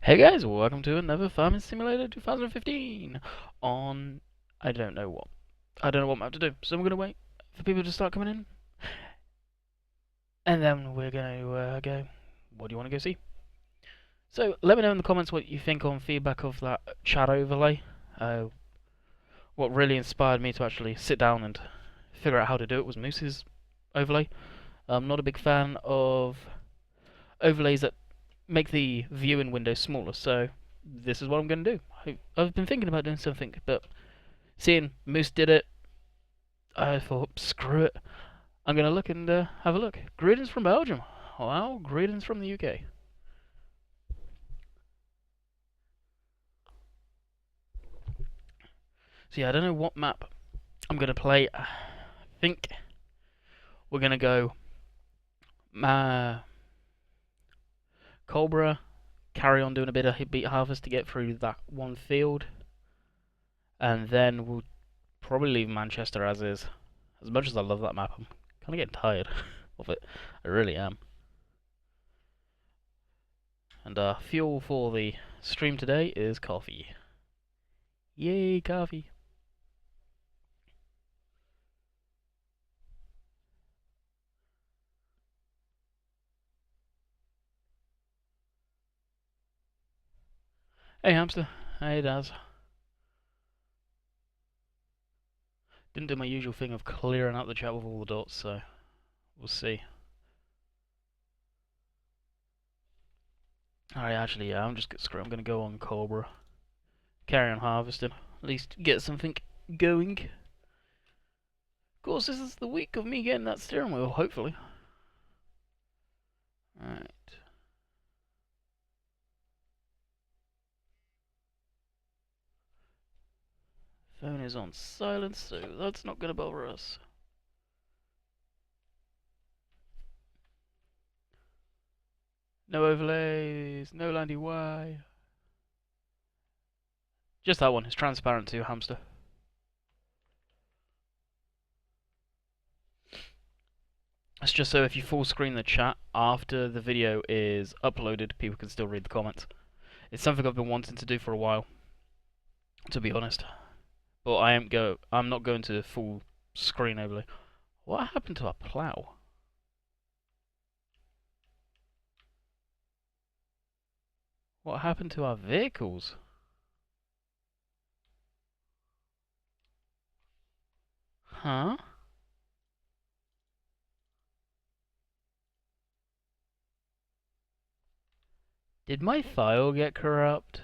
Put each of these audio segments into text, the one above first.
Hey guys, welcome to another Farming Simulator 2015 on I don't know what. I don't know what I'm about to do. So we're gonna wait for people to start coming in, and then we're gonna go. What do you want to go see? So let me know in the comments what you think on feedback of that chat overlay. What really inspired me to actually sit down and figure out how to do it was Moose's overlay. I'm not a big fan of overlays that make the viewing window smaller, so this is what I'm going to do. I've been thinking about doing something, but seeing Moose did it, I thought, screw it. I'm going to look and have a look. Greetings from Belgium. Wow, greetings from the UK. So yeah, I don't know what map I'm going to play. I think we're going to go Cobra, carry on doing a bit of beet harvest to get through that one field, and then we'll probably leave Manchester as is. As much as I love that map, I'm kind of getting tired of it. I really am. And fuel for the stream today is coffee. Yay, coffee. Hey, hamster. Hey, Daz. Didn't do my usual thing of clearing out the chat with all the dots, so we'll see. Alright, actually, yeah, I'm going to go on Cobra. Carry on harvesting. At least get something going. Of course, this is the week of me getting that steering wheel, hopefully. Alright. Phone is on silent, so that's not going to bother us. No overlays, no landy Y. Just that one, it's transparent too, hamster. It's just so if you full screen the chat after the video is uploaded, people can still read the comments. It's something I've been wanting to do for a while, to be honest. But I'm not going to full screen overlay. What happened to our plough? What happened to our vehicles? Huh? Did my file get corrupt?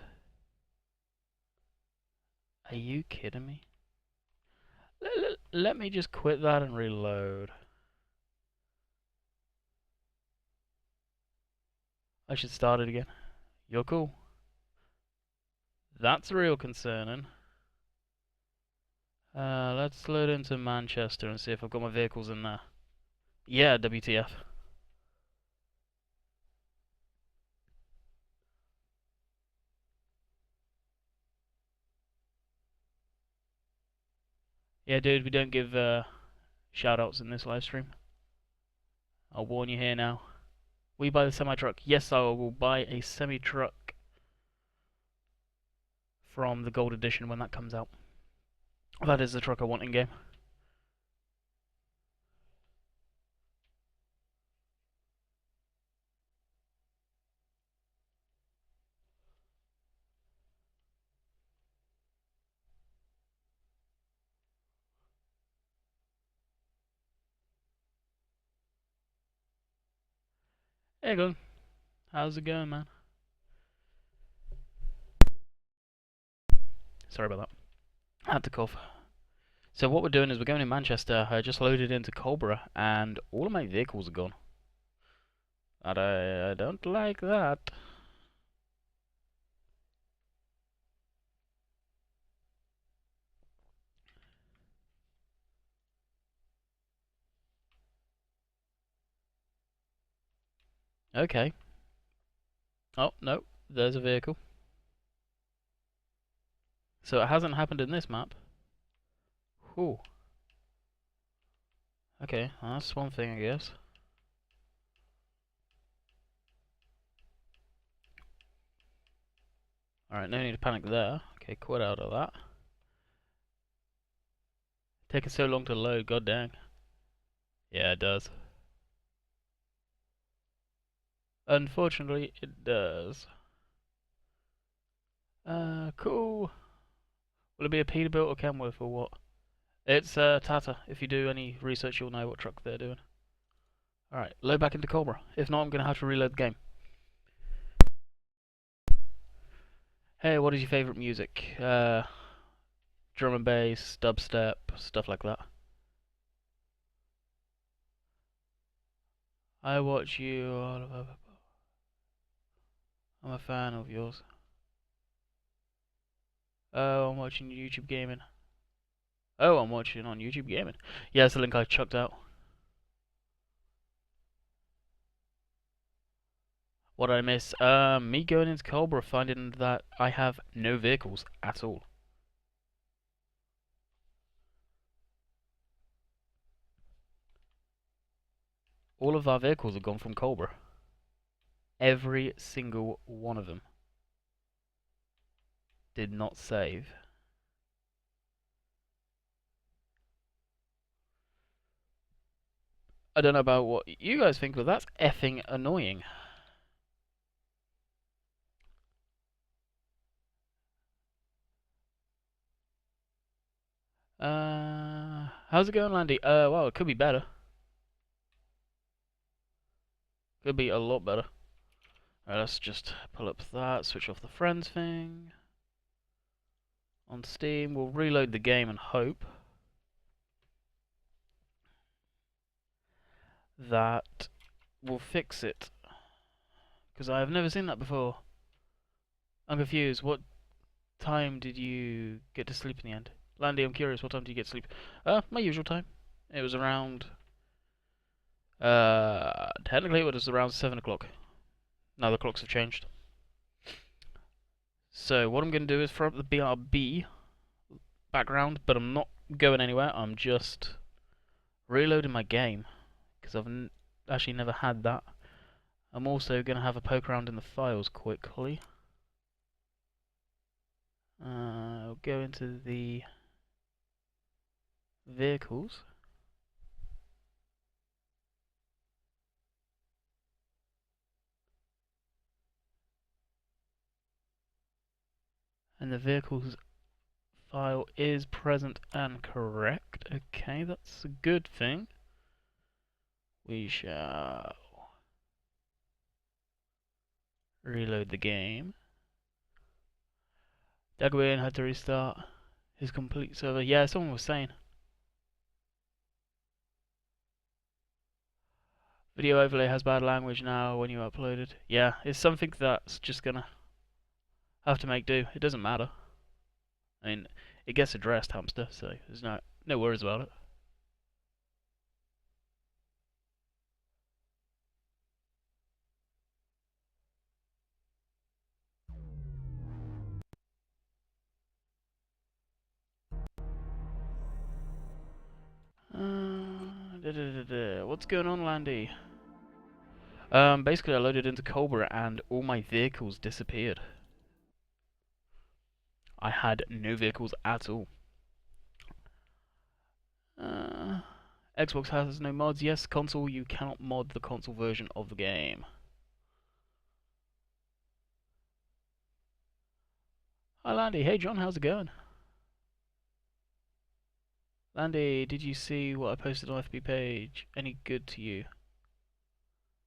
Are you kidding me? Let me just quit that and reload. I should start it again. You're cool. That's real concerning. Let's load into Manchester and see if I've got my vehicles in there. Yeah, WTF. Yeah, dude, we don't give shoutouts in this live stream. I'll warn you here now. Will you buy the semi-truck? Yes, I will buy a semi-truck from the Gold Edition when that comes out. That is the truck I want in-game. Hey, Glenn. How's it going, man? Sorry about that. I had to cough. So what we're doing is we're going in Manchester. I just loaded into Cobra, and all of my vehicles are gone. And I don't like that. Okay. Oh, no. There's a vehicle. So it hasn't happened in this map. Whew. Okay, well, that's one thing, I guess. Alright, no need to panic there. Okay, quit out of that. Taking so long to load, god dang. Yeah, it does. Unfortunately, it does. Cool. Will it be a Peterbilt or Kenworth or what? It's Tata. If you do any research, you'll know what truck they're doing. Alright, load back into Cobra. If not, I'm going to have to reload the game. Hey, what is your favourite music? Drum and bass, dubstep, stuff like that. I watch you all over. I'm a fan of yours. Oh, I'm watching YouTube gaming. Oh, I'm watching on YouTube gaming. Yeah, that's the link I chucked out. What did I miss? Me going into Cobra, finding that I have no vehicles at all. All of our vehicles have gone from Cobra. Every single one of them did not save. I don't know about what you guys think, but that's effing annoying. How's it going, Landy? Well, it could be better. Could be a lot better. Alright, let's just pull up that, switch off the friends thing. On Steam, we'll reload the game and hope that will fix it. Because I have never seen that before. I'm confused. What time did you get to sleep in the end? Landy, I'm curious, what time did you get to sleep? My usual time. It was around... technically it was around 7 o'clock. Now the clocks have changed. So, what I'm going to do is throw up the BRB background, but I'm not going anywhere. I'm just reloading my game, because I've actually never had that. I'm also going to have a poke around in the files quickly. I'll go into the vehicles. And the vehicles file is present and correct. Okay, that's a good thing. We shall reload the game. Dagwin had to restart his complete server. Yeah, someone was saying. Video overlay has bad language now when you upload it. Yeah, it's something that's just gonna have to make do. It doesn't matter. I mean, it gets addressed, hamster, so there's no worries about it. What's going on, Landy? Basically I loaded into Cobra and all my vehicles disappeared. I had no vehicles at all. Xbox has no mods. Yes, console, you cannot mod the console version of the game. Hi, Landy. Hey, John, how's it going? Landy, did you see what I posted on FB page? Any good to you?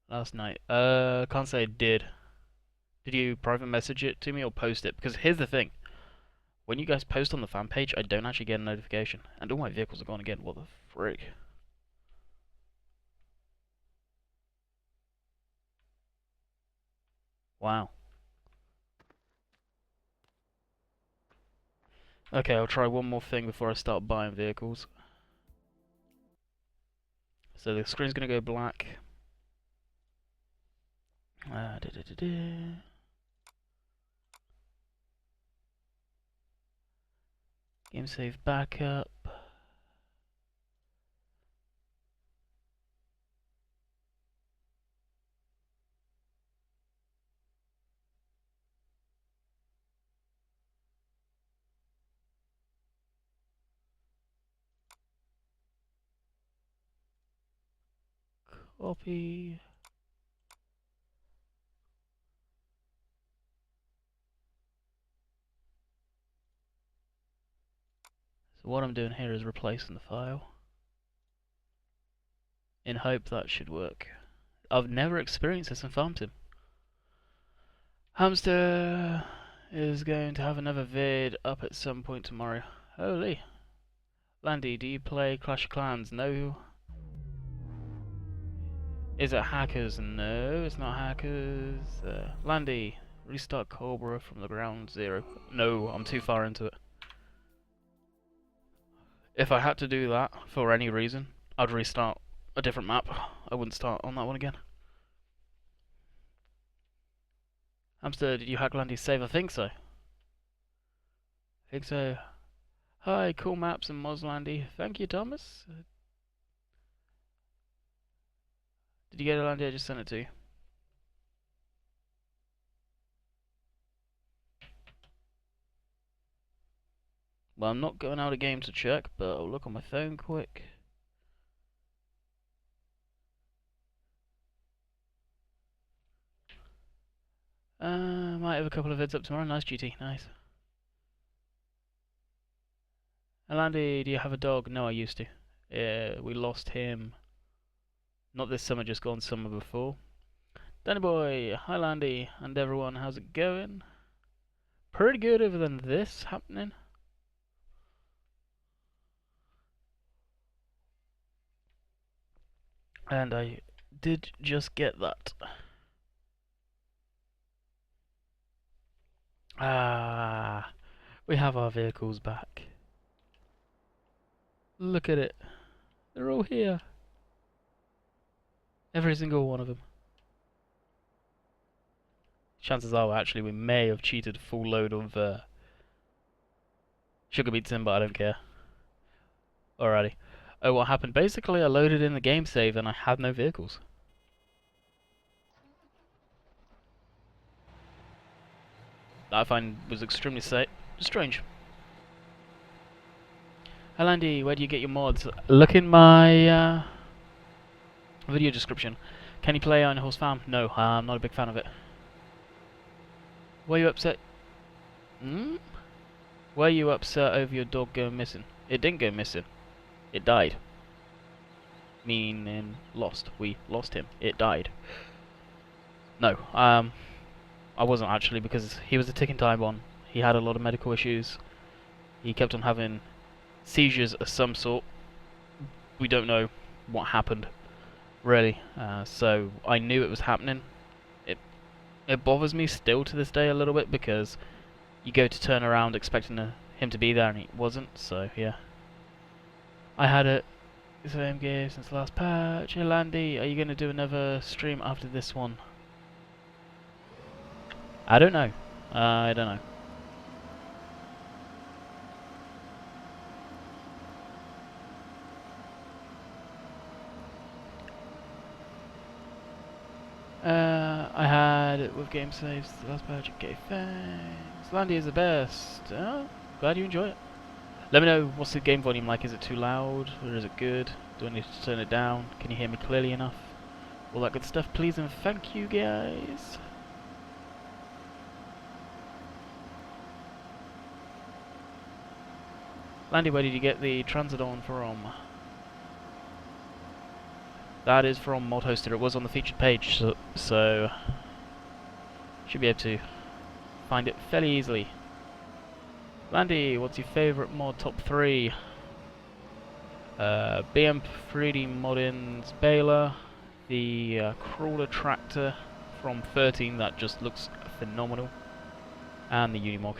Last night. Can't say I did. Did you private message it to me or post it? Because here's the thing. When you guys post on the fan page, I don't actually get a notification. And all my vehicles are gone again. What the frick? Wow. Okay, I'll try one more thing before I start buying vehicles. So the screen's gonna go black. Game save backup. Copy. So what I'm doing here is replacing the file, in hope that should work. I've never experienced this in Farm Sim. Hamster is going to have another vid up at some point tomorrow. Holy. Landy, do you play Clash of Clans? No. Is it hackers? No, it's not hackers. Landy, restart Cobra from the ground zero. No, I'm too far into it. If I had to do that for any reason, I'd restart a different map. I wouldn't start on that one again. Hamster, did you hack Landy's save? I think so. Hi, cool maps and mods, Landy. Thank you, Thomas. Did you get it, Landy? I just sent it to you. Well, I'm not going out of game to check, but I'll look on my phone quick. Might have a couple of vids up tomorrow. Nice, GT. Nice. Landy, do you have a dog? No, I used to. Yeah, we lost him. Not this summer, just gone summer before. Danny boy, hi Landy, and everyone, how's it going? Pretty good other than this happening. And I did just get that. Ah, we have our vehicles back. Look at it. They're all here. Every single one of them. Chances are, actually, we may have cheated a full load of sugar beets in, but I don't care. Alrighty. Oh, what happened? Basically, I loaded in the game save and I had no vehicles. That I find was extremely strange. Hi Landy, where do you get your mods? Look in my video description. Can you play Iron Horse Farm? No, I'm not a big fan of it. Were you upset? Were you upset over your dog going missing? It didn't go missing. It died. Meaning lost. We lost him. It died. No, I wasn't actually, because he was a ticking time bomb. He had a lot of medical issues. He kept on having seizures of some sort. We don't know what happened, really. So I knew it was happening. It bothers me still to this day a little bit, because you go to turn around expecting him to be there and he wasn't. So yeah, I had it. Same game since the last patch. Hey Landy, are you going to do another stream after this one? I don't know. I don't know. I had it with game saves. The last patch. Okay, thanks. Landy is the best. Oh, glad you enjoy it. Let me know, what's the game volume like? Is it too loud or is it good? Do I need to turn it down? Can you hear me clearly enough? All that good stuff, please and thank you guys. Landy, where did you get the Transodon from? That is from Mod Hoster. It was on the featured page, so should be able to find it fairly easily. Landy, what's your favourite mod? Top 3. BM 3D Modding's Baler, the Crawler Tractor from 13, that just looks phenomenal, and the Unimog.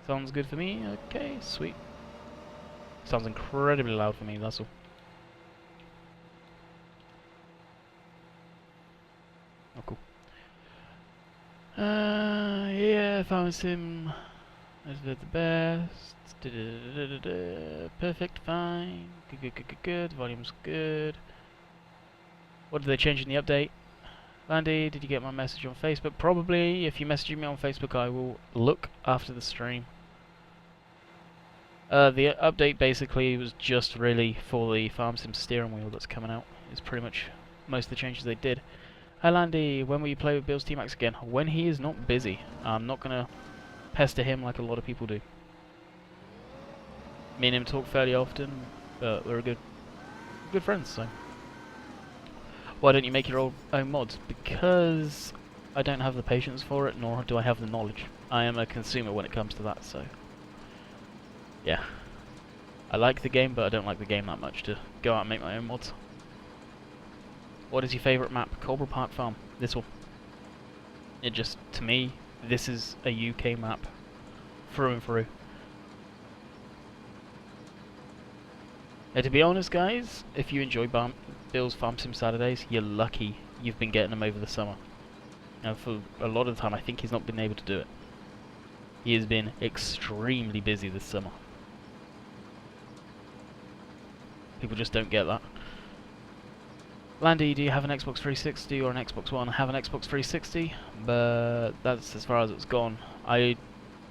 Sounds good for me. Okay, sweet. Sounds incredibly loud for me, that's all. Oh, cool. Yeah, Farm Sim is the best. Perfect, fine. Good. Volume's good. What did they change in the update? Landy, did you get my message on Facebook? Probably. If you message me on Facebook, I will look after the stream. The update basically was just really for the Farm Sim steering wheel that's coming out. It's pretty much most of the changes they did. Hi Landy, when will you play with Bill's T-Max again? When he is not busy. I'm not gonna pester him like a lot of people do. Me and him talk fairly often, but we're good friends, so. Why don't you make your own mods? Because I don't have the patience for it, nor do I have the knowledge. I am a consumer when it comes to that, so. Yeah. I like the game, but I don't like the game that much to go out and make my own mods. What is your favourite map? Cobra Park Farm. This one. It just, to me, this is a UK map. Through and through. Now, to be honest, guys, if you enjoy Bill's Farm Sim Saturdays, you're lucky you've been getting them over the summer. Now, for a lot of the time, I think he's not been able to do it. He has been extremely busy this summer. People just don't get that. Landy, do you have an Xbox 360 or an Xbox One? I have an Xbox 360, but that's as far as it's gone. The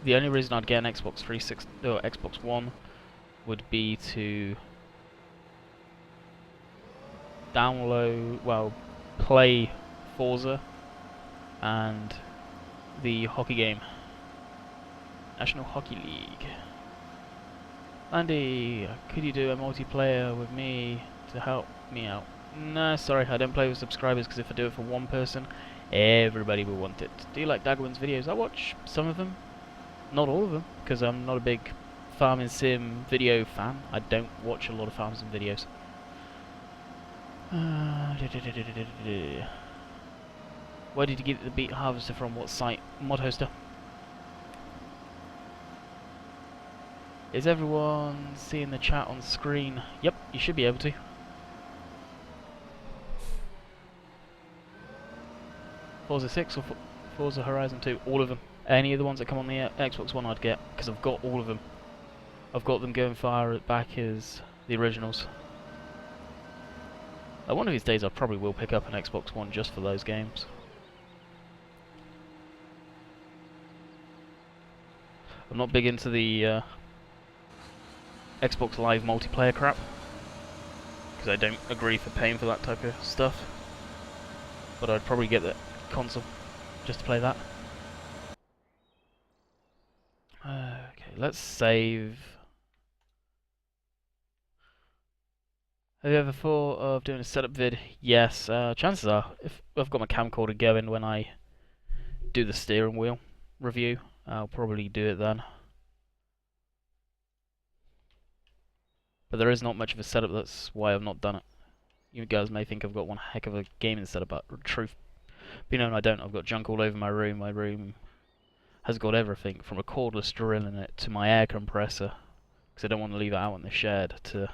only reason I'd get an Xbox 360 or Xbox One would be to play Forza and the hockey game, National Hockey League. Andy, could you do a multiplayer with me to help me out? No, sorry, I don't play with subscribers because if I do it for one person, everybody will want it. Do you like Daggerman's videos? I watch some of them, not all of them, because I'm not a big farming sim video fan. I don't watch a lot of farming sim videos. Where did you get the beet harvester from? What site? Mod hoster. Is everyone seeing the chat on screen? Yep, you should be able to. Forza 6 or Forza Horizon 2? All of them. Any of the ones that come on the Xbox One I'd get, because I've got all of them. I've got them going far back as the originals. One of these days I probably will pick up an Xbox One just for those games. I'm not big into the Xbox Live multiplayer crap, because I don't agree for paying for that type of stuff. But I'd probably get the console just to play that. Okay, let's save. Have you ever thought of doing a setup vid? Yes, chances are, if I've got my camcorder going when I do the steering wheel review, I'll probably do it then. But there is not much of a setup, that's why I've not done it. You guys may think I've got one heck of a gaming setup, but truth be known, I don't. I've got junk all over my room. My room has got everything, from a cordless drill in it to my air compressor, because I don't want to leave it out in the shed, to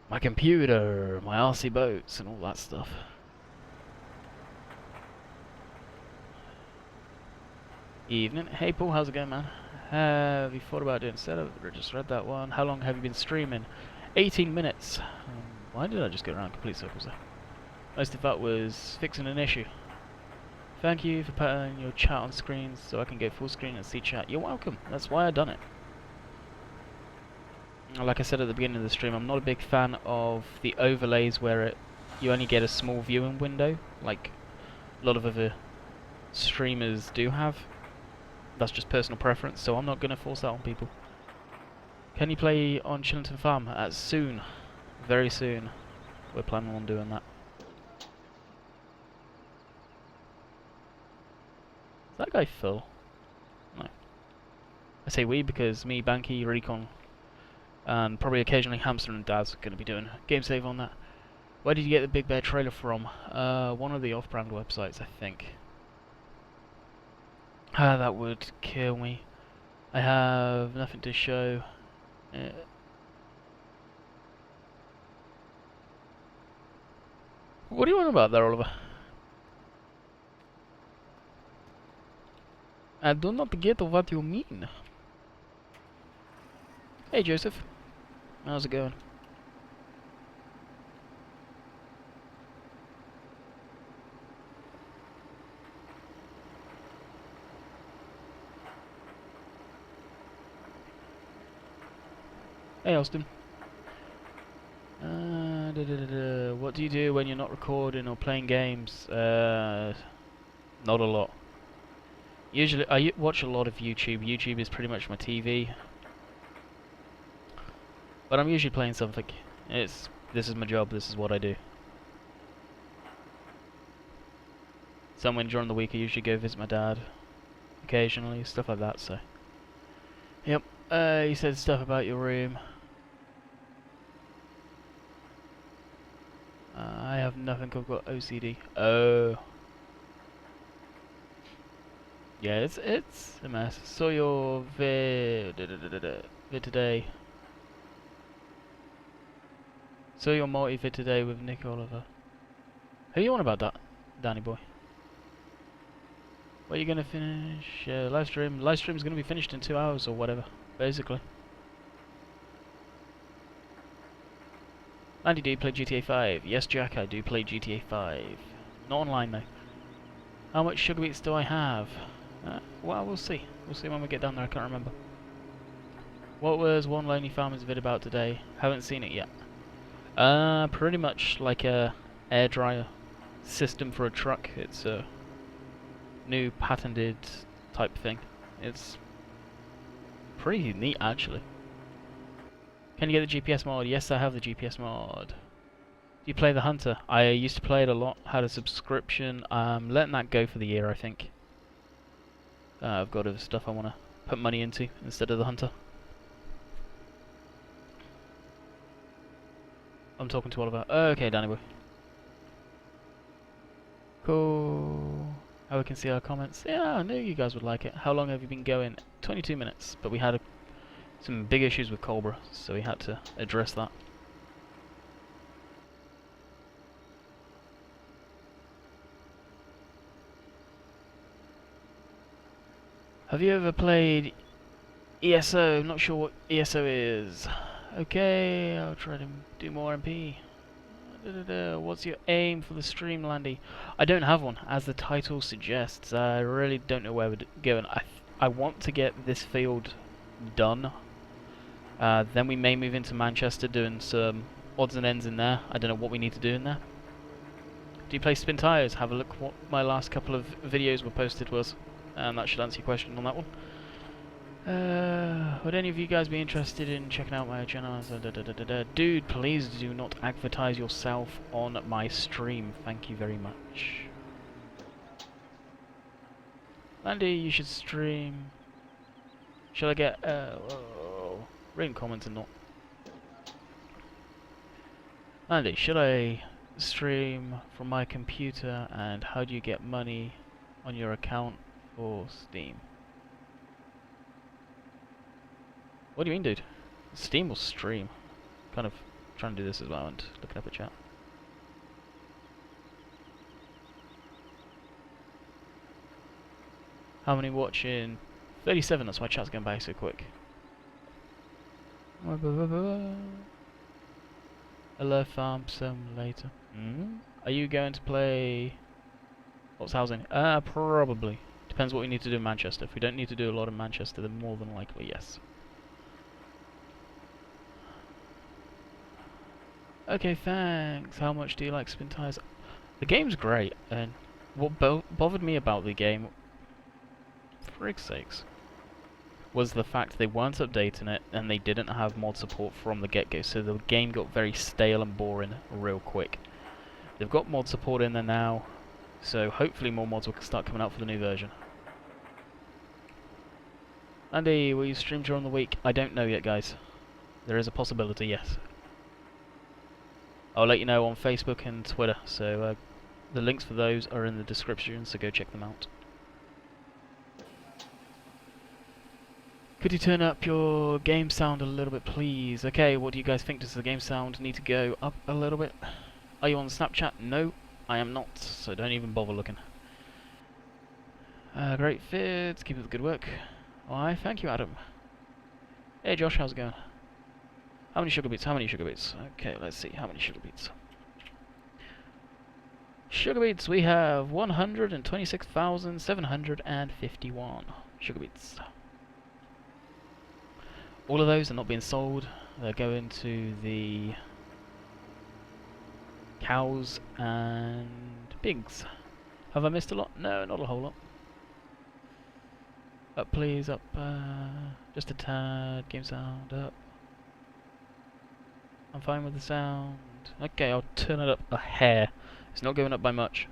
my computer, my RC boats, and all that stuff. Evening. Hey Paul, how's it going, man? Have you thought about doing setup? I just read that one. How long have you been streaming? 18 minutes. Why did I just go around complete circles there? Most of that was fixing an issue. Thank you for putting your chat on screen so I can go full screen and see chat. You're welcome. That's why I done it. Like I said at the beginning of the stream, I'm not a big fan of the overlays where you only get a small viewing window, like a lot of other streamers do have. That's just personal preference, so I'm not going to force that on people. Can you play on Chillington Farm? Soon. Very soon. We're planning on doing that. Is that guy full? No. I say we because me, Banky, Recon, and probably occasionally Hamster and Daz are going to be doing a game save on that. Where did you get the Big Bear trailer from? One of the off-brand websites, I think. That would kill me. I have nothing to show. What do you want about there, Oliver? I do not get what you mean. Hey Joseph, how's it going? Hey Austin. What do you do when you're not recording or playing games? Not a lot. Usually, I watch a lot of YouTube. YouTube is pretty much my TV. But I'm usually playing something. This is my job. This is what I do. Somewhere during the week, I usually go visit my dad. Occasionally, stuff like that. So, yep. You said stuff about your room. I have nothing. I've got OCD. Oh. Yeah, it's a mess. Saw your vid today. Saw your multi-vid today with Nick Oliver. Who you on about that, Danny boy? When are you gonna finish? Livestream. Livestream's gonna be finished in 2 hours or whatever, basically. Andy, do you play GTA 5? Yes, Jack, I do play GTA 5. Not online though. How much sugar beets do I have? Well, we'll see. We'll see when we get down there. I can't remember. What was One Lonely Farmer's vid about today? Haven't seen it yet. Pretty much like a air dryer system for a truck. It's a new patented type thing. It's pretty neat actually. Can you get the GPS mod? Yes, I have the GPS mod. Do you play the Hunter? I used to play it a lot. Had a subscription. Letting that go for the year, I think. I've got other stuff I want to put money into instead of the Hunter. I'm talking to Oliver. Okay, Danny boy. Cool. How we can see our comments. Yeah, I knew you guys would like it. How long have you been going? 22 minutes, but we had some big issues with Cobra, so we had to address that. Have you ever played ESO? Not sure what ESO is. Okay, I'll try to do more MP. What's your aim for the stream, Landy? I don't have one, as the title suggests. I really don't know where we're going. I want to get this field done. Then we may move into Manchester, doing some odds and ends in there. I don't know what we need to do in there. Do you play spin tires? Have a look what my last couple of videos were posted was. That should answer your question on that one. Would any of you guys be interested in checking out my channel? Dude, please do not advertise yourself on my stream. Thank you very much. Landy, you should stream. Shall I get reading comments and not? Landy, should I stream from my computer? And how do you get money on your account for Steam? What do you mean, dude? Steam or stream? Kind of trying to do this as well and looking up a chat. How many watching? 37, that's why chat's going by so quick. Hello, Farm Simulator. Are you going to play... What's housing? Probably. Depends what we need to do in Manchester. If we don't need to do a lot in Manchester, then more than likely, yes. Okay, thanks. How much do you like spin tires? The game's great, and what bothered me about the game, for frig's sakes, was the fact they weren't updating it and they didn't have mod support from the get-go, so the game got very stale and boring real quick. They've got mod support in there now, so hopefully more mods will start coming out for the new version. Andy, will you stream during the week? I don't know yet, guys. There is a possibility, yes. I'll let you know on Facebook and Twitter, so the links for those are in the description, so go check them out. Could you turn up your game sound a little bit, please? Okay, what do you guys think? Does the game sound need to go up a little bit? Are you on Snapchat? No, I am not, so don't even bother looking. Great vids, keep up the good work. Why, thank you, Adam. Hey Josh, how's it going? How many sugar beets? How many sugar beets? Okay, let's see. How many sugar beets? Sugar beets, we have 126,751 sugar beets. All of those are not being sold. They're going to the cows and pigs. Have I missed a lot? No, not a whole lot. Up please, up, just a tad, game sound up. I'm fine with the sound. Okay, I'll turn it up a hair. It's not going up by much.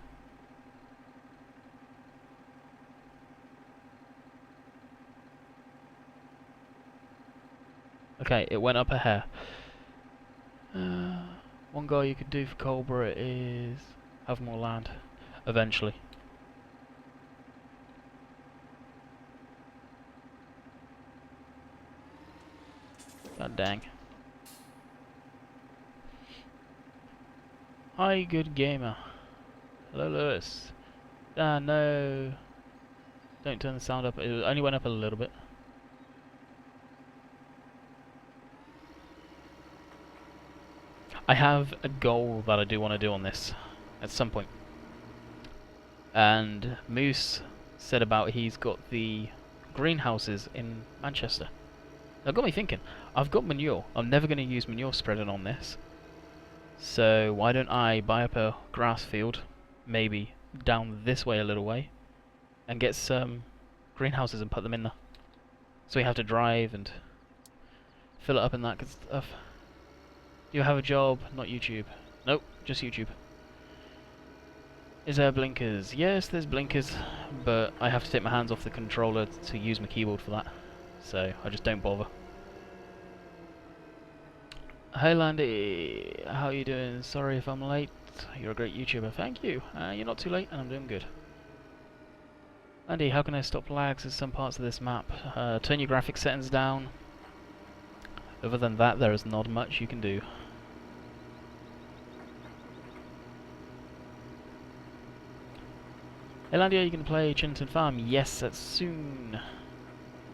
Okay, it went up a hair. One goal you could do for Cobra is have more land, eventually. God dang. Hi, good gamer. Hello, Lewis. Ah, no. Don't turn the sound up. It only went up a little bit. I have a goal that I do want to do on this at some point. And Moose said about he's got the greenhouses in Manchester. That got me thinking. I've got manure. I'm never going to use manure spreading on this. So why don't I buy up a grass field, maybe down this way a little way, and get some greenhouses and put them in there. So we have to drive and fill it up and that good stuff. Do you have a job? Not YouTube. Nope, just YouTube. Is there blinkers? Yes, there's blinkers, but I have to take my hands off the controller to use my keyboard for that. So I just don't bother. Hey Landy, how are you doing? Sorry if I'm late. You're a great YouTuber. Thank you. You're not too late and I'm doing good. Landy, how can I stop lags in some parts of this map? Turn your graphics settings down. Other than that, there is not much you can do. Hey Landy, are you going to play Chinton Farm? Yes, that's soon.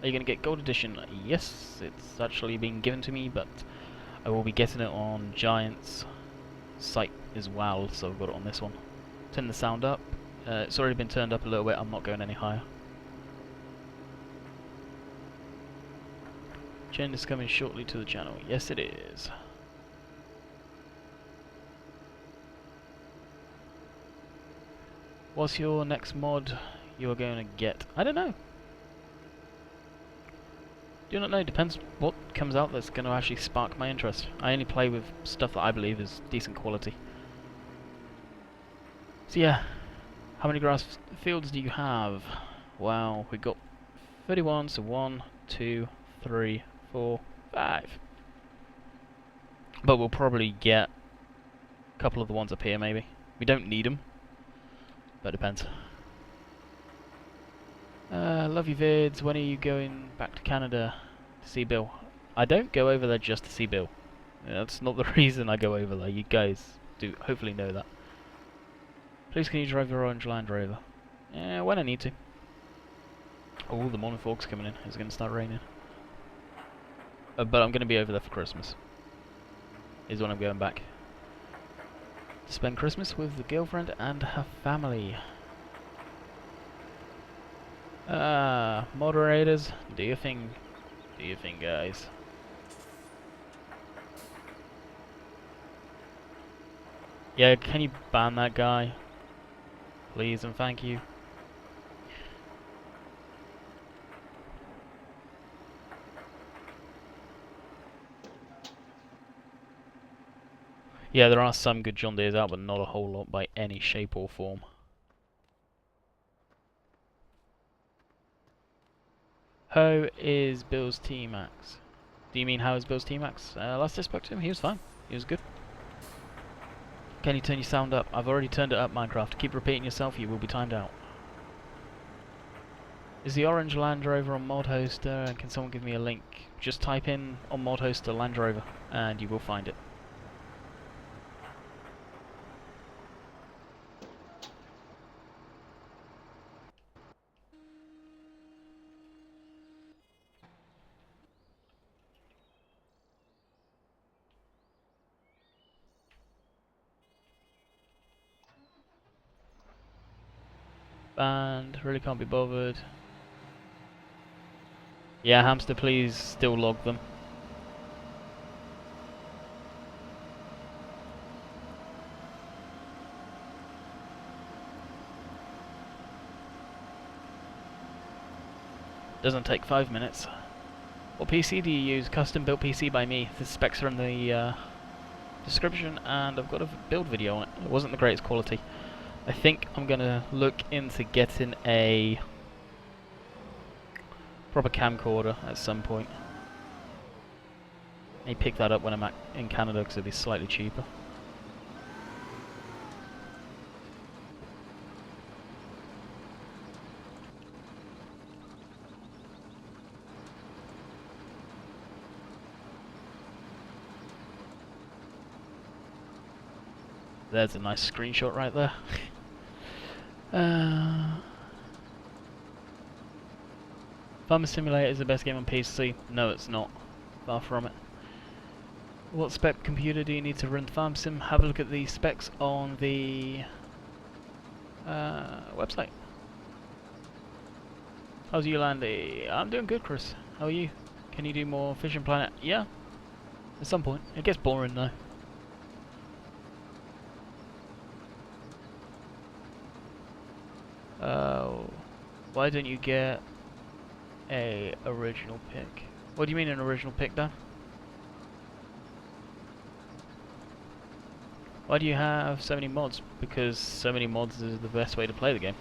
Are you going to get Gold Edition? Yes, it's actually been given to me, but I will be getting it on Giant's site as well, so I've got it on this one. Turn the sound up. It's already been turned up a little bit, I'm not going any higher. Change is coming shortly to the channel. Yes, it is. What's your next mod you are going to get? I don't know. Do not know. Depends what comes out that's going to actually spark my interest. I only play with stuff that I believe is decent quality. So yeah, how many grass fields do you have? Well, we got 31, so 1, 2, 3, 4, 5. But we'll probably get a couple of the ones up here, maybe. We don't need them, but it depends. Love your vids. When are you going back to Canada to see Bill? I don't go over there just to see Bill. That's not the reason I go over there. You guys do hopefully know that. Please can you drive your orange Land Rover? Yeah, when I need to. Oh, the morning fog's coming in. It's going to start raining. But I'm going to be over there for Christmas. Is when I'm going back. To spend Christmas with the girlfriend and her family. Moderators, do your thing. Do your thing, guys. Yeah, can you ban that guy? Please and thank you. Yeah, there are some good John Deeres out, but not a whole lot by any shape or form. How is Bill's T-Max? Do you mean how is Bill's T-Max? Last I spoke to him, he was fine. He was good. Can you turn your sound up? I've already turned it up, Minecraft. Keep repeating yourself, you will be timed out. Is the orange Land Rover on Mod Hoster? And can someone give me a link? Just type in on Mod Hoster Land Rover, and you will find it. Banned, really can't be bothered. Yeah, Hamster, please still log them. Doesn't take 5 minutes. What PC do you use? Custom built PC by me. The specs are in the description, and I've got a build video on it. It wasn't the greatest quality. I think I'm gonna look into getting a proper camcorder at some point. May pick that up when I'm in Canada because it'll be slightly cheaper. There's a nice screenshot right there. Farming Simulator is the best game on PC. No, it's not. Far from it. What spec computer do you need to run Farm Sim? Have a look at the specs on the website. How's you, Landy? I'm doing good, Chris. How are you? Can you do more Fishing Planet? Yeah, at some point. It gets boring though. Why don't you get a original pick? What do you mean an original pick, Dan? Why do you have so many mods? Because so many mods is the best way to play the game.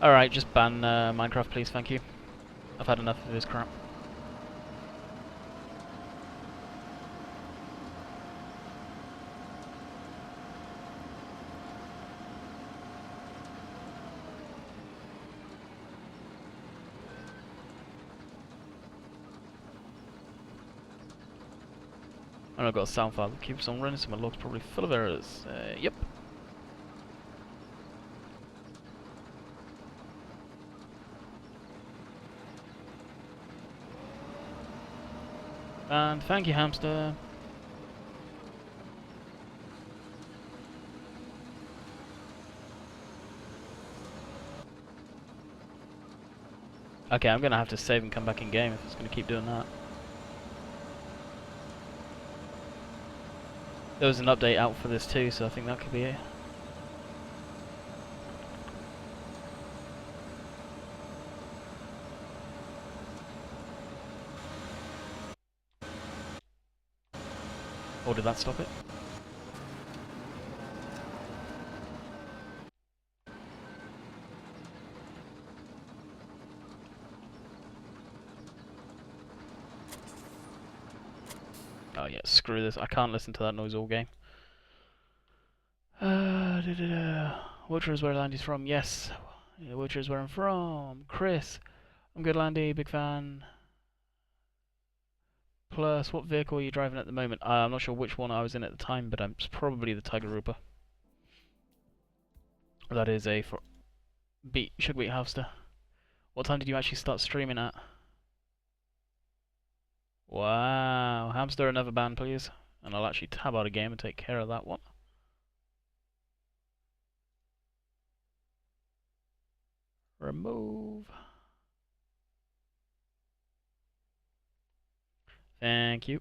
Alright, just ban Minecraft please, thank you. I've had enough of this crap. And I've got a sound file that keeps on running, so my log's probably full of errors. Yep. And thank you, hamster. Okay, I'm gonna have to save and come back in game if it's gonna keep doing that. There was an update out for this too, so I think that could be it. Or did that stop it? Oh yeah, screw this. I can't listen to that noise all game. Witcher is where Landy's from. Yes, yeah, Witcher is where I'm from. Chris, I'm good, Landy. Big fan. Plus, what vehicle are you driving at the moment? I'm not sure which one I was in at the time, but it's probably the Tiger Rooper. That is a Sugar Beet Hamster. What time did you actually start streaming at? Wow, Hamster, another ban, please. And I'll actually tab out a game and take care of that one. Remove. Thank you.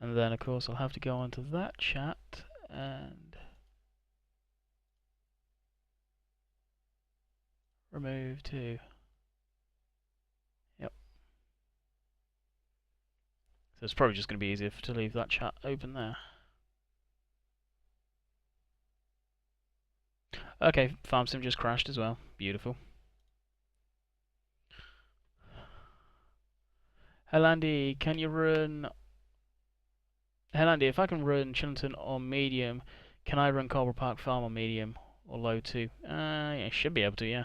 And then, of course, I'll have to go onto that chat and remove too. Yep. So it's probably just going to be easier to leave that chat open there. Okay, Farm Sim just crashed as well. Beautiful. Hey Landy, can you run... Hey Landy, if I can run Chillington on medium, can I run Cobra Park Farm on medium or low too? Yeah, should be able to, yeah.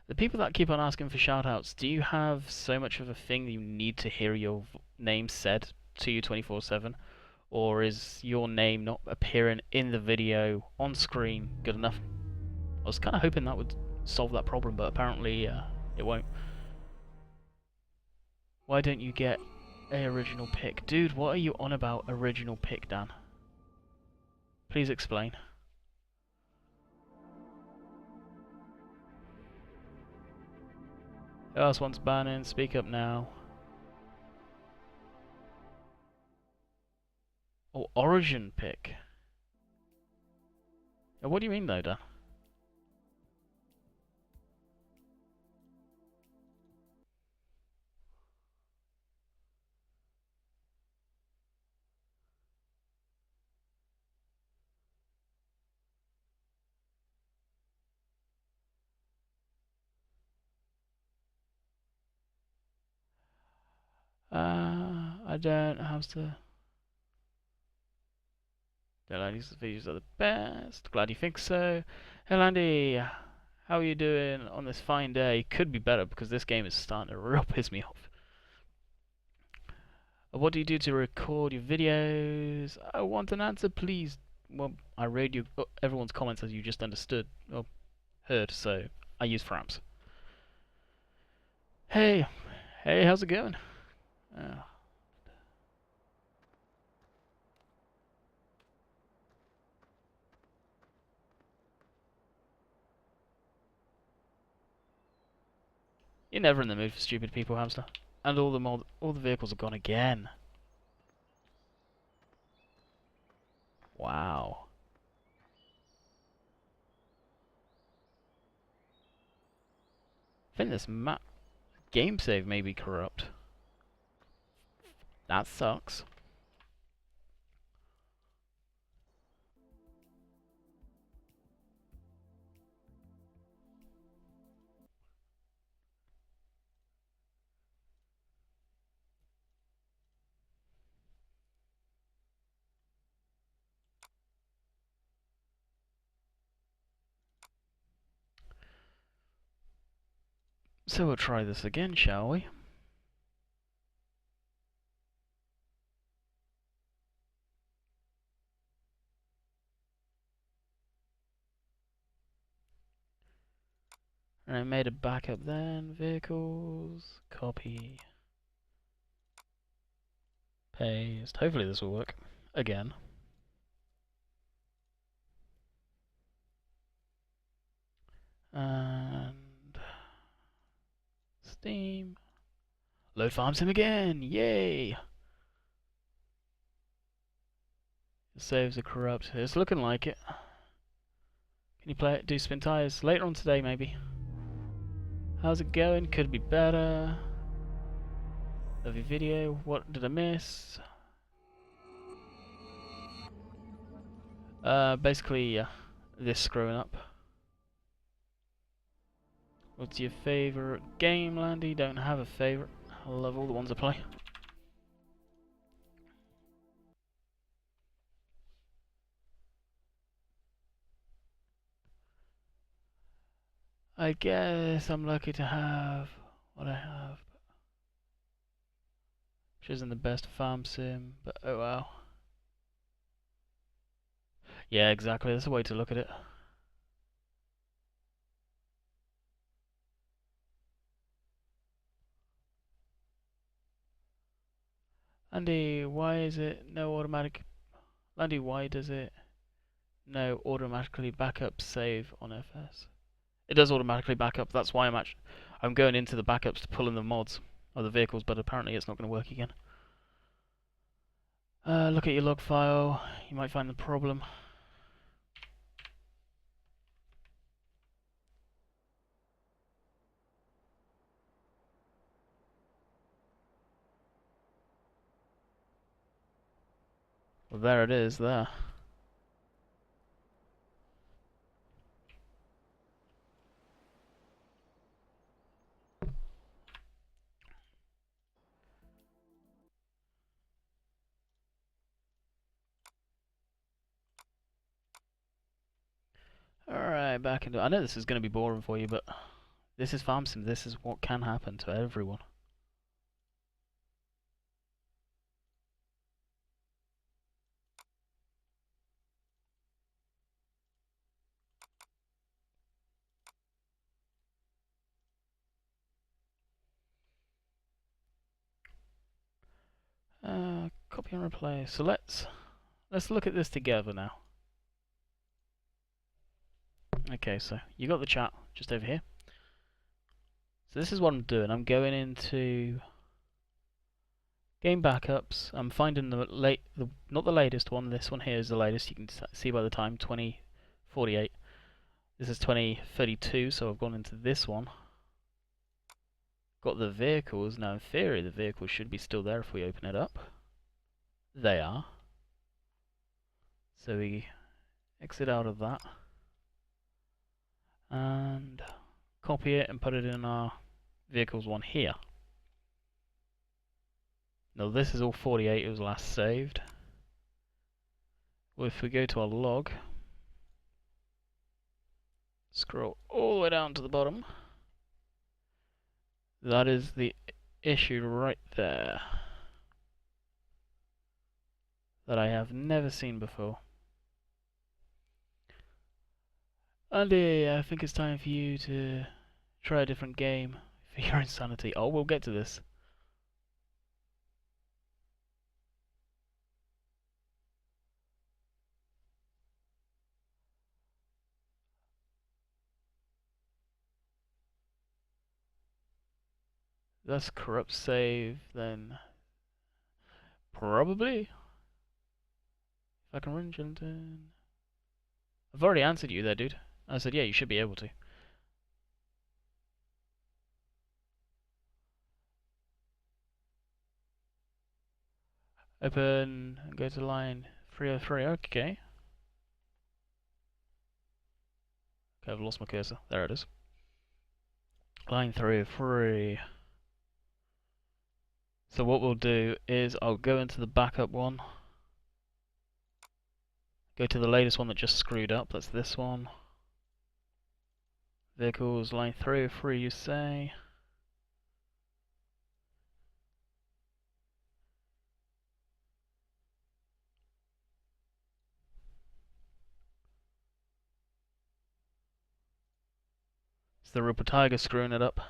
The people that keep on asking for shoutouts, do you have so much of a thing that you need to hear your name said to you 24/7? Or is your name not appearing in the video on screen good enough? I was kind of hoping that would solve that problem, but apparently it won't. Why don't you get a original pick? Dude, what are you on about original pick, Dan? Please explain. Who else wants banning? Speak up now. Oh, origin pick. What do you mean though, Dan? I don't have to. The Landy's videos are the best. Glad you think so. Hey Landy, how are you doing on this fine day? Could be better because this game is starting to real piss me off. What do you do to record your videos? I want an answer, please. Well, I read you everyone's comments as you just understood or heard, so I use Fraps. Hey, how's it going? You're never in the mood for stupid people, hamster. And all the vehicles are gone again. Wow. I think this map game save may be corrupt. That sucks. So we'll try this again, shall we? And I made a backup then. Vehicles. Copy. Paste. Hopefully this will work. Again. And Steam. Load farm sim again. Yay! The saves are corrupt. It's looking like it. Can you play it? Do spin tires later on today, maybe. How's it going? Could be better. Love your video. What did I miss? Basically, this screwing up. What's your favourite game, Landy? Don't have a favourite. I love all the ones I play. I guess I'm lucky to have what I have. Which isn't the best farm sim, but oh well. Yeah, exactly. That's a way to look at it. Andy, why is it no automatic? Andy, why does it no automatically backup save on FS? It does automatically backup. That's why I'm going into the backups to pull in the mods of the vehicles, but apparently it's not going to work again. Look at your log file. You might find the problem. Well, there it is, there. Alright, back into... I know this is going to be boring for you, but this is Farm Sim. This is what can happen to everyone. Copy and replace. So let's look at this together now. Okay, so you got the chat just over here. So this is what I'm doing. I'm going Game backups. I'm finding not the latest one. This one here is the latest. You can see by the time 2048. This is 2032, so I've gone into this one. Got the vehicles. Now in theory the vehicles should be still there if we open it up. They are. So we exit out of that and copy it and put it in our vehicles one here. Now this is all 48, it was last saved. Well, if we go to our log, scroll all the way down to the bottom, that is the issue right there that I have never seen before. Andy, I think it's time for you to try a different game for your insanity. Oh, we'll get to this. That's corrupt save, then probably. If I can run Gelatin. I've already answered you there, dude. I said, yeah, you should be able to. Open and go to line 303. Okay. Okay, I've lost my cursor. There it is. Line 303. So what we'll do is I'll go into the backup one. Go to the latest one that just screwed up. That's this one. Vehicles, line 303, you say. It's the Ripple Tiger screwing it up.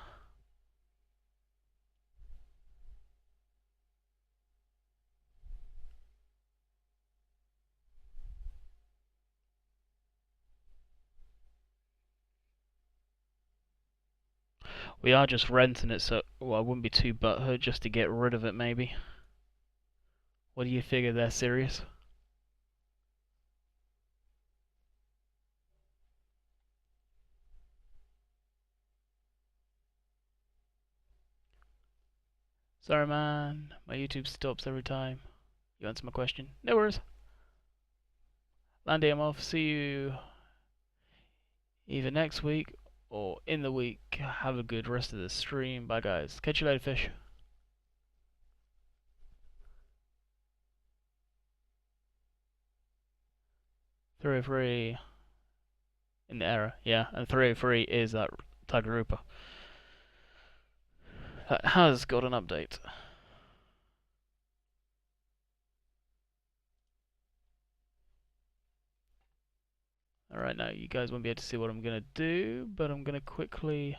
We are just renting it, so well, I wouldn't be too butthurt just to get rid of it, maybe. What do you figure? They're serious? Sorry, man. My YouTube stops every time you answer my question. No worries. Landy, I'm off. See you either next week or in the week. Have a good rest of the stream. Bye, guys. Catch you later, fish. .303 in the error, yeah, and 303 is that Tiger Rooper. That has got an update. Alright, now you guys won't be able to see what I'm going to do, but I'm going to quickly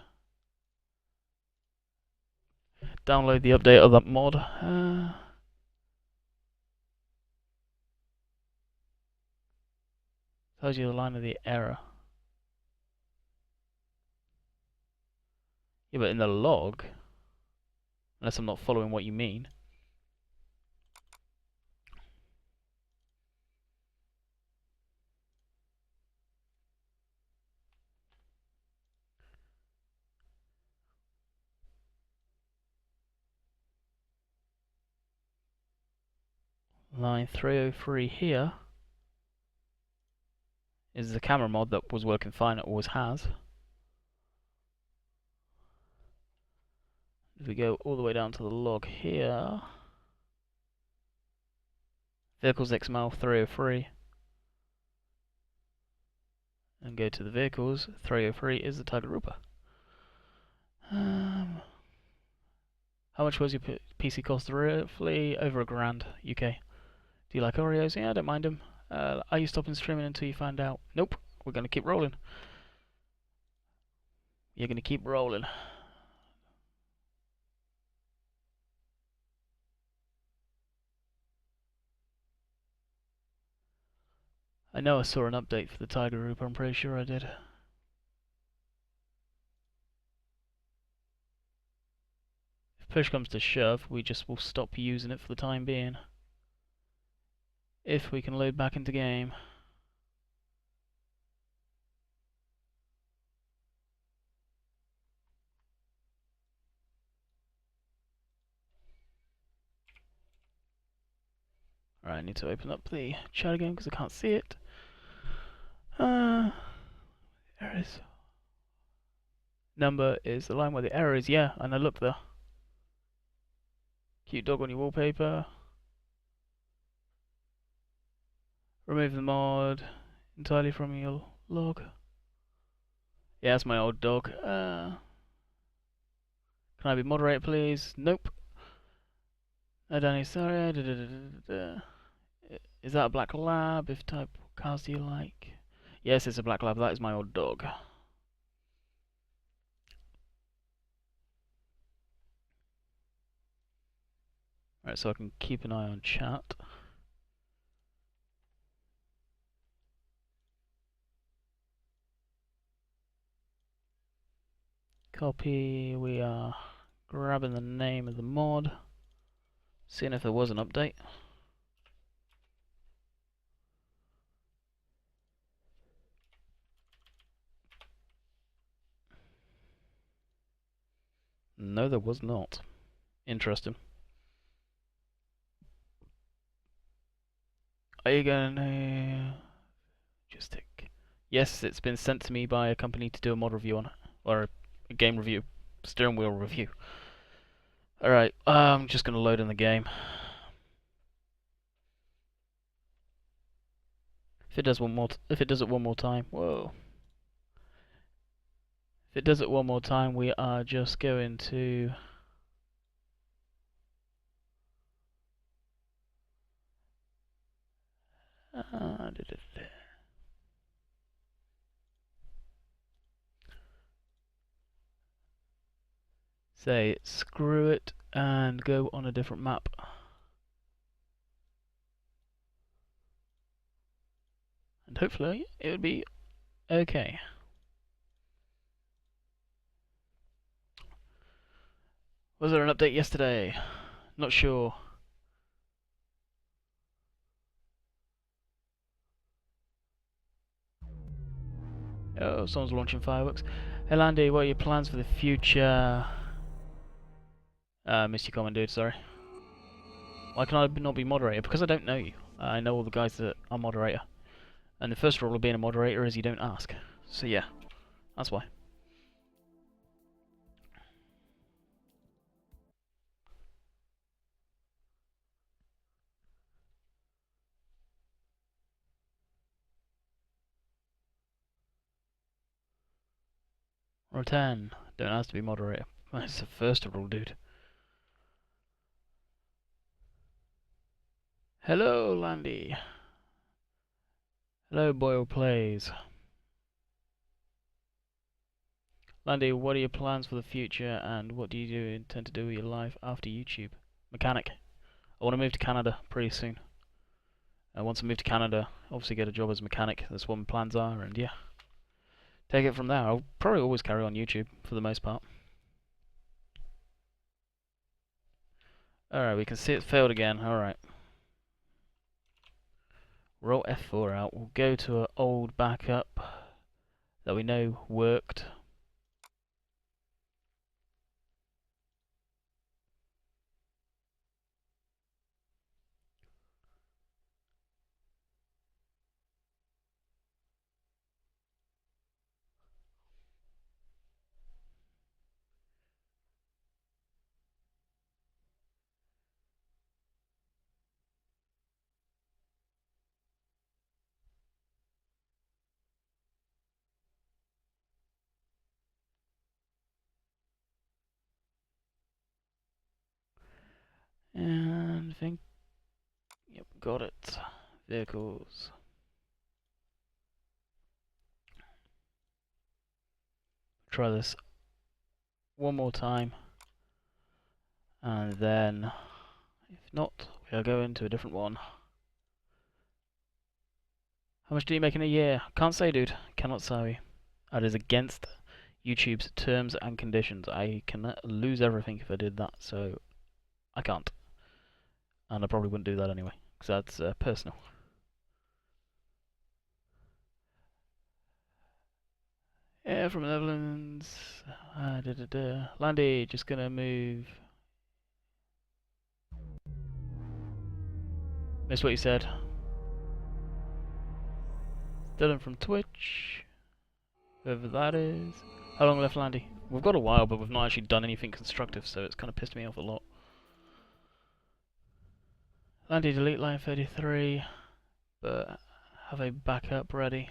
download the update of that mod. Tells you the line of the error. Yeah, but in the log, unless I'm not following what you mean. Line 303 here is the camera mod that was working fine, it always has. If we go all the way down to the log here, vehicles XML 303, and go to the vehicles, 303 is the Tiger Rooper. How much was your PC cost? Roughly over £1,000 UK. Do you like Oreos? Yeah, I don't mind them. Are you stopping streaming until you find out? Nope, we're going to keep rolling. You're going to keep rolling. I know I saw an update for the Tiger Rooper, I'm pretty sure I did. push comes to shove, we just will stop using it for the time being. If we can load back into game. Alright, I need to open up the chat again because I can't see it. There it is. Number is the line where the error is, yeah, and I looked there. Cute dog on your wallpaper. Remove the mod entirely from your log. Yeah, that's my old dog. Can I be moderator, please? Nope. Danny, sorry. Is that a black lab? If type, what cars do you like? Yes, it's a black lab. That is my old dog. Right, so I can keep an eye on chat. Copy. We are grabbing the name of the mod. Seeing if there was an update. No, there was not. Interesting. Are you going to just tick? Yes, it's been sent to me by a company to do a mod review on it, or a game review, steering wheel review. Alright, I'm just going to load in the game. If it does it one more time, whoa. If it does it one more time, we are just going to say screw it and go on a different map. And hopefully it would be okay. Was there an update yesterday? Not sure. Oh, someone's launching fireworks. Hey Landy, what are your plans for the future? Missed your comment, dude, sorry. Why can I not be moderator? Because I don't know you. I know all the guys that are moderator. And the first rule of being a moderator is you don't ask. So yeah, that's why. Rule 10, don't ask to be moderator. That's the first rule, dude. Hello, Landy. Hello, Boyle Plays. Landy, what are your plans for the future and what do you intend to do with your life after YouTube? Mechanic. I want to move to Canada pretty soon. Once I move to Canada, obviously get a job as a mechanic. That's what my plans are, and yeah. Take it from there. I'll probably always carry on YouTube for the most part. Alright, we can see it failed again. Alright. Roll F4 out. We'll go to an old backup that we know worked. And think, yep, got it. Vehicles. Try this one more time. And then, if not, we'll go into a different one. How much do you make in a year? Can't say, dude. Cannot say. That is against YouTube's terms and conditions. I can lose everything if I did that, so I can't. And I probably wouldn't do that anyway, because that's personal. Yeah, from the Netherlands. Landy, just gonna move. Missed what you said. Dylan from Twitch. Whoever that is. How long left, Landy? We've got a while, but we've not actually done anything constructive, so it's kind of pissed me off a lot. Landy, delete line 33, but have a backup ready.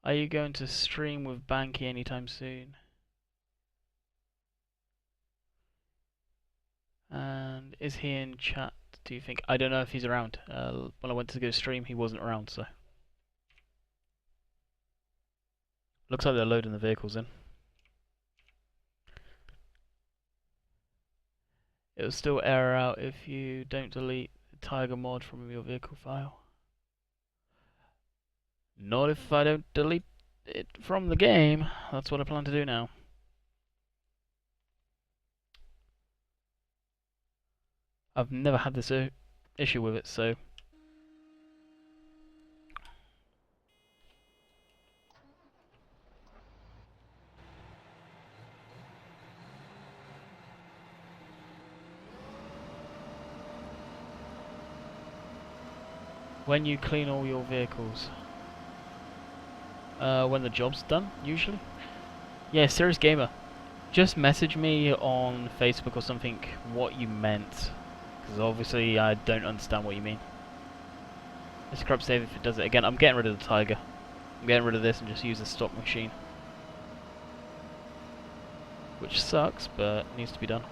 Are you going to stream with Banky anytime soon? And is he in chat, do you think? I don't know if he's around. When I went to go stream, he wasn't around, so. Looks like they're loading the vehicles in. It will still error out if you don't delete the Tiger mod from your vehicle file. Not if I don't delete it from the game. That's what I plan to do now. I've never had this issue with it, so... When you clean all your vehicles? When the job's done, usually. Yeah, Serious Gamer. Just message me on Facebook or something what you meant. Because obviously I don't understand what you mean. Let's crop save if it does it again. I'm getting rid of the Tiger. I'm getting rid of this and just use a stock machine. Which sucks, but needs to be done.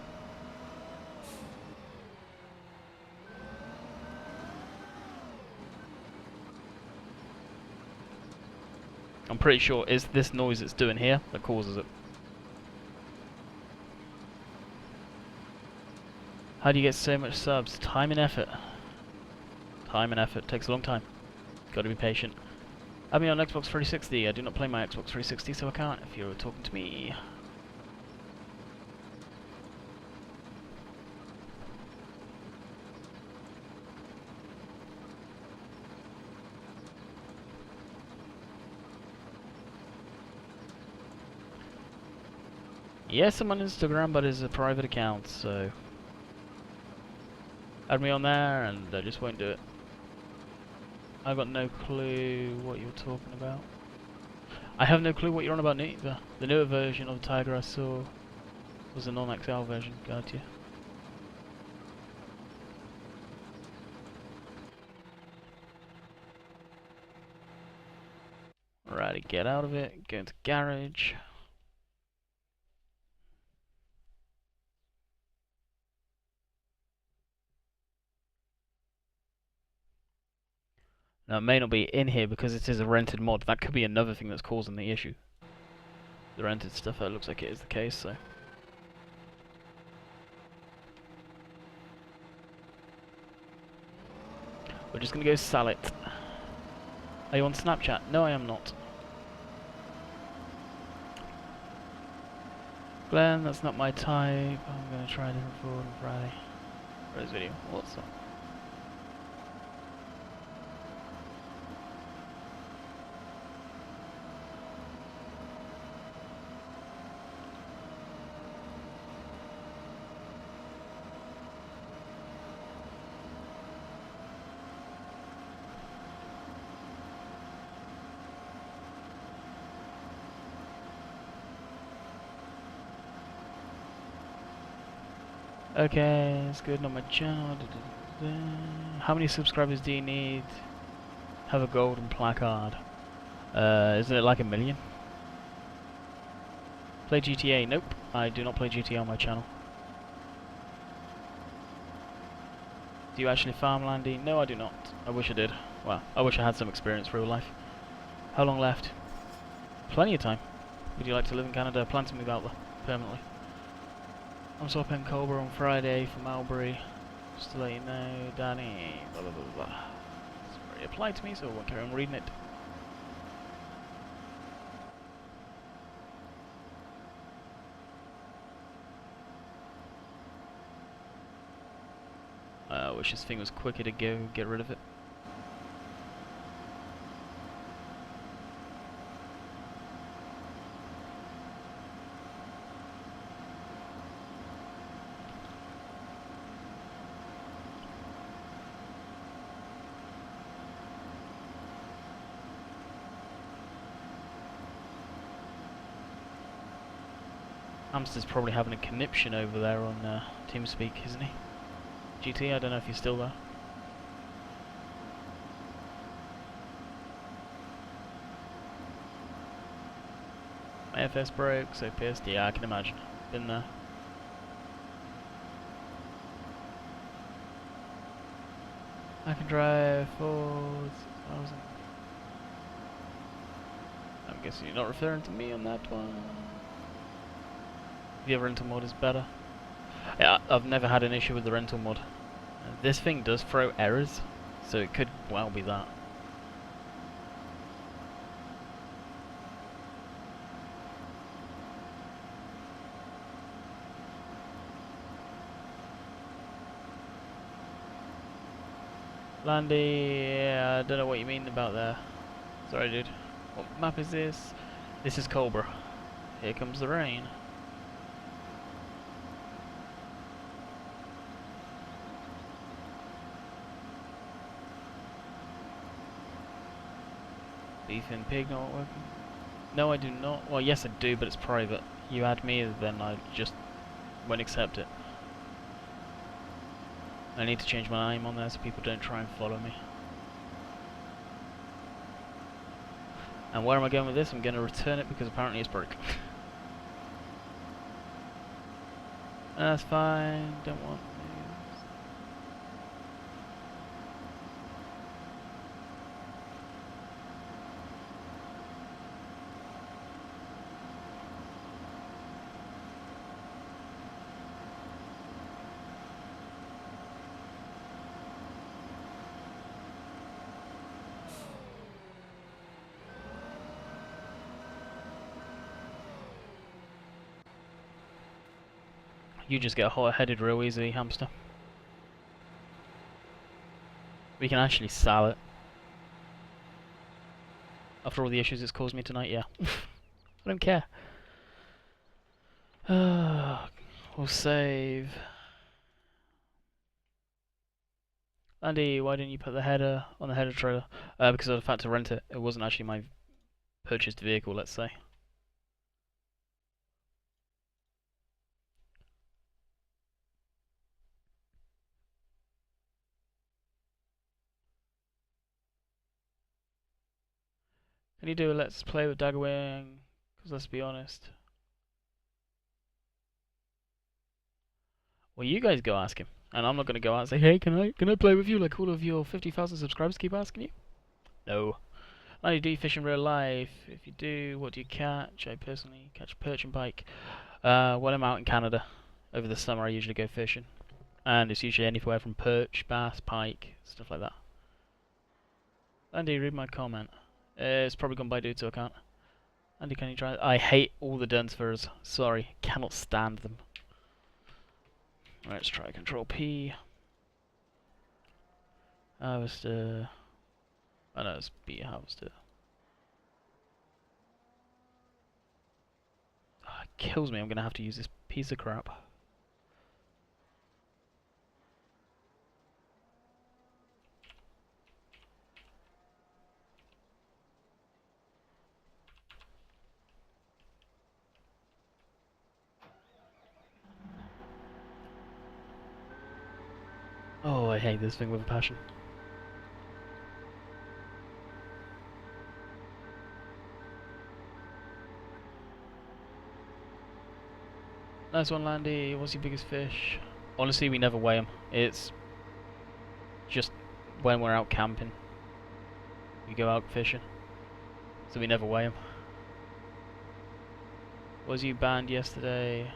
I'm pretty sure it's this noise it's doing here that causes it. How do you get so much subs? Time and effort. Time and effort. Takes a long time. Gotta be patient. Add me on Xbox 360. I do not play my Xbox 360, so I can't if you're talking to me. Yes, I'm on Instagram, but it's a private account, so... Add me on there, and I just won't do it. I've got no clue what you're talking about. I have no clue what you're on about neither. The newer version of the Tiger I saw was a non-XL version, gotcha. Alrighty, get out of it, go into garage. Now, it may not be in here because it is a rented mod. That could be another thing that's causing the issue. The rented stuff, it looks like it is the case, so... We're just gonna go sell it. Are you on Snapchat? No, I am not. Glenn, that's not my type. I'm gonna try a different forward on Friday. Rose video. What's that? Okay, it's good on my channel. How many subscribers do you need? Have a golden placard. Isn't it like 1 million? Play GTA? Nope, I do not play GTA on my channel. Do you actually farm, Landy? No, I do not. I wish I did. Well, I wish I had some experience real life. How long left? Plenty of time. Would you like to live in Canada? I plan to move out there permanently. I'm swapping Cobra on Friday for Mulberry. Just to let you know, Danny. Blah blah blah blah. It's already applied to me, so I won't carry on reading it. I wish this thing was quicker to go get rid of it. Hamster's probably having a conniption over there on TeamSpeak, isn't he? GT, I don't know if you're still there. My FS broke, so pissed. Yeah, I can imagine. Been there. I can drive for 6,000. I'm guessing you're not referring to me on that one. The other rental mod is better. Yeah, I've never had an issue with the rental mod. This thing does throw errors, so it could well be that. Landy, yeah, I don't know what you mean about there. Sorry, dude. What map is this? This is Cobra. Here comes the rain. Beef and pig not working? No, I do not. Well, yes I do, but it's private. You add me, then I just won't accept it. I need to change my name on there so people don't try and follow me. And where am I going with this? I'm going to return it because apparently it's broke. That's fine, don't want news. You just get hot-headed real easily, hamster. We can actually sell it. After all the issues it's caused me tonight, yeah. I don't care. We'll save. Andy, why didn't you put the header on the header trailer? Because of the fact to rent it. It wasn't actually my purchased vehicle, let's say. Can you do a let's play with Daggerwing? Because let's be honest. Well, you guys go ask him. And I'm not going to go out and say, hey, can I play with you like all of your 50,000 subscribers keep asking you? No. How do you do fish in real life? If you do, what do you catch? I personally catch perch and pike. When I'm out in Canada over the summer, I usually go fishing. And it's usually anywhere from perch, bass, pike, stuff like that. Andy, read my comment. It's probably gone by due to account. Andy, can you try? I hate all the Dunsfors. Sorry, cannot stand them. Let's try Control P. Harvester. Oh no, it's B harvester. Oh, it kills me. I'm gonna have to use this piece of crap. Oh, I hate this thing with a passion. Nice one, Landy. What's your biggest fish? Honestly, we never weigh them. It's just when we're out camping. We go out fishing. So we never weigh them. Was you banned yesterday?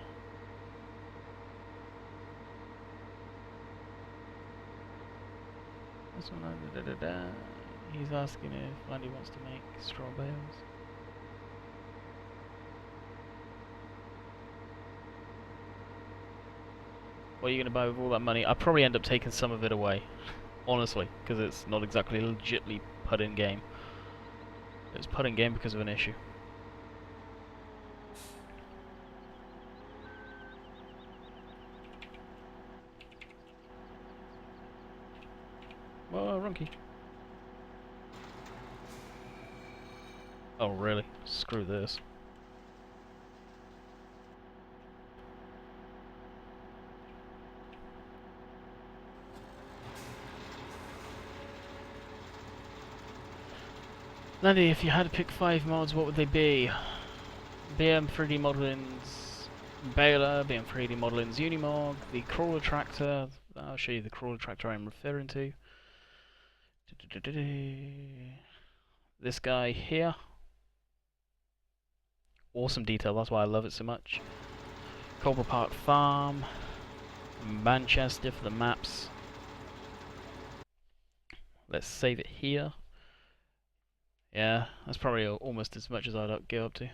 This one, he's asking if Andy wants to make straw bales. What are you going to buy with all that money? I'll probably end up taking some of it away. Honestly, because it's not exactly legitly put in game. It's put in game because of an issue. Well, Runky. Oh, really? Screw this. Landy, if you had to pick 5 mods, what would they be? BM 3D Modeling's Baler, BM 3D Modeling's Unimog, the Crawler Tractor. I'll show you the Crawler Tractor I'm referring to. This guy here. Awesome detail, that's why I love it so much. Cobra Park Farm. Manchester for the maps. Let's save it here. Yeah, that's probably almost as much as I'd go up to.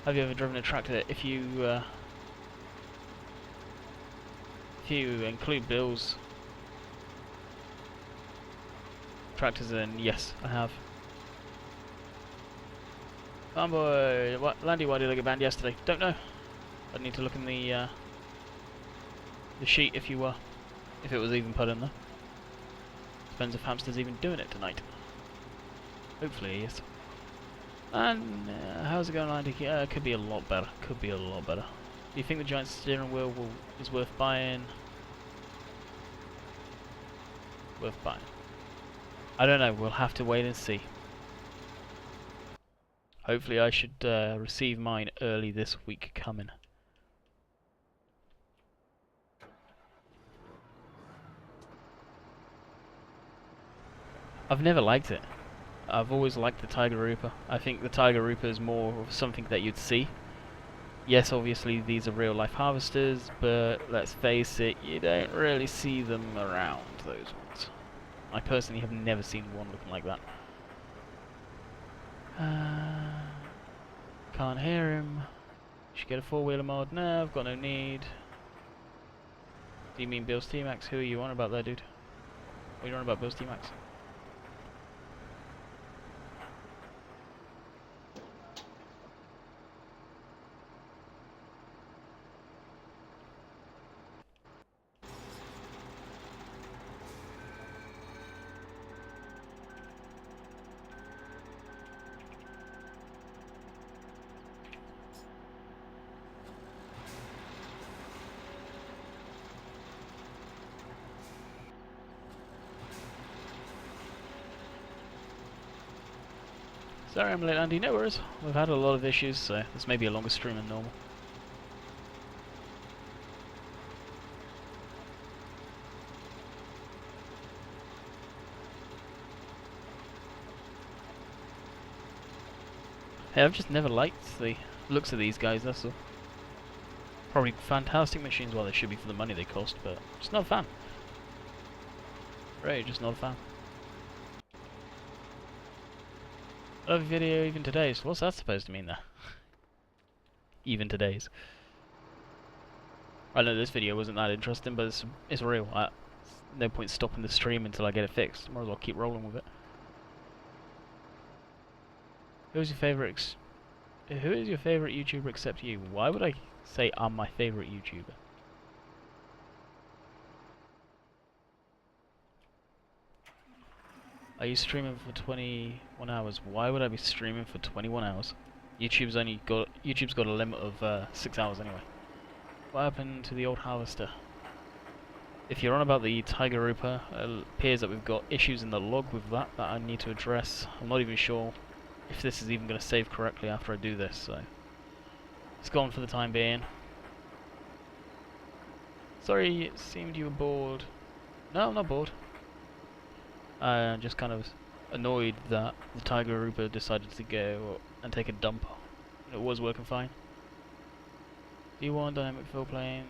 Have you ever driven a tractor? If you include Bill's tractors, then yes, I have. Farmboy, Landy, why did I get banned yesterday? Don't know. I'd need to look in the sheet if it was even put in there. Depends if Hamster's even doing it tonight. Hopefully he is. And how's it going, Landy? Could be a lot better. Could be a lot better. Do you think the giant steering wheel is worth buying? Worth buying. I don't know. We'll have to wait and see. Hopefully I should receive mine early this week coming. I've never liked it. I've always liked the Tiger Rooper. I think the Tiger Rooper is more of something that you'd see. Yes, obviously these are real life harvesters, but let's face it, you don't really see them around, those ones. I personally have never seen one looking like that. Can't hear him. Should get a 4-wheeler mod. No, I've got no need. Do you mean Bill's T-Max? Who are you on about there, dude? What are you on about Bill's T-Max? Sorry I'm late, Andy. No worries. We've had a lot of issues, so this may be a longer stream than normal. Hey, I've just never liked the looks of these guys, that's all. Probably fantastic machines, well they should be for the money they cost, but just not a fan. Really, just not a fan. I love a video even today's. What's that supposed to mean there? Even today's. I know this video wasn't that interesting, but it's real. No point stopping the stream until I get it fixed. Might as well keep rolling with it. Who is your favourite YouTuber except you? Why would I say I'm my favourite YouTuber? Are you streaming for 21 hours? Why would I be streaming for 21 hours? YouTube's got a limit of 6 hours anyway. What happened to the old harvester? If you're on about the Tiger Rooper, it appears that we've got issues in the log with that I need to address. I'm not even sure if this is even going to save correctly after I do this, so it's gone for the time being. Sorry, it seemed you were bored. No, I'm not bored. I'm just kind of annoyed that the Tiger Rooper decided to go and take a dump It was working fine. D1 dynamic fill planes.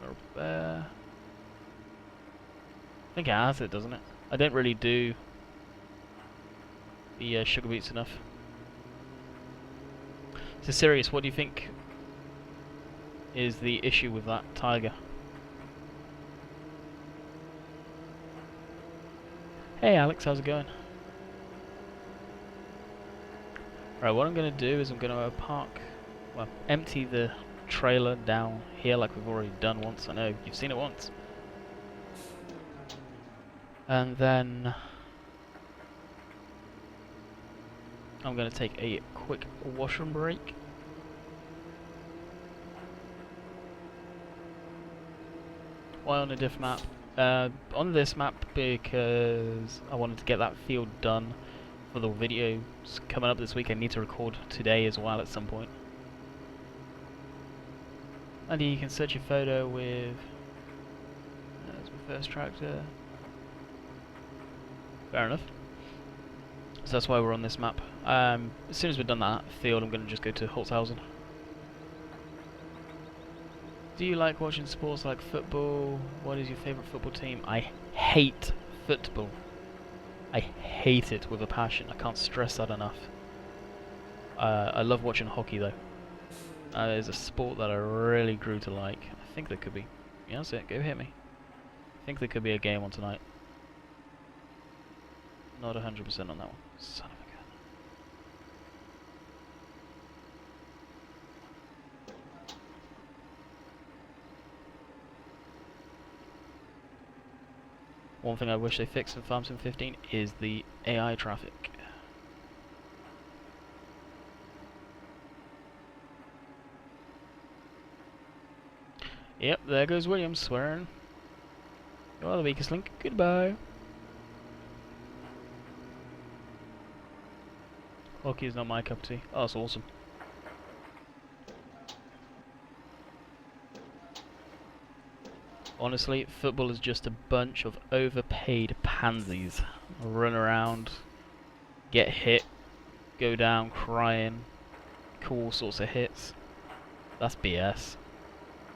Repair. I think it has it, doesn't it? I don't really do the sugar beets enough. So serious, what do you think is the issue with that Tiger? Hey Alex, how's it going? Right, what I'm going to do is I'm going to empty the trailer down here like we've already done once. I know, you've seen it once. And then I'm going to take a quick washroom break. Why on a diff map? On this map because I wanted to get that field done for the videos coming up this week. I need to record today as well at some point. And you can search your photo with... There's my first tractor. Fair enough. So that's why we're on this map. As soon as we've done that field, I'm going to just go to Holzhausen. Do you like watching sports like football? What is your favourite football team? I hate football. I hate it with a passion. I can't stress that enough. I love watching hockey though. It's a sport that I really grew to like. I think there could be... Yeah, that's it. Go hit me. I think there could be a game on tonight. Not 100% on that one. Son of a gun. One thing I wish they fixed in Farm Sim 15 is the AI traffic. Yep, there goes William swearing. You are the weakest link. Goodbye. Hockey is not my cup of tea. Oh, that's awesome. Honestly, football is just a bunch of overpaid pansies. Run around, get hit, go down crying, all sorts of hits. That's BS.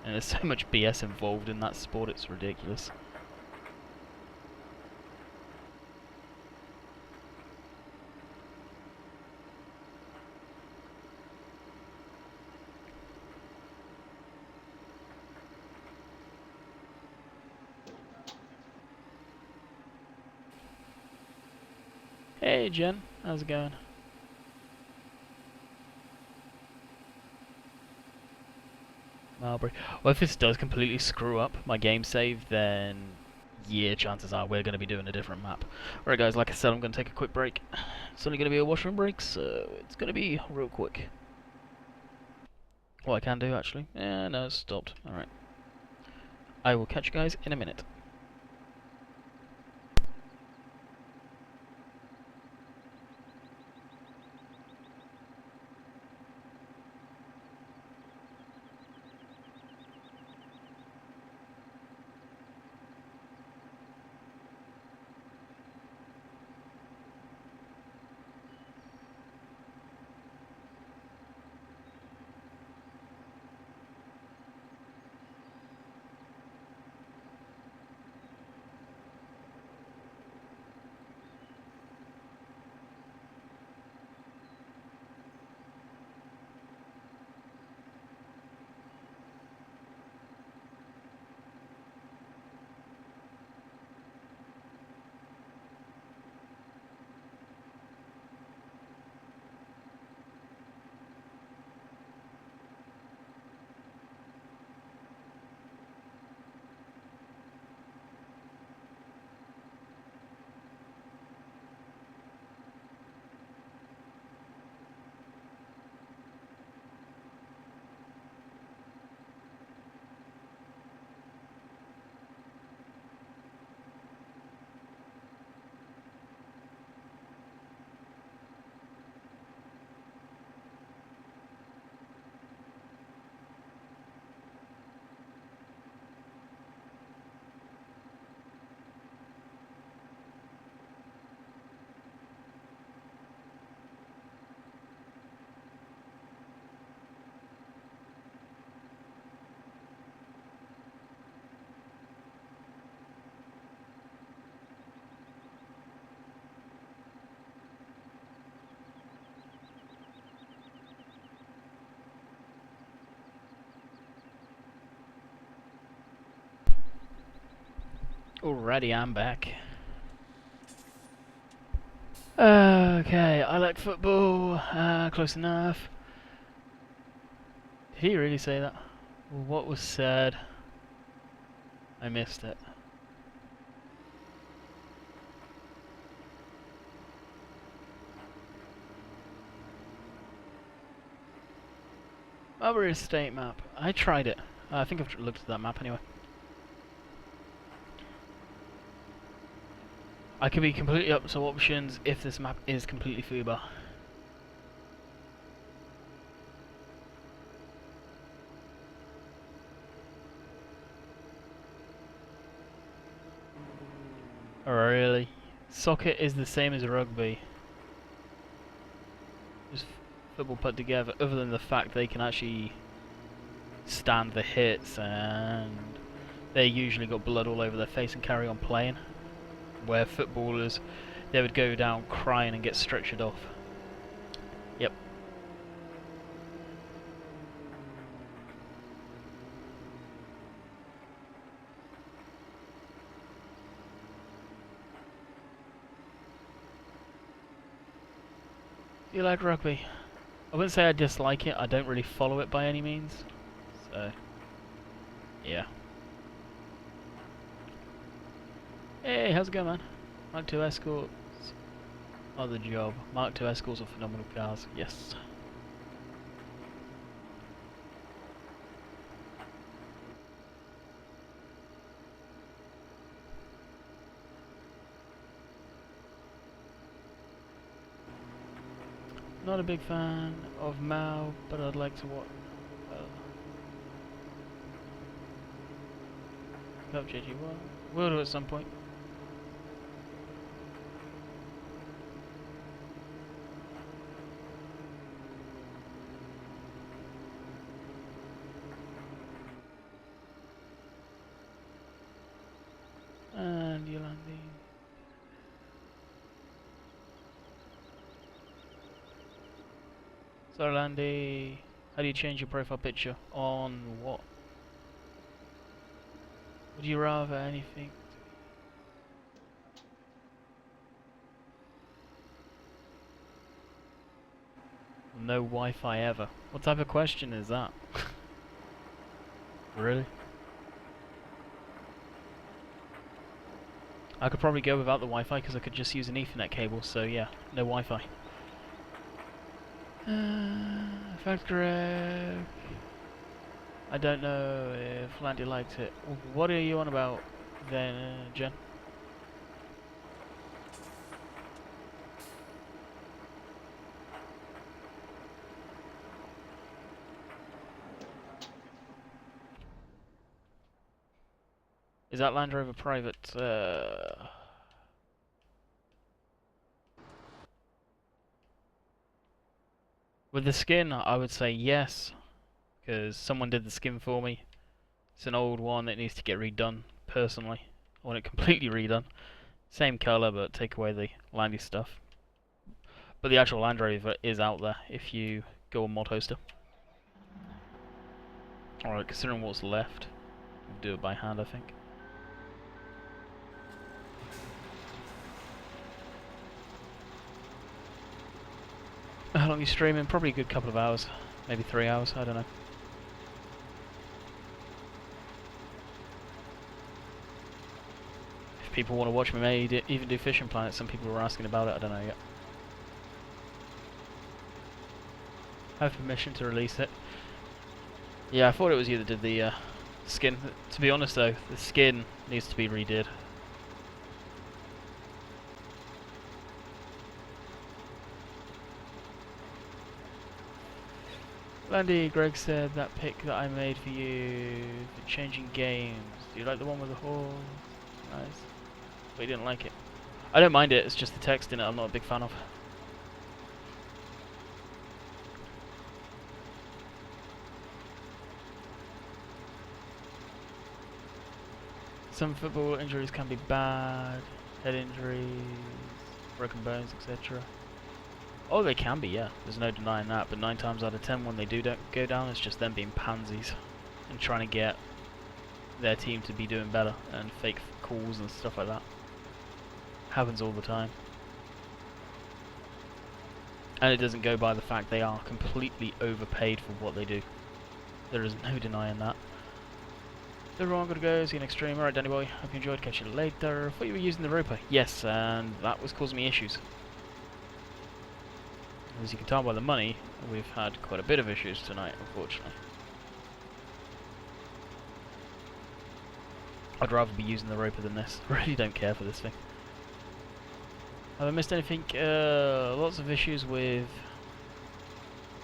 And there's so much BS involved in that sport, it's ridiculous. Hey Jen, how's it going? Marbury. Well, if this does completely screw up my game save, then yeah, chances are we're going to be doing a different map. Alright guys, like I said, I'm going to take a quick break. It's only going to be a washroom break, so it's going to be real quick. What I can do actually. Yeah, no, it's stopped. Alright. I will catch you guys in a minute. Alrighty, I'm back. Okay, I like football. Close enough. Did he really say that? What was said? I missed it. Marlborough Estate map. I tried it. I think I've looked at that map anyway. I could be completely up to options if this map is completely FUBAR. Oh, really? Soccer is the same as rugby. Just football put together, other than the fact they can actually stand the hits and they usually got blood all over their face and carry on playing. Where footballers, they would go down crying and get stretchered off. Yep. Do you like rugby? I wouldn't say I dislike it, I don't really follow it by any means. So, yeah. Hey, how's it going, man? Mark II escorts are the job. Mark II escorts are phenomenal cars, yes. Not a big fan of Mao, but I'd like to watch. Cup JG1. Will do at some point. And Yolandi. So Landy, how do you change your profile picture? On what? Would you rather anything? No Wi-Fi ever. What type of question is that? Really? I could probably go without the Wi-Fi because I could just use an Ethernet cable, so yeah, no Wi-Fi. Fact correct. I don't know if Landy liked it. What are you on about then, Jen? Is that Land Rover private? With the skin, I would say yes, because someone did the skin for me. It's an old one that needs to get redone, personally. I want it completely redone. Same colour, but take away the Landy stuff. But the actual Land Rover is out there if you go on Mod Hoster. Alright, considering what's left, we'll do it by hand, I think. How long are you streaming? Probably a good couple of hours. Maybe 3 hours, I don't know. If people want to watch me, maybe even do Fishing Planet. Some people were asking about it, I don't know yet. I have permission to release it. Yeah, I thought it was you that did the skin. To be honest though, the skin needs to be redid. Landy, Greg said that pic that I made for you for changing games. Do you like the one with the horse? Nice. But you didn't like it. I don't mind it, it's just the text in it I'm not a big fan of. Some football injuries can be bad. Head injuries, broken bones, etc. Oh, they can be, yeah. There's no denying that. But 9 times out of 10, when they don't go down, it's just them being pansies and trying to get their team to be doing better, and fake calls and stuff like that. Happens all the time. And it doesn't go by the fact they are completely overpaid for what they do. There is no denying that. So everyone, gotta go. See you next stream. Alright, Danny boy. Hope you enjoyed. Catch you later. I thought you were using the roper. Yes, and that was causing me issues. As you can tell by the money, we've had quite a bit of issues tonight, unfortunately. I'd rather be using the roper than this. I really don't care for this thing. Have I missed anything? Lots of issues with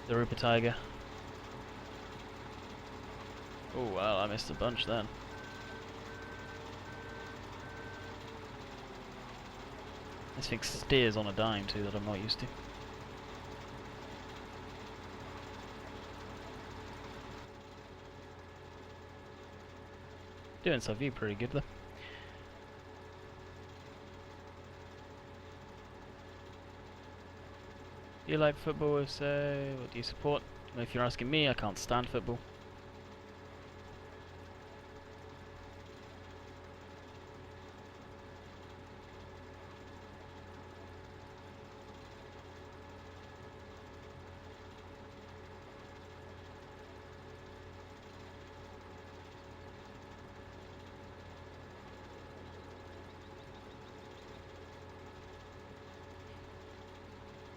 the Rupert Tiger. Oh well, I missed a bunch then. This thing steers on a dime too that I'm not used to. Doing sub view pretty good though. Do you like football? If so, what do you support? Well, if you're asking me, I can't stand football.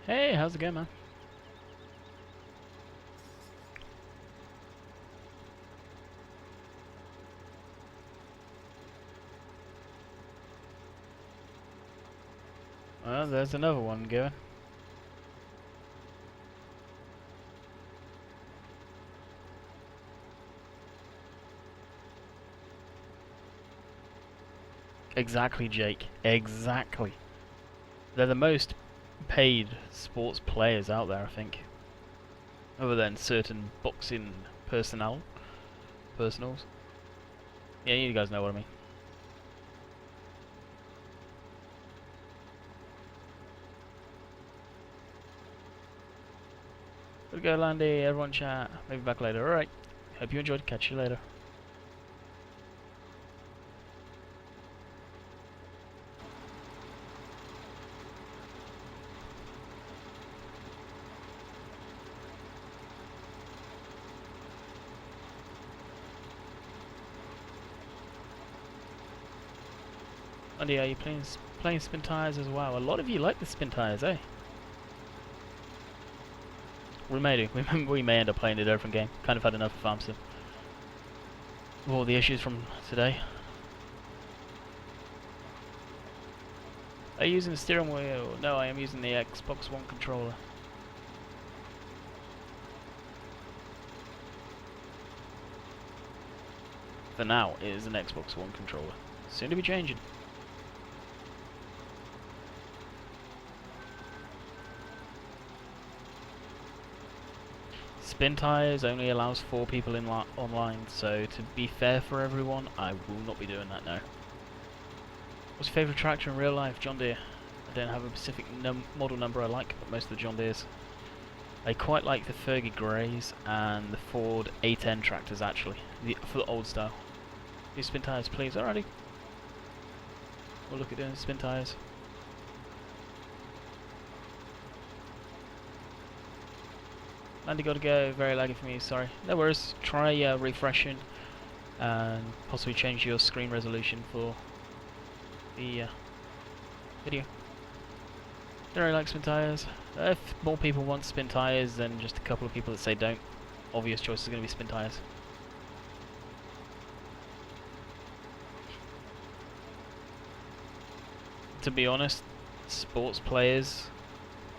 Hey, how's it going, man? Well, there's another one going. Exactly, Jake. Exactly. They're the most paid sports players out there, I think. Other than certain boxing personals. Yeah, you guys know what I mean. Good go, Landy. Everyone chat. Maybe back later. Alright. Hope you enjoyed. Catch you later. Landy, are you playing spin tires as well? A lot of you like the spin tires, eh? We may do. We may end up playing a different game. Kind of had enough of Farm Sim. With all the issues from today. Are you using the steering wheel? No, I am using the Xbox One controller. For now, it is an Xbox One controller. Soon to be changing. Spin tires only allows 4 people in online, so to be fair for everyone, I will not be doing that now. What's your favourite tractor in real life? John Deere. I don't have a specific model number I like, but most of the John Deeres. I quite like the Fergie Greys and the Ford A10 tractors actually, for the old style. Do spin tires please, alrighty. We'll look at doing spin tires. Landy gotta go, very laggy for me, sorry. No worries, try refreshing and possibly change your screen resolution for the video. Don't really like spin tires. If more people want spin tires than just a couple of people that say don't, obvious choice is going to be spin tires. To be honest, sports players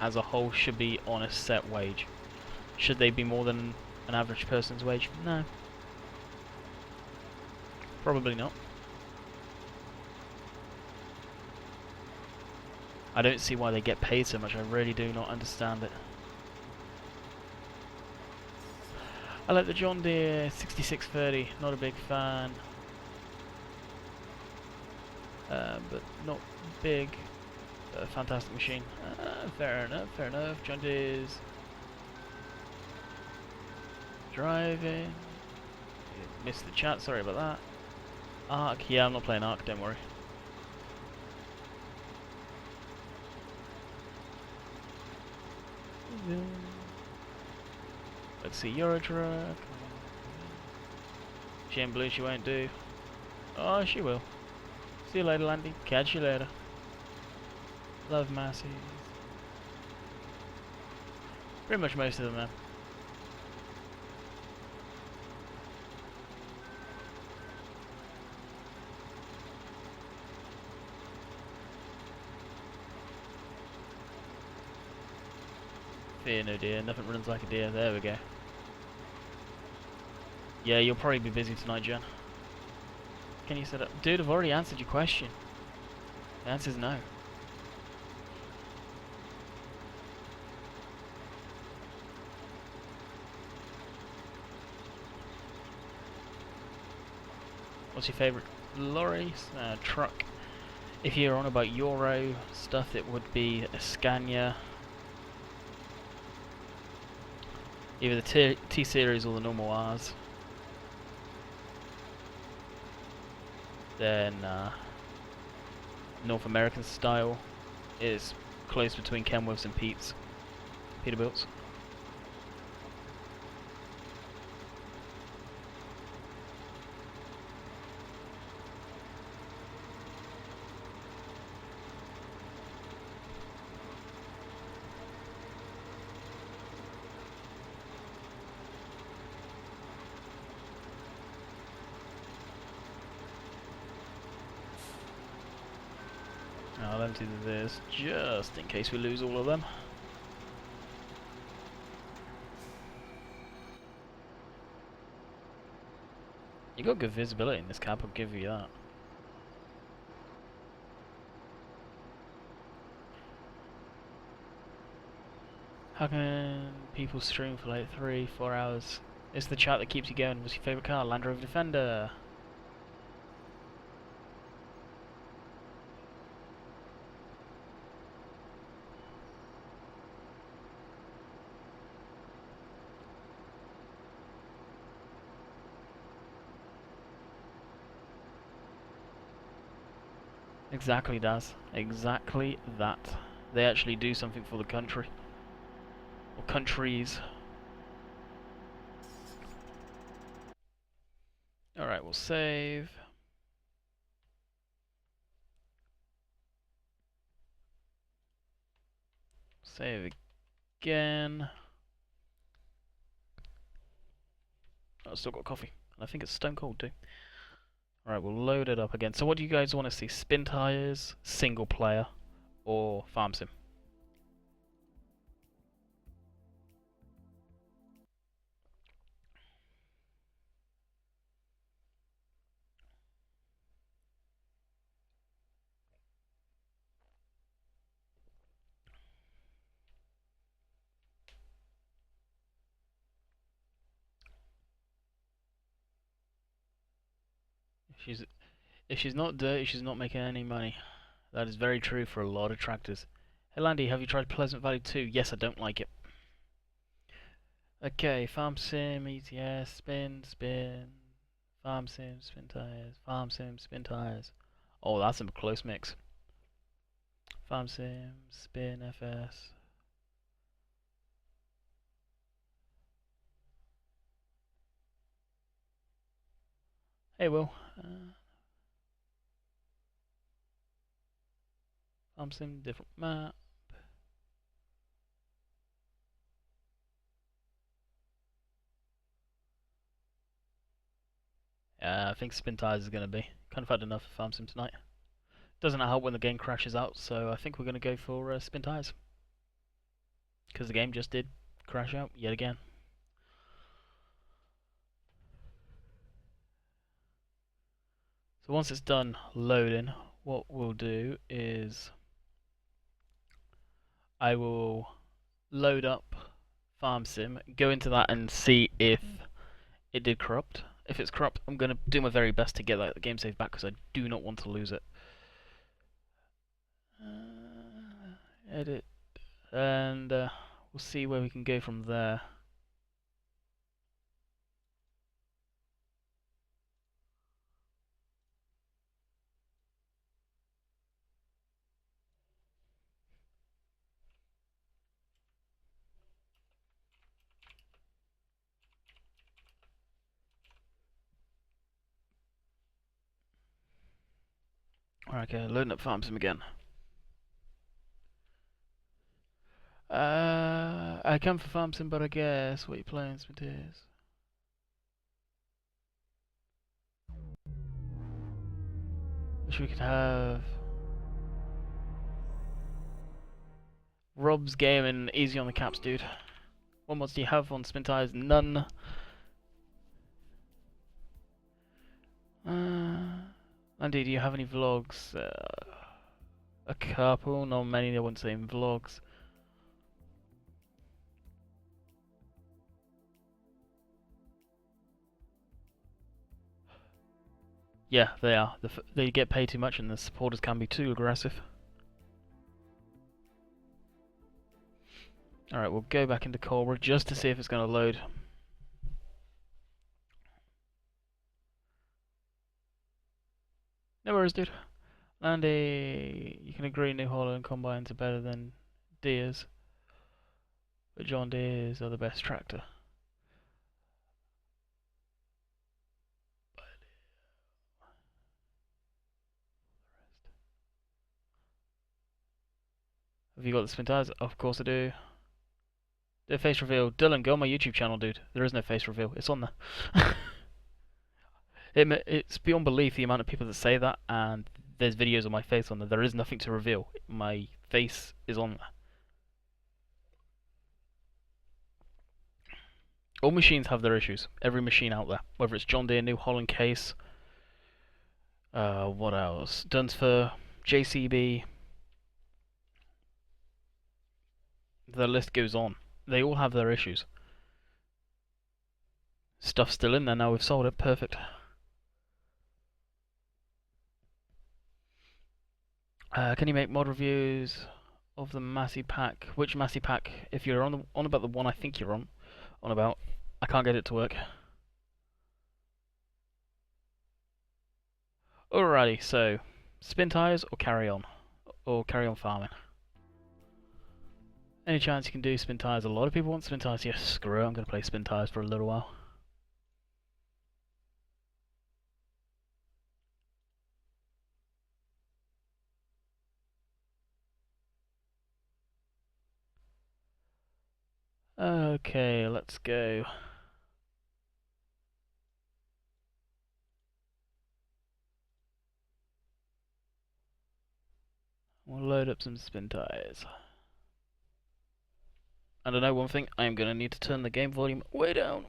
as a whole should be on a set wage. Should they be more than an average person's wage? No. Probably not. I don't see why they get paid so much, I really do not understand it. I like the John Deere 6630, not a big fan. But not big. A fantastic machine. Fair enough, fair enough. John Deere's driving. Missed the chat, sorry about that. Ark? Yeah, I'm not playing Ark, don't worry. Let's see, you're a truck. She ain't blue, she won't do. Oh, she will. See you later, Landy. Catch you later. Love Massies. Pretty much most of them, man. Fear no deer, nothing runs like a deer. There we go. Yeah, you'll probably be busy tonight, Jen. Can you set up? Dude, I've already answered your question. The answer's no. What's your favourite lorry? Truck. If you're on about Euro stuff, it would be a Scania. Either the T-Series or the normal Rs. Then North American style is close between Kenworths and Peterbilts. I'll empty this just in case we lose all of them. You got good visibility in this cap, I'll give you that. How can people stream for like 3-4 hours? It's the chat that keeps you going. What's your favourite car? Land Rover Defender. Exactly, Daz. Exactly that. They actually do something for the country. Or countries. Alright, we'll save. Save again. Oh, I've still got coffee. And I think it's stone cold too. Alright, we'll load it up again. So what do you guys want to see? Spin tires, single player, or farm sim? If she's not dirty, she's not making any money. That is very true for a lot of tractors. Hey Landy, have you tried Pleasant Valley 2? Yes, I don't like it. Okay, farm sim, ETS, spin, spin. Farm sim, spin tires. Farm sim, spin tires. Oh, that's a close mix. Farm sim, spin, FS. Hey Will. Farm sim, different map. Yeah, I think spin tires is going to be. Kind of had enough of farm sim tonight. Doesn't help when the game crashes out, so I think we're going to go for spin tires. Because the game just did crash out yet again. So once it's done loading, what we'll do is I will load up farm sim, go into that and see if it did corrupt. If it's corrupt, I'm going to do my very best to get the game save back because I do not want to lose it. Edit, and we'll see where we can go from there. Okay, loading up farm sim again. I come for farm sim, but I guess what you're playing is. Wish we could have Rob's gaming easy on the caps, dude. What mods do you have on spin tires? None. Andy, do you have any vlogs? A couple, not many. I wouldn't say in vlogs. Yeah, they are. They get paid too much, and the supporters can be too aggressive. Alright, we'll go back into Cobra just to see if it's going to load. No worries, dude. Landy, you can agree New Holland combines are better than Deere's, but John Deere's are the best tractor. Have you got the spin tires? Of course I do. The face reveal. Dylan, go on my YouTube channel, dude. There is no face reveal. It's on there. It's beyond belief the amount of people that say that, and there's videos of my face on there. There is nothing to reveal. My face is on there. All machines have their issues. Every machine out there. Whether it's John Deere, New Holland case, what else? Dunsfer, JCB. The list goes on. They all have their issues. Stuff's still in there now, we've sold it. Perfect. Can you make mod reviews of the Massey Pack? Which Massey Pack? If you're on about the one I think you're on about, I can't get it to work. Alrighty, so spin tires or carry on farming. Any chance you can do spin tires? A lot of people want spin tires. Yes, screw it. I'm gonna play spin tires for a little while. Okay, let's go. We'll load up some spin tires. And I know one thing, I am going to need to turn the game volume way down.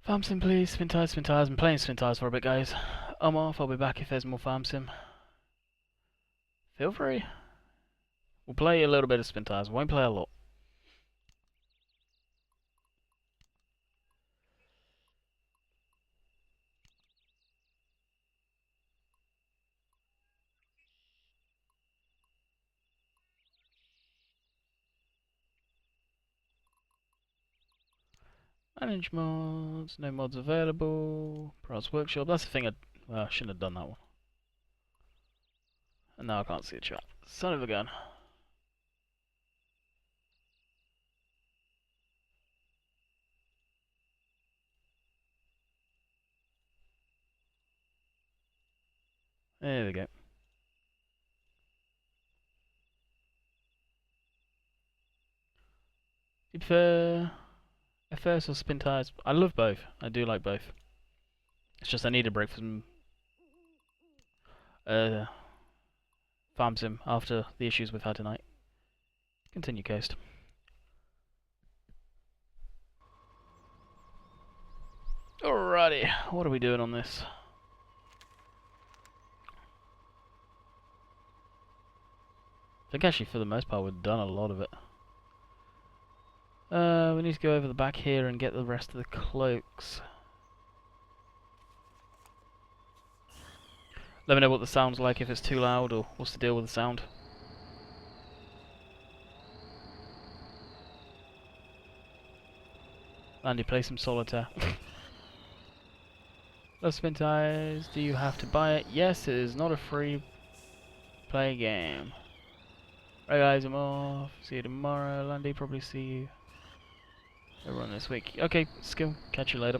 Farm sim please, spin tires. I'm playing spin tires for a bit, guys. I'm off, I'll be back if there's more farm sim. Feel free. We'll play a little bit of spin tires, won't play a lot. Manage mods, no mods available. Price workshop, that's the thing I shouldn't have done that one. And now I can't see a chat. Son of a gun. There we go. Do you prefer FS or spin tires? I love both. I do like both. It's just I need a break from farm sim after the issues we've had tonight. Continue coast. Alrighty, what are we doing on this? I think actually for the most part we've done a lot of it. We need to go over the back here and get the rest of the cloaks. Let me know what the sound's like, if it's too loud or what's the deal with the sound. Andy, play some solitaire. Love spin tires, do you have to buy it? Yes, it is not a free play game. Right guys, I'm off. See you tomorrow. Landy, probably see you everyone this week. Okay, skill. Catch you later.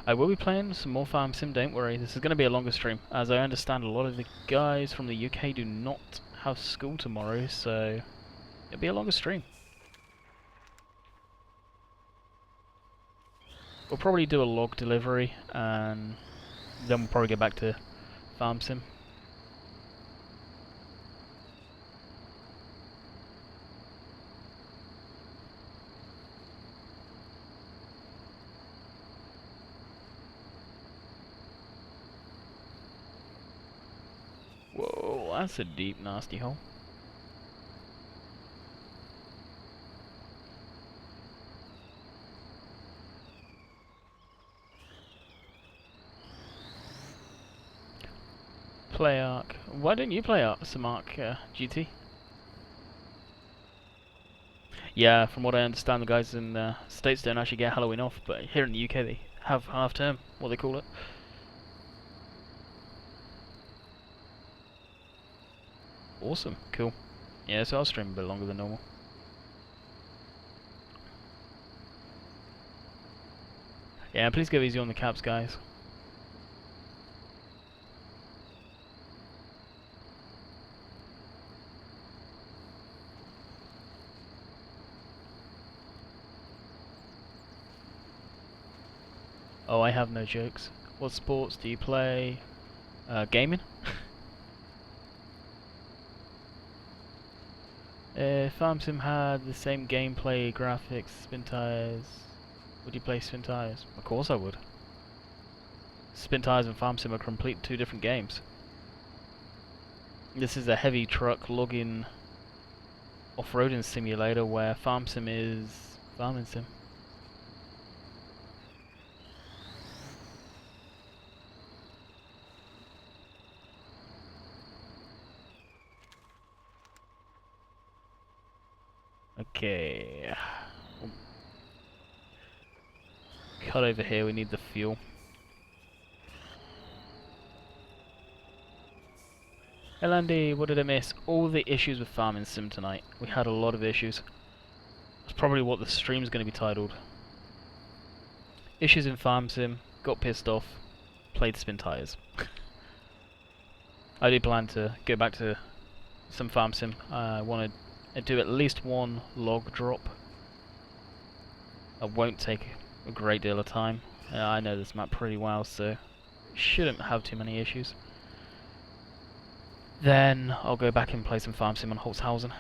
I will be playing some more Farm Sim, don't worry. This is going to be a longer stream. As I understand, a lot of the guys from the UK do not have school tomorrow, so it'll be a longer stream. We'll probably do a log delivery, and then we'll probably get back to Farm Sim. Whoa, that's a deep, nasty hole. Play Arc. Why don't you play Arc, some Arc GT? Yeah, from what I understand, the guys in the States don't actually get Halloween off, but here in the UK they have half term, what they call it. Awesome, cool. Yeah, so I'll stream a bit longer than normal. Yeah, please go easy on the caps, guys. Oh, I have no jokes. What sports do you play? Gaming? If Farm Sim had the same gameplay, graphics, spin tires, would you play spin tires? Of course I would. Spin tires and Farm Sim are complete two different games. This is a heavy truck logging off-roading simulator where Farm Sim is farming sim. Okay. Cut over here, we need the fuel. Hey Landy, what did I miss? All the issues with Farming Sim tonight. We had a lot of issues. That's probably what the stream's going to be titled. Issues in Farm Sim, got pissed off, played spin tires. I do plan to go back to some Farm Sim. I want to do at least one log drop. It won't take a great deal of time. I know this map pretty well, so shouldn't have too many issues. Then I'll go back and play some Farm Sim on Holzhausen.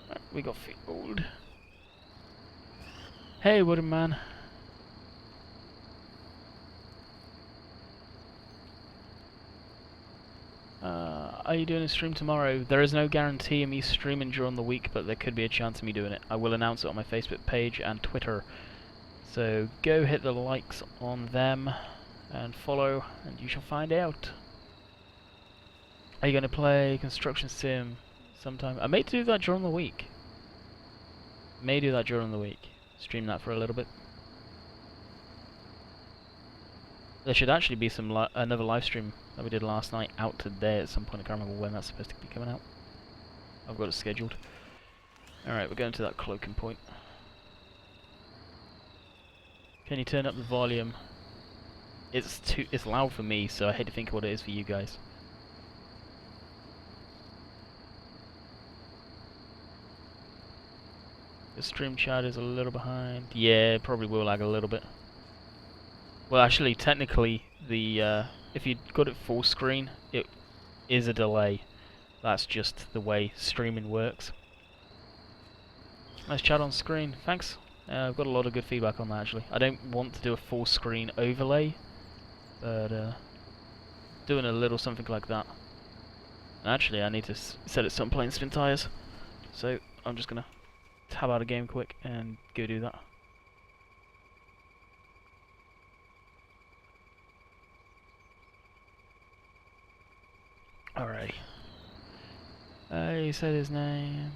Right, we got fueled. Hey, Wooden Man. Are you doing a stream tomorrow? There is no guarantee of me streaming during the week, but there could be a chance of me doing it. I will announce it on my Facebook page and Twitter. So go hit the likes on them and follow, and you shall find out. Are you going to play Construction Sim sometime? I may do that during the week. Stream that for a little bit. There should actually be another live stream that we did last night out today at some point. I can't remember when that's supposed to be coming out. I've got it scheduled. Alright, we're going to that cloaking point. Can you turn up the volume? It's loud for me, so I hate to think what it is for you guys. The stream chat is a little behind. Yeah, it probably will lag a little bit. Well, actually, technically, if you got it full screen, it is a delay. That's just the way streaming works. Nice chat on screen, thanks. I've got a lot of good feedback on that, actually. I don't want to do a full screen overlay, but doing a little something like that. Actually, I need to set it some playing spin tires, so I'm just gonna tab out a game quick and go do that. Alrighty. He said his name.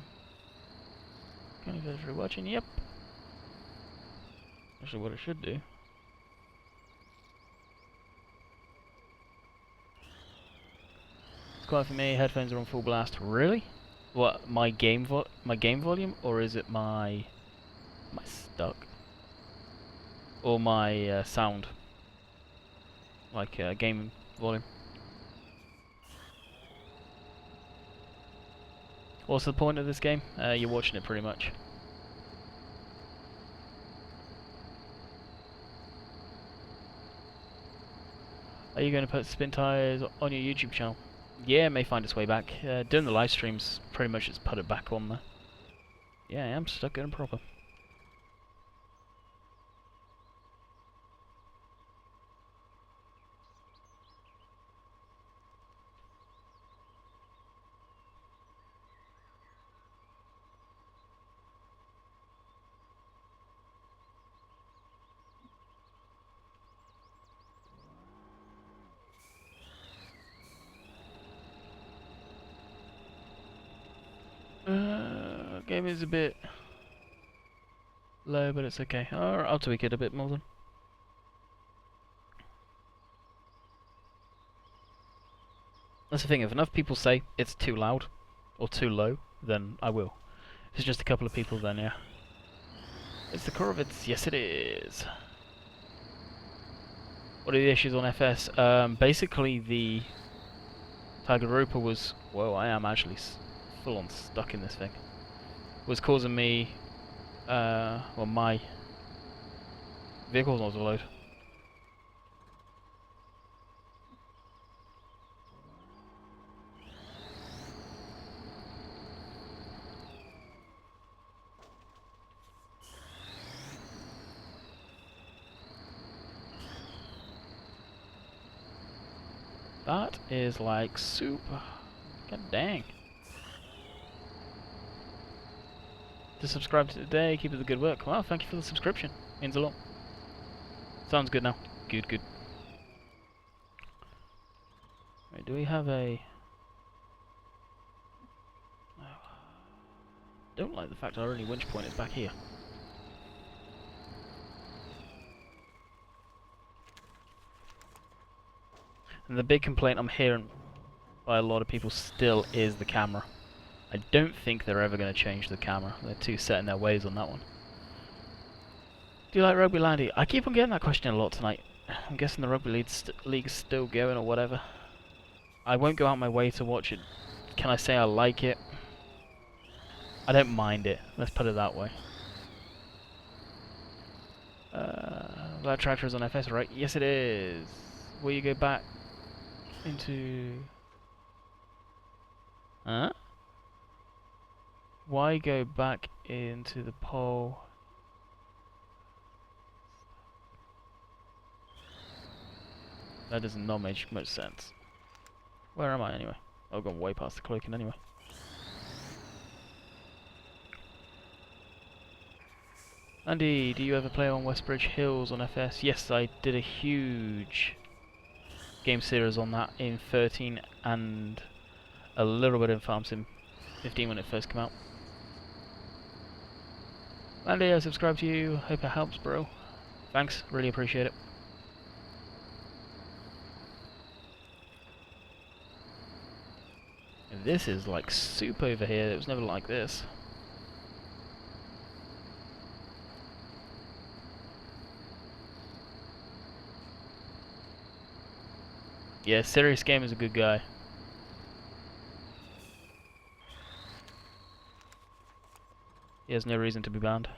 Can you go through watching? Yep. Actually, what it should do. It's quiet for me. Headphones are on full blast. Really? What? My game volume, or is it my stuck, or my sound? Like game volume. What's the point of this game? You're watching it pretty much. Are you going to put spin tires on your YouTube channel? Yeah, it may find its way back. Doing the live streams pretty much just put it back on there. Yeah, I am stuck in proper. Game is a bit low, but it's okay. Alright, I'll tweak it a bit more then. That's the thing, if enough people say it's too loud or too low, then I will. If it's just a couple of people, then yeah. It's the Corvids, yes it is. What are the issues on FS? Basically the Tiger Roper was, whoa, I am actually full on stuck in this thing. Was causing me, well, my vehicle's not overload. That is like super. God dang. To subscribe to today, keep up the good work. Well, thank you for the subscription. Means a lot. Sounds good now. Good, good. Wait, do we have a... Oh. Don't like the fact our only winch point is back here. And the big complaint I'm hearing by a lot of people still is the camera. I don't think they're ever going to change the camera. They're too set in their ways on that one. Do you like Rugby Landy? I keep on getting that question a lot tonight. I'm guessing the Rugby League's still going or whatever. I won't go out my way to watch it. Can I say I like it? I don't mind it. Let's put it that way. That tractor is on FS, right? Yes, it is. Will you go back into... Huh? Why go back into the pole? That does not make much sense. Where am I anyway? I've gone way past the cloaking anyway. Andy, do you ever play on Westbridge Hills on FS? Yes, I did a huge game series on that in 13 and a little bit in Farm Sim 15 when it first came out. Andy, I subscribe to you. Hope it helps, bro. Thanks, really appreciate it. This is like soup over here. It was never like this. Yeah, Serious Game is a good guy. He has no reason to be banned.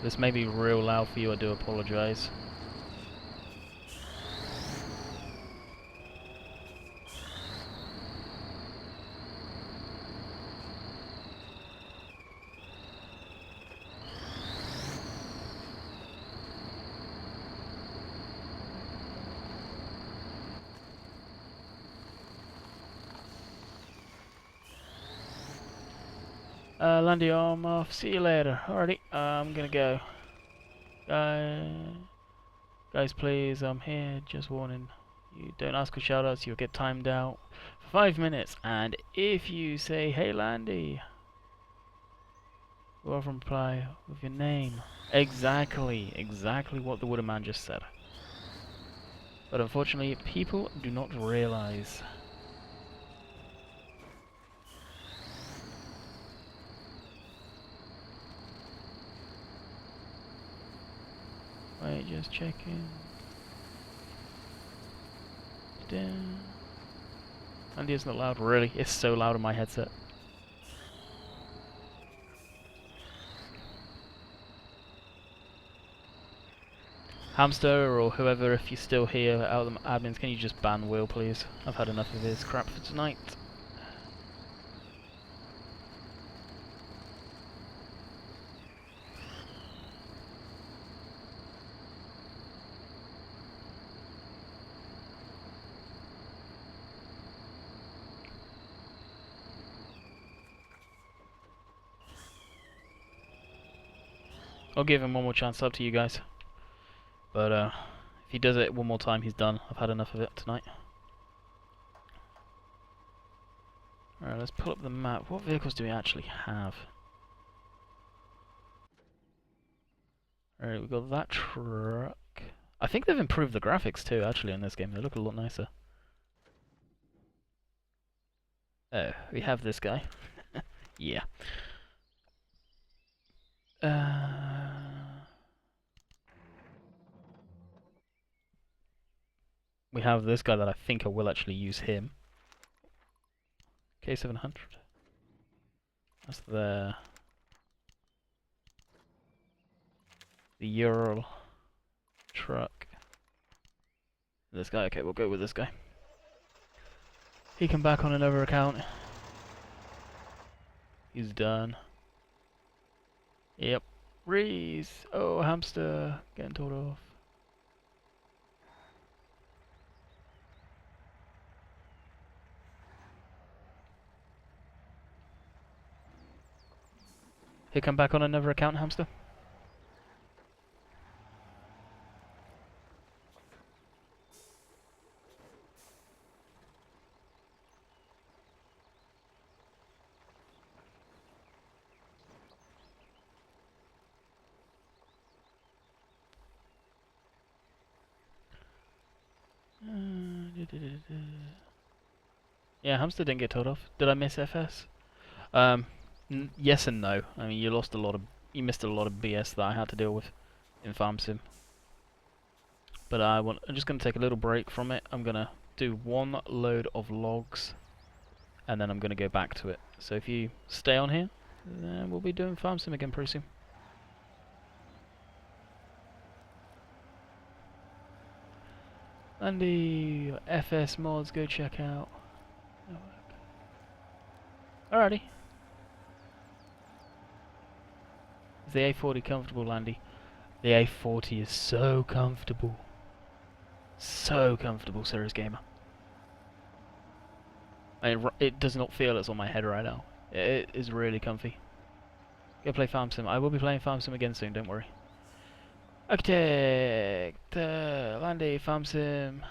This may be real loud for you, I do apologise. Landy, I'm off. See you later. Alrighty, I'm gonna go. Guys, please, I'm here. Just warning. You don't ask for shoutouts, you'll get timed out for 5 minutes. And if you say, "Hey, Landy," we'll reply with your name. Exactly what the Wooden Man just said. But unfortunately, people do not realize. Wait, just checking. Andy, it's not loud, really. It's so loud on my headset. Hamster or whoever, if you're still here out of the admins, can you just ban Will, please? I've had enough of his crap for tonight. I'll give him one more chance, up to you guys. But if he does it one more time, he's done. I've had enough of it tonight. Alright, let's pull up the map. What vehicles do we actually have? Alright, we've got that truck. I think they've improved the graphics too, actually, in this game. They look a lot nicer. Oh, we have this guy. Yeah. We have this guy that I think I will actually use him. K700. That's the Ural truck. This guy, okay, we'll go with this guy. He can back on another account. He's done. Yep. Reese! Oh, hamster! Getting told off. He come back on another account, hamster? Yeah, hamster didn't get told off. Did I miss FS? Yes and no. I mean, you missed a lot of BS that I had to deal with in Farm Sim. But I'm just going to take a little break from it. I'm going to do one load of logs, and then I'm going to go back to it. So if you stay on here, then we'll be doing Farm Sim again pretty soon. And the FS mods, go check out. Alrighty. Is the A40 comfortable, Landy? The A40 is so comfortable. So comfortable, Serious Gamer. It does not feel it's on my head right now. It is really comfy. Go play Farm Sim. I will be playing Farm Sim again soon, don't worry. Architect! Landy, Farm Sim.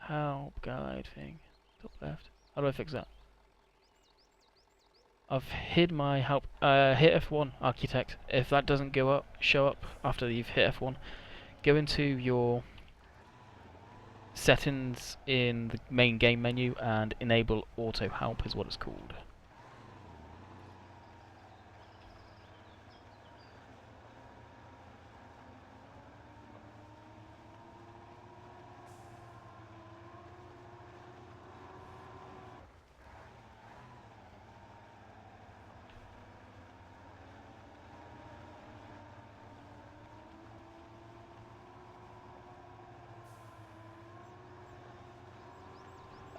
Help guide thing. Top left. How do I fix that? I've hid my help. Hit F1, Architect. If that doesn't show up after you've hit F1, go into your settings in the main game menu and enable auto help is what it's called.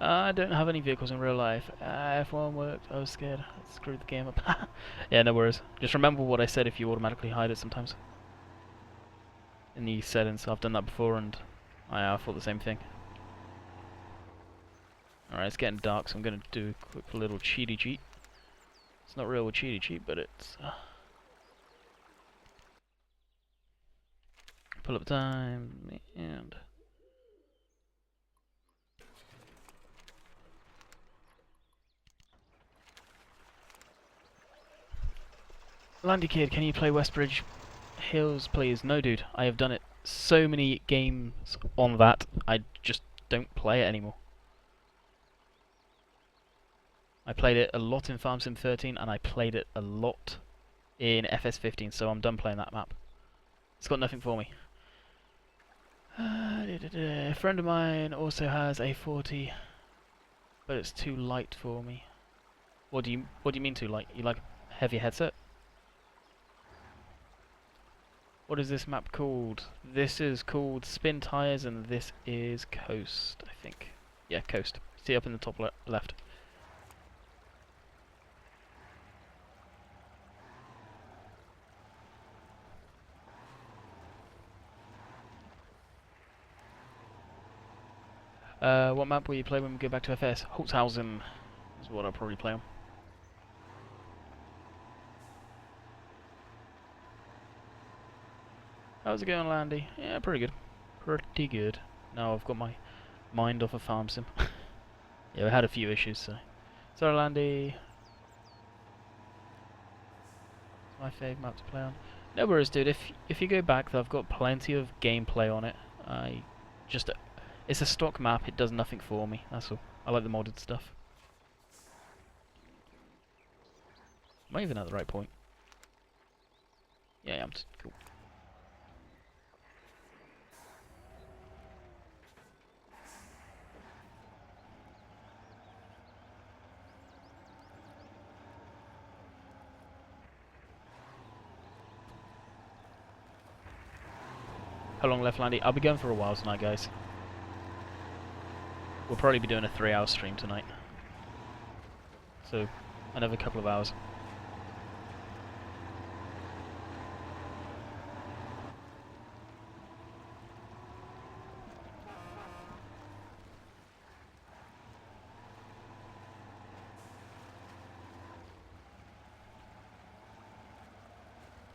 I don't have any vehicles in real life. F1 worked. I was scared. I screwed the game up. Yeah, no worries. Just remember what I said if you automatically hide it sometimes. In the settings, I've done that before and I thought the same thing. Alright, it's getting dark, so I'm going to do a quick little cheaty cheat. It's not real cheaty cheap, but it's... pull up time, and... Landy Kid, can you play Westbridge Hills, please? No, dude. I have done it so many games on that, I just don't play it anymore. I played it a lot in Farm Sim 13, and I played it a lot in FS 15, so I'm done playing that map. It's got nothing for me. A friend of mine also has a 40, but it's too light for me. What do you mean too light? You like a heavy headset? What is this map called? This is called Spin Tires, and this is Coast, I think. Yeah, Coast. See up in the top left. What map will you play when we go back to FS? Holzhausen is what I'll probably play on. How's it going, Landy? Yeah, pretty good. Pretty good. Now I've got my mind off of Farm Sim. Yeah, we had a few issues, so... Sorry, Landy. It's my favourite map to play on. No worries, dude. If you go back, I've got plenty of gameplay on it. It's a stock map, it does nothing for me, that's all. I like the modded stuff. Am I even at the right point? Yeah, I'm cool. How long left, Landy? I'll be going for a while tonight, guys. We'll probably be doing a 3-hour stream tonight. So, another couple of hours.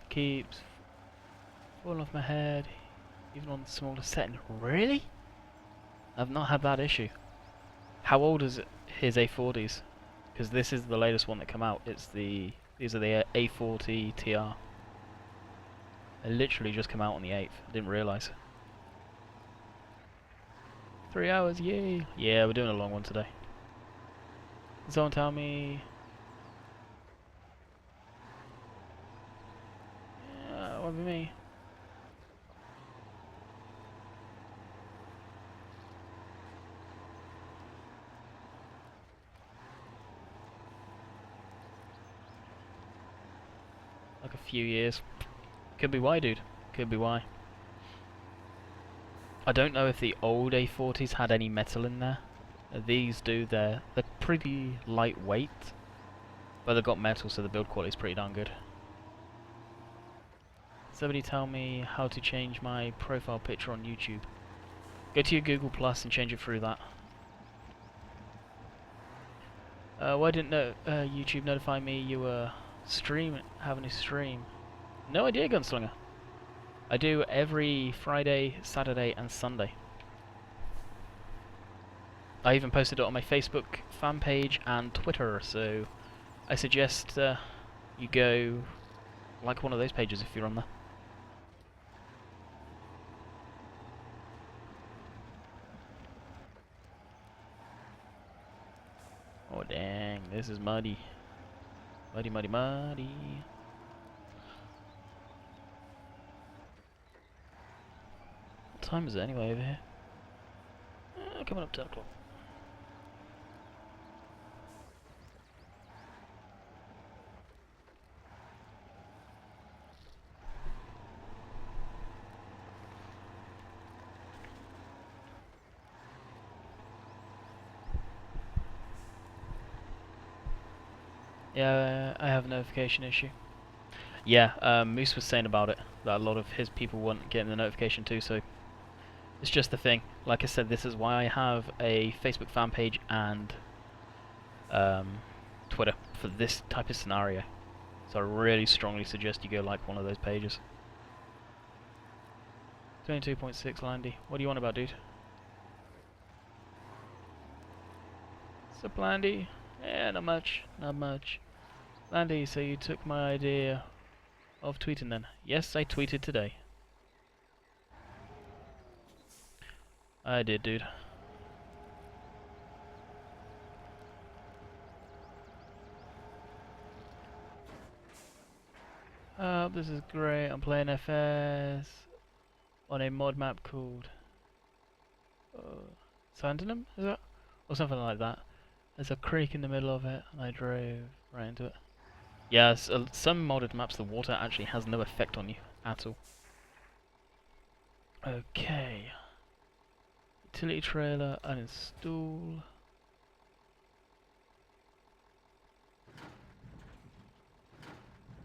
Keeps falling off my head, even on the smallest setting. Really? I've not had that issue. How old is his A40s? Because this is the latest one that came out. These are the A40 TR. They literally just came out on the 8th. I didn't realise. 3 hours, yay! Yeah, we're doing a long one today. Can someone tell me? Yeah, what about me? Like a few years. Could be why, dude. Could be why. I don't know if the old A40s had any metal in there. These do. They're pretty lightweight, but they've got metal, so the build quality is pretty darn good. Somebody tell me how to change my profile picture on YouTube. Go to your Google Plus and change it through that. Why didn't YouTube notify me you were having a stream? No idea, Gunslinger. I do every Friday, Saturday and Sunday. I even posted it on my Facebook fan page and Twitter, so I suggest you go like one of those pages if you're on there. Oh dang, this is muddy. Muddy, muddy, muddy. What time is it anyway over here? Coming up 10 o'clock. Yeah, I have a notification issue. Yeah, Moose was saying about it, that a lot of his people weren't getting the notification too, so it's just the thing. Like I said, this is why I have a Facebook fan page and Twitter for this type of scenario. So I really strongly suggest you go like one of those pages. 22.6 Landy. What do you want about, dude? Sup, Landy? Yeah, not much. Not much. Landy, so you took my idea of tweeting then? Yes, I tweeted today. I did, dude. This is great. I'm playing FS on a mod map called Sandinham, is that? Or something like that. There's a creek in the middle of it, and I drove right into it. Yeah, some modded maps, the water actually has no effect on you at all. Okay. Utility trailer uninstall.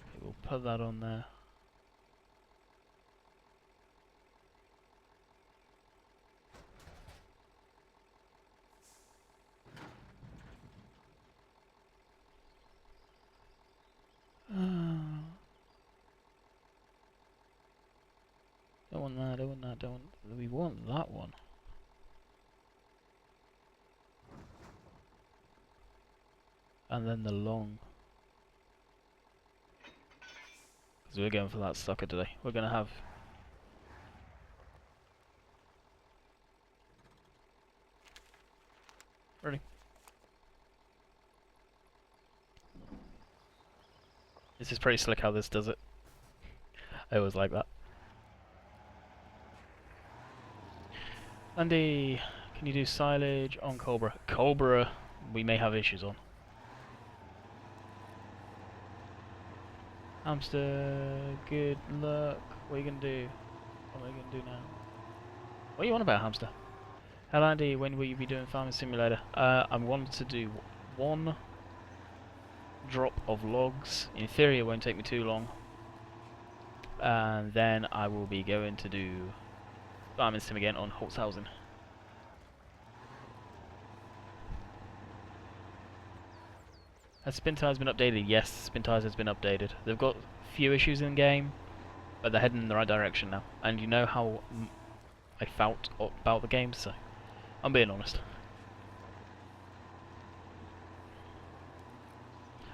Okay, we'll put that on there. Don't want that, don't want that, don't want... We want that one. And then the long. Because we're going for that sucker today. We're going to have... Ready? This is pretty slick how this does it. I always like that. Andy, can you do silage on Cobra? Cobra, we may have issues on. Hamster, good luck. What are you going to do? What are you going to do now? What do you want about Hamster? Hello Andy, when will you be doing Farming Simulator? I want to do one drop of logs. In theory it won't take me too long. And then I will be going to do Farming Sim again on Holzhausen. Has Spin Tires been updated? Yes, Spin Tires has been updated. They've got a few issues in game, but they're heading in the right direction now. And you know how I felt about the game, so I'm being honest.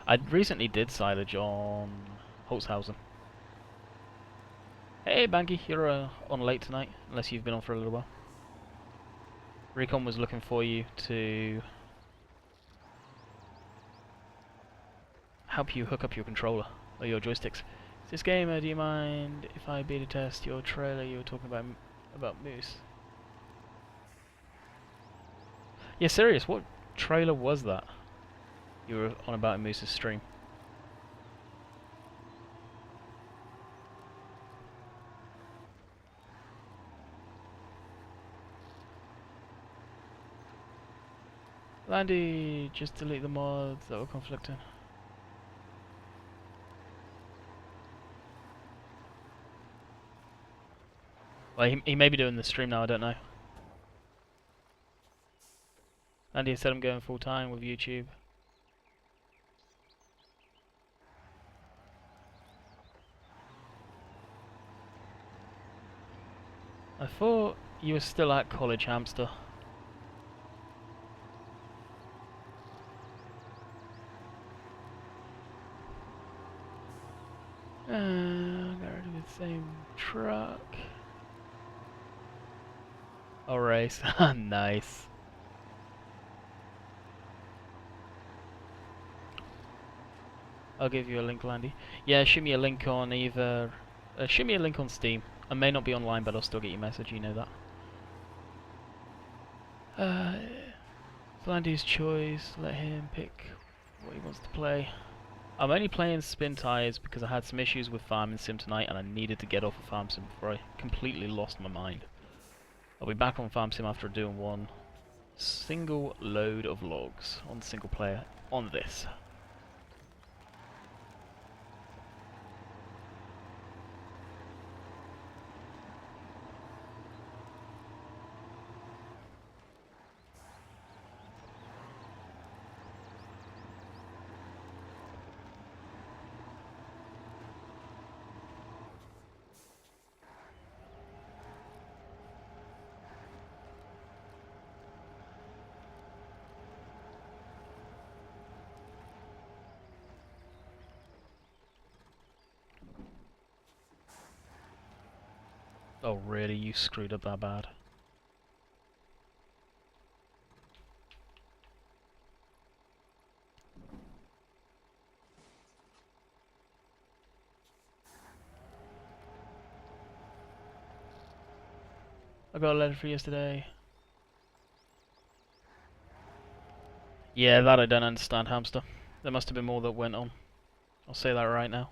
I recently did silage on Holzhausen. Hey Banky, you're on late tonight, unless you've been on for a little while. Recon was looking for you to help you hook up your controller, or your joysticks. This gamer, do you mind if I beta test your trailer you were talking about Moose? Yeah, serious, what trailer was that you were on about in Moose's stream? Landy, just delete the mods that were conflicting. Well, he may be doing the stream now, I don't know. Landy said I'm going full time with YouTube. I thought you were still at college, Hamster. Got rid of the same truck. Oh, race. Nice. I'll give you a link, Landy. Yeah, shoot me a link on either... shoot me a link on Steam. I may not be online, but I'll still get your message, you know that. It's Landy's choice. Let him pick what he wants to play. I'm only playing Spin Tires because I had some issues with Farming Sim tonight and I needed to get off of Farm Sim before I completely lost my mind. I'll be back on Farm Sim after doing one single load of logs on single player on this. Oh really, you screwed up that bad? I got a letter for yesterday. Yeah, that I don't understand, hamster. There must have been more that went on. I'll say that right now.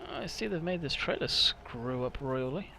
I see they've made this trailer screw up royally.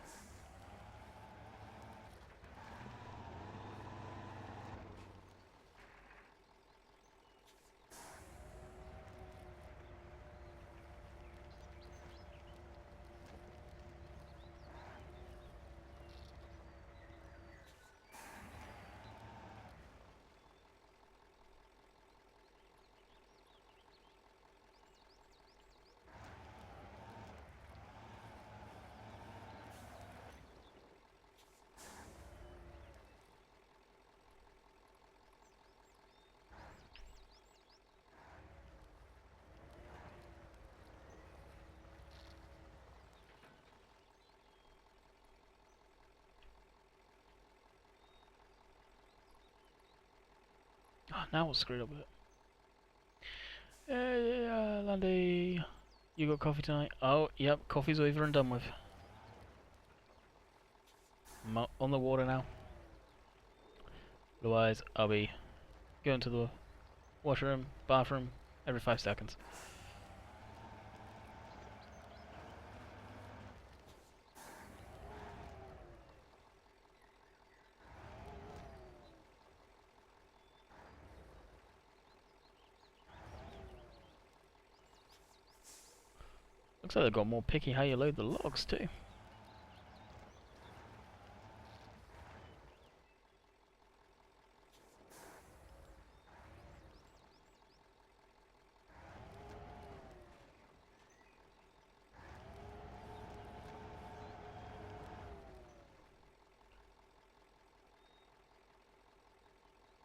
Oh, now what's screwed up with it? Hey, Landy, you got coffee tonight? Oh, yep, coffee's over and done with. I'm on the water now. Otherwise, I'll be going to the washroom, bathroom, every 5 seconds. Looks like they've got more picky how you load the logs too.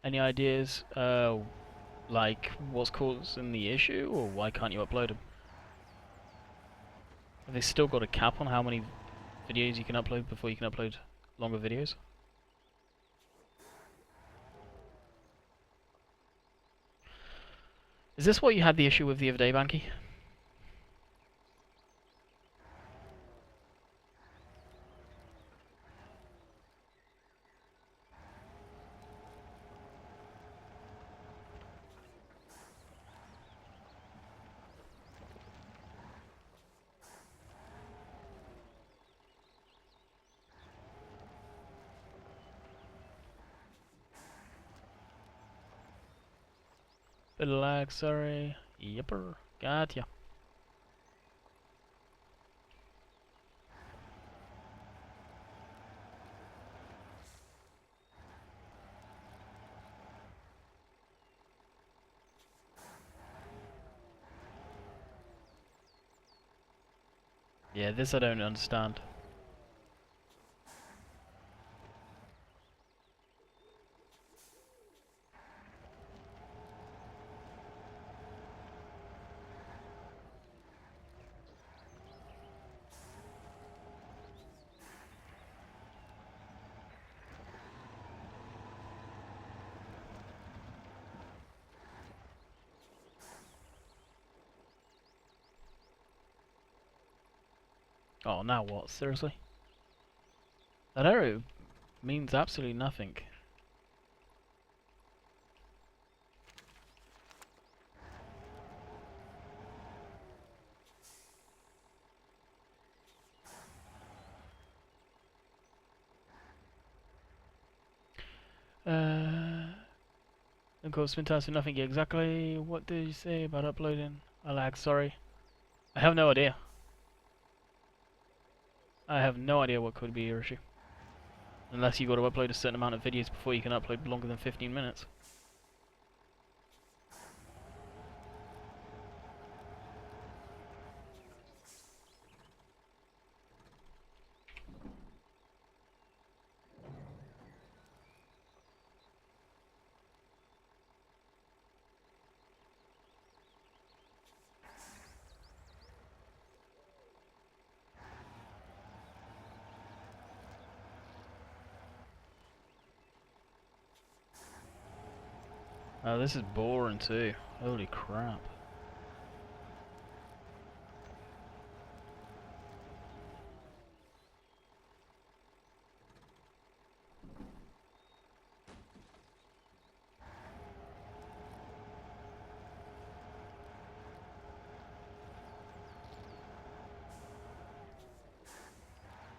Any ideas, like what's causing the issue, or why can't you upload them? Have they still got a cap on how many videos you can upload before you can upload longer videos? Is this what you had the issue with the other day, Banky? Bit of lag, sorry. Yepper, gotcha. Yeah, this I don't understand. Oh, now what? Seriously? That arrow means absolutely nothing. Of course, spin times for nothing. Yeah, exactly. What did you say about uploading? I lag, sorry. I have no idea. I have no idea what could be your issue. Unless you've got to upload a certain amount of videos before you can upload longer than 15 minutes. Oh, this is boring too. Holy crap.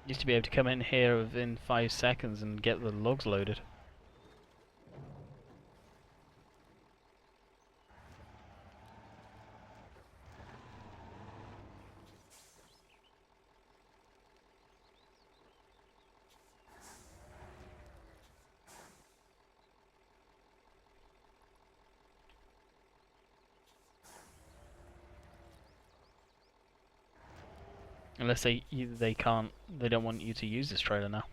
Used to be able to come in here within 5 seconds and get the logs loaded. Unless they don't want you to use this trailer now.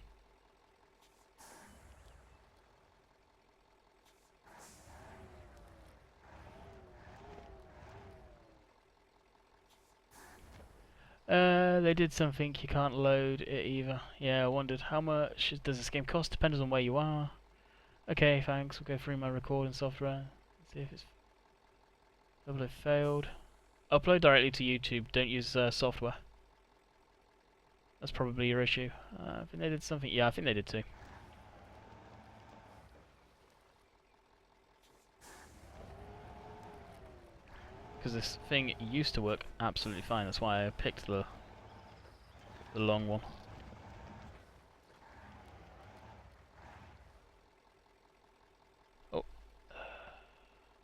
They did something, you can't load it either. Yeah, I wondered how much does this game cost? Depends on where you are. Okay, thanks, we'll go through my recording software. Let's see if it's... Upload failed. Upload directly to YouTube, don't use software. That's probably your issue. I think they did something, yeah, I think they did too. Because this thing used to work absolutely fine, that's why I picked the long one. Oh.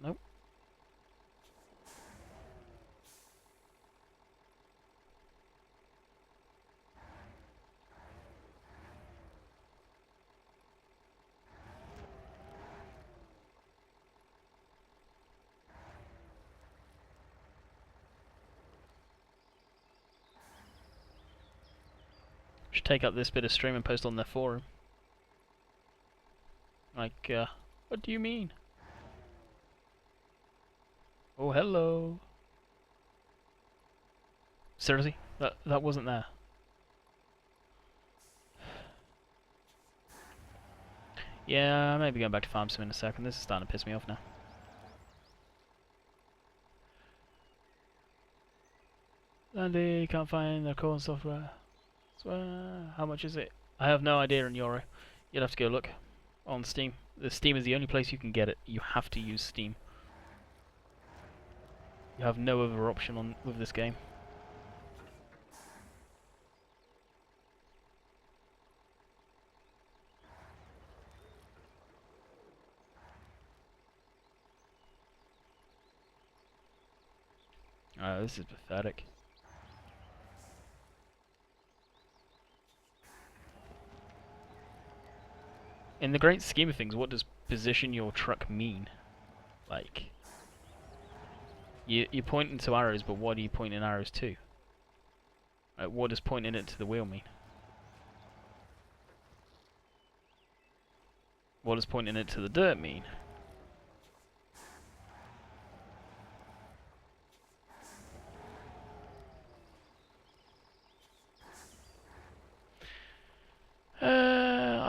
Nope. Should take up this bit of stream and post on their forum. Like, what do you mean? Oh, hello. Seriously? That wasn't there. Yeah, I may be going back to farm sim in a second. This is starting to piss me off now. Landy, can't find the core software. How much is it? I have no idea in Euro. You'll have to go look on Steam. The Steam is the only place you can get it. You have to use Steam. You have no other option with this game. This is pathetic. In the great scheme of things, what does position your truck mean? Like, you're pointing to arrows, but what are you pointing arrows to? Like, what does pointing it to the wheel mean? What does pointing it to the dirt mean?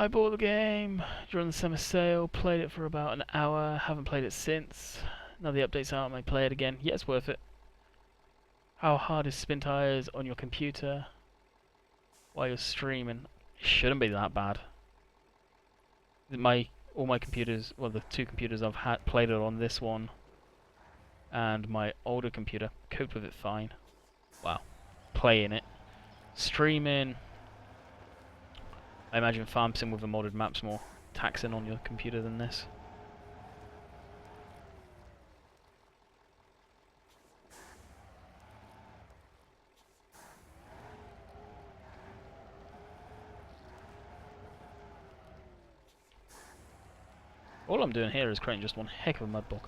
I bought the game during the summer sale, played it for about an hour, haven't played it since. Now the updates out, I may play it again. Yeah, it's worth it. How hard is spin tires on your computer while you're streaming? It shouldn't be that bad. All my computers, well, the two computers I've played it on, this one and my older computer, coped with it fine. Wow. Playing it. Streaming, I imagine farm sim with a modded map's more taxing on your computer than this. All I'm doing here is creating just one heck of a mud bog.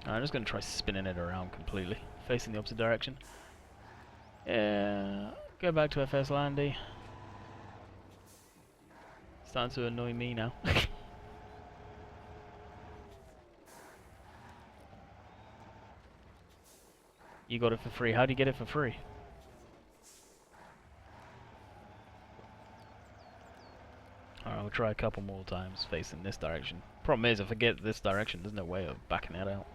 I'm just going to try spinning it around completely, facing the opposite direction. Yeah, go back to FS Landy. Starting to annoy me now. You got it for free. How do you get it for free? Alright, we'll try a couple more times facing this direction. Problem is, if I get this direction, there's no way of backing it out.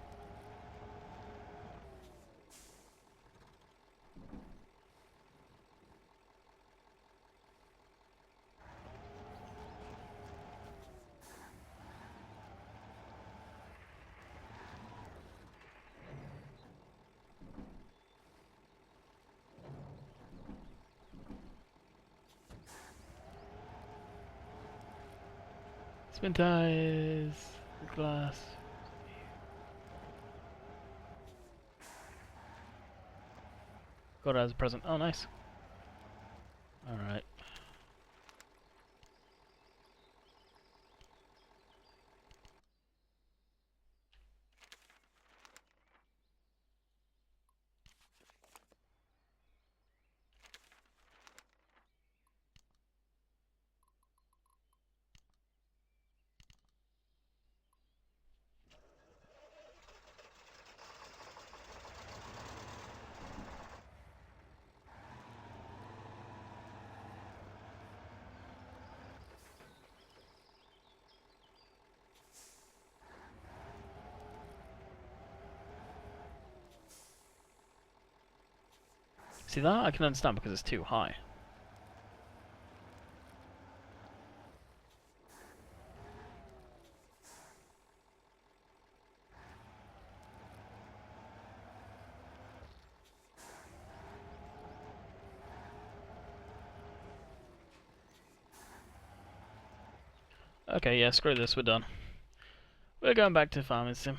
Spin tires, glass. Got it as a present. Oh, nice. Alright. See that? I can understand because it's too high. Okay, yeah, screw this, we're done. We're going back to farming sim.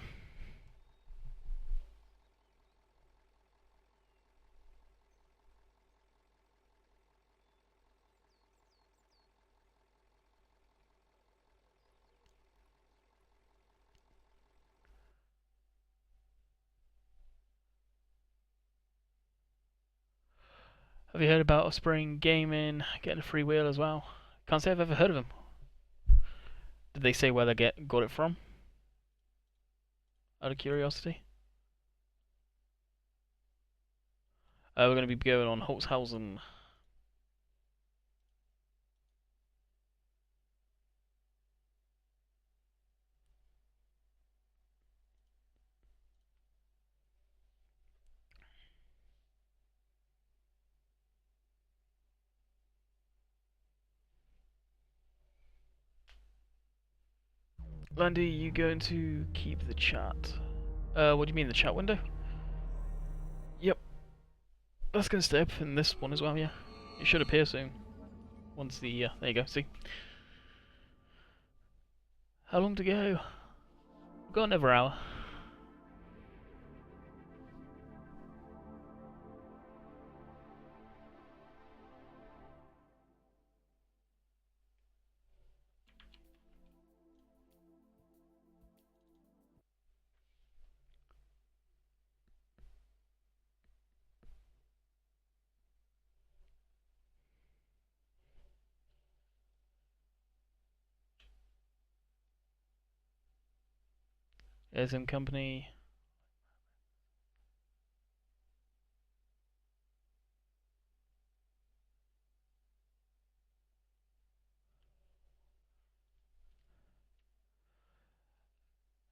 Have you heard about Offspring Gaming getting a free wheel as well? Can't say I've ever heard of them. Did they say where they got it from? Out of curiosity. We're going to be going on Holzhausen. Landy, you going to keep the chat? What do you mean, the chat window? Yep. That's going to stay up in this one as well, yeah. It should appear soon. Once the, there you go, see? How long to go? We've got another hour. As in company.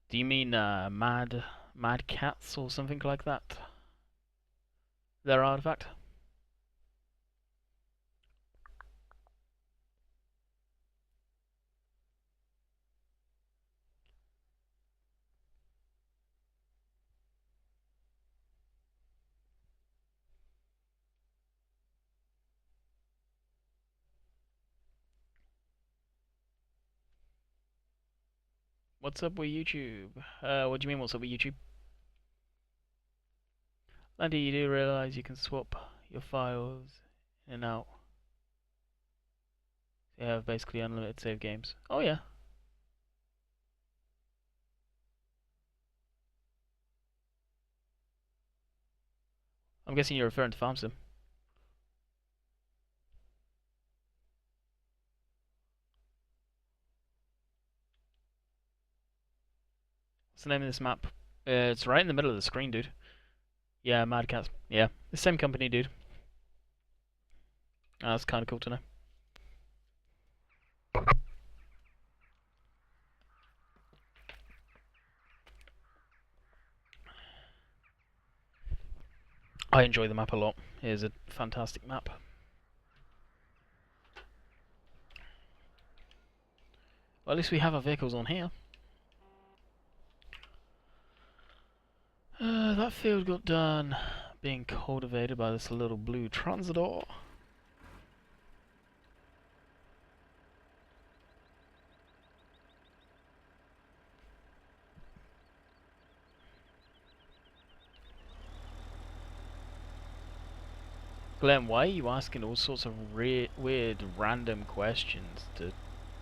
Do you mean Mad Cats or something like that? Their artifact? What's up with YouTube? What do you mean what's up with YouTube? Landy, you do realize you can swap your files in and out. You have basically unlimited save games. Oh yeah. I'm guessing you're referring to FarmSim. What's the name of this map? It's right in the middle of the screen, dude. Yeah, Mad Cats. Yeah, the same company, dude. Oh, that's kind of cool to know. I enjoy the map a lot. It is a fantastic map. Well, at least we have our vehicles on here. That field got done being cultivated by this little blue Transidor. Glenn, why are you asking all sorts of weird, random questions to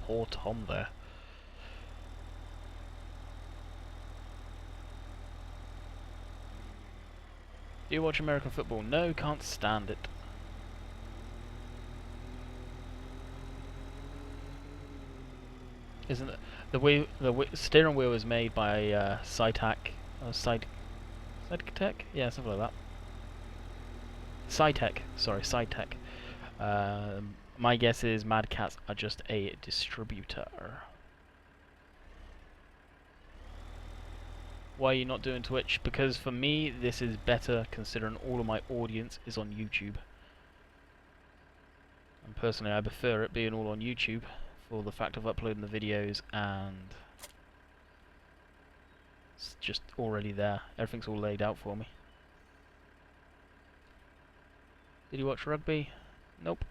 poor Tom there? Do you watch American football? No, can't stand it. Isn't it the steering wheel is made by Cytec or Cytec? Yeah, something like that. Cytec, sorry, Cytec. My guess is Mad Cats are just a distributor. Why are you not doing Twitch? Because for me, this is better considering all of my audience is on YouTube. And personally, I prefer it being all on YouTube for the fact of uploading the videos, and it's just already there. Everything's all laid out for me. Did you watch rugby? Nope.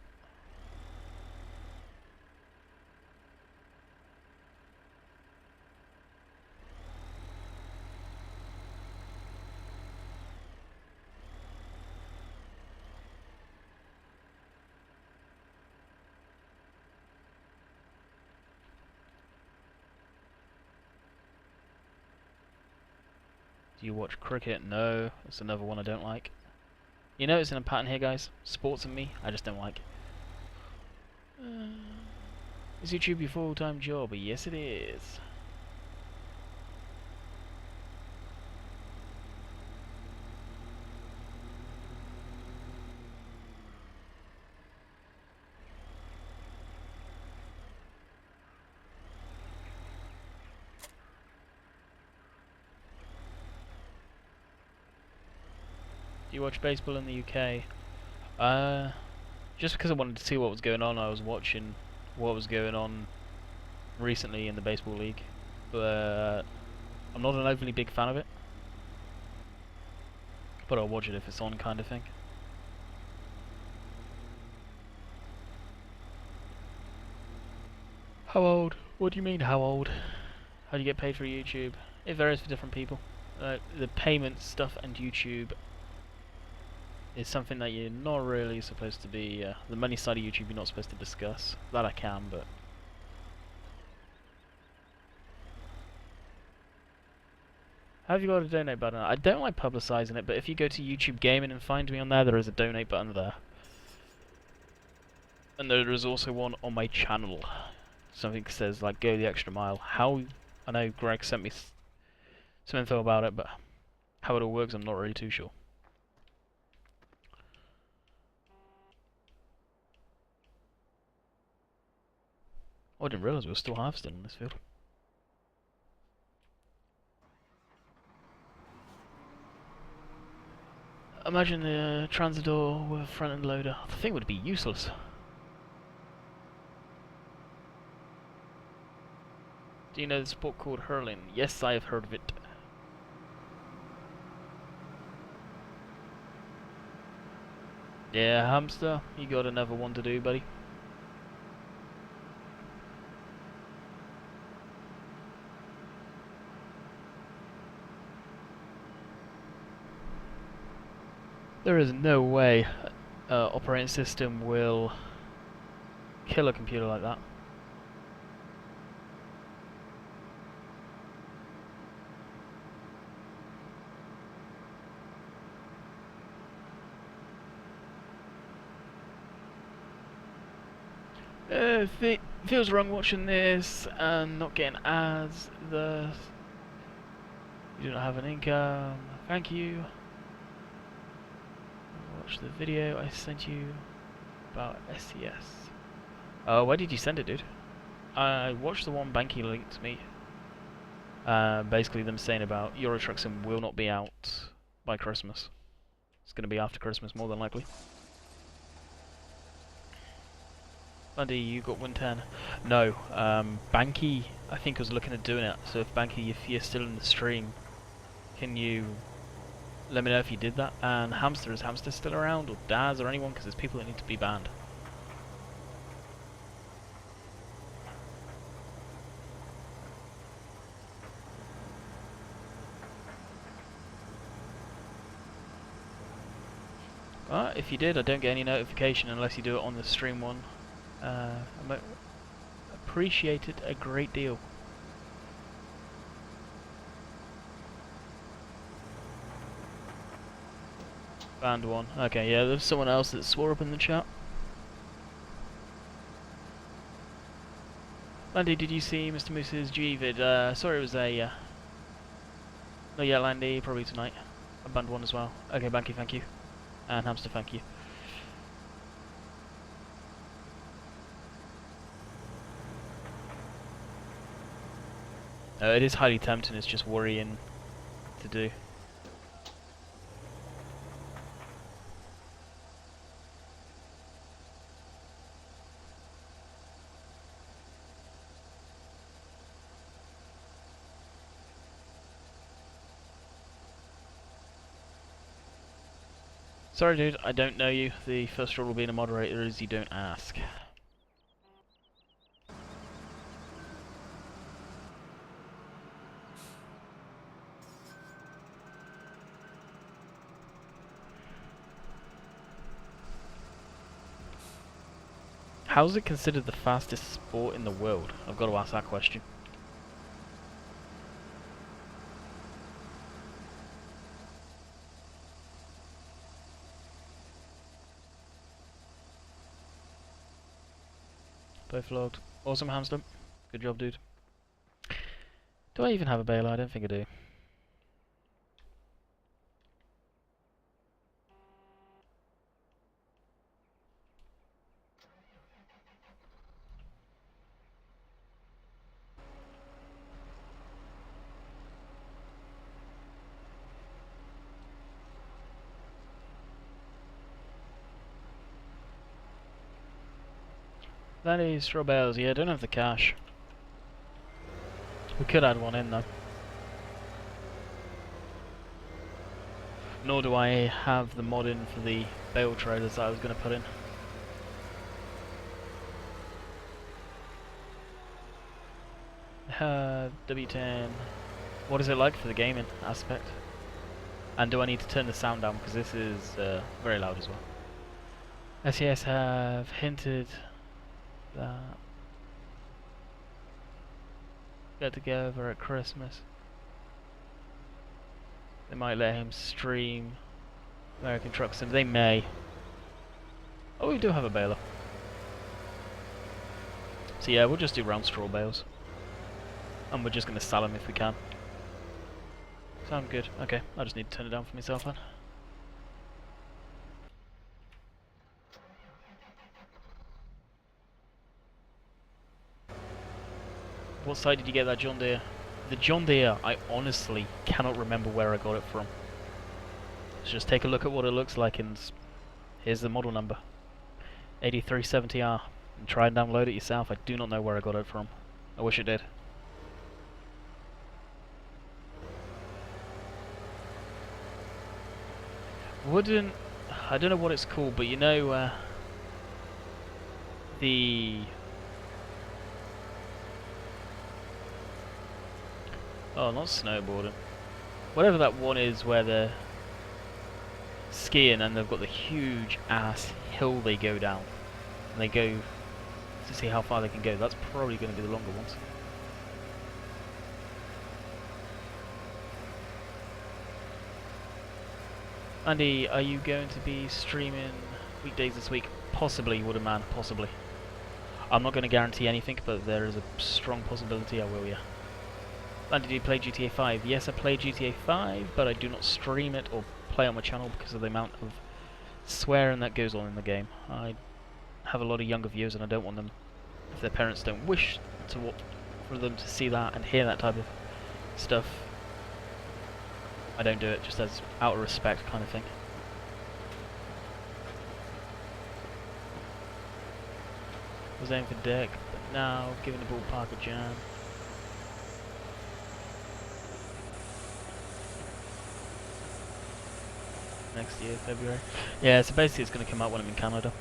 Do you watch cricket? No. That's another one I don't like. You notice in a pattern here, guys? Sports and me, I just don't like. Is YouTube your full-time job? Yes, it is. Do you watch baseball in the UK? Just because I wanted to see what was going on, I was watching what was going on recently in the baseball league, but I'm not an overly big fan of it. But I'll watch it if it's on, kind of thing. How old? What do you mean, how old? How do you get paid for YouTube? It varies for different people. The payment stuff and YouTube is something that you're not really supposed to be, the money side of YouTube you're not supposed to discuss. That I can, but... Have you got a donate button? I don't like publicising it, but if you go to YouTube Gaming and find me on there, there is a donate button there. And there is also one on my channel. Something says, like, go the extra mile. How... I know Greg sent me some info about it, but how it all works I'm not really too sure. Oh, I didn't realise we were still harvesting on this field. Imagine the Transidor with a front-end loader. The thing would be useless. Do you know the sport called hurling? Yes, I have heard of it. Yeah, hamster, you got another one to do, buddy. There is no way operating system will kill a computer like that. It feels wrong watching this and not getting ads. The You don't have an income. Thank you. Watch the video I sent you about SES. Where did you send it, dude? I watched the one Banky linked to me. Basically them saying about Euro Truck Sim will not be out by Christmas. It's going to be after Christmas, more than likely. Andy, you got 110. No, Banky, I think, was looking at doing it. So if Banky, if you're still in the stream, can you let me know if you did that? And Hamster, is Hamster still around? Or Daz, or anyone? Because there's people that need to be banned. If you did, I don't get any notification unless you do it on the stream one. I might appreciate it a great deal. Banned one. Okay, yeah, there's someone else that swore up in the chat. Landy, did you see Mr. Moose's G vid? Sorry, it was a... Not yet, Landy, probably tonight. I banned one as well. Okay, Banky, thank you. And Hamster, thank you. It is highly tempting, it's just worrying to do. Sorry dude, I don't know you. The first rule of being a moderator is you don't ask. How is it considered the fastest sport in the world? I've got to ask that question. Both logged. Awesome, Hamster. Good job, dude. Do I even have a baler? I don't think I do. That is straw bales. Yeah, I don't have the cash. We could add one in though. Nor do I have the mod in for the bale trailers that I was going to put in. W10. What is it like for the gaming aspect? And do I need to turn the sound down because this is very loud as well. SES have hinted that get together at Christmas. They might let him stream American Truck Sim. They may. Oh, we do have a baler. So yeah, we'll just do round straw bales. And we're just going to sell them if we can. Sound good. Okay, I just need to turn it down for myself then. What side did you get that John Deere? The John Deere, I honestly cannot remember where I got it from. Let's just take a look at what it looks like, and here's the model number. 8370R. And try and download it yourself. I do not know where I got it from. I wish I did. I don't know what it's called, but you know, oh, not snowboarding. Whatever that one is where they're skiing and they've got the huge ass hill they go down. And they go to see how far they can go. That's probably going to be the longer ones. Andy, are you going to be streaming weekdays this week? Possibly, Wooderman, possibly. I'm not going to guarantee anything, but there is a strong possibility I will, yeah. And did you play GTA 5? Yes, I play GTA 5, but I do not stream it or play on my channel because of the amount of swearing that goes on in the game. I have a lot of younger viewers and I don't want them, if their parents don't wish for them to see that and hear that type of stuff, I don't do it, just as out of respect kind of thing. Was aiming for deck, but now giving the ballpark a jam. Next year, February. Yeah, so basically it's going to come out when I'm in Canada.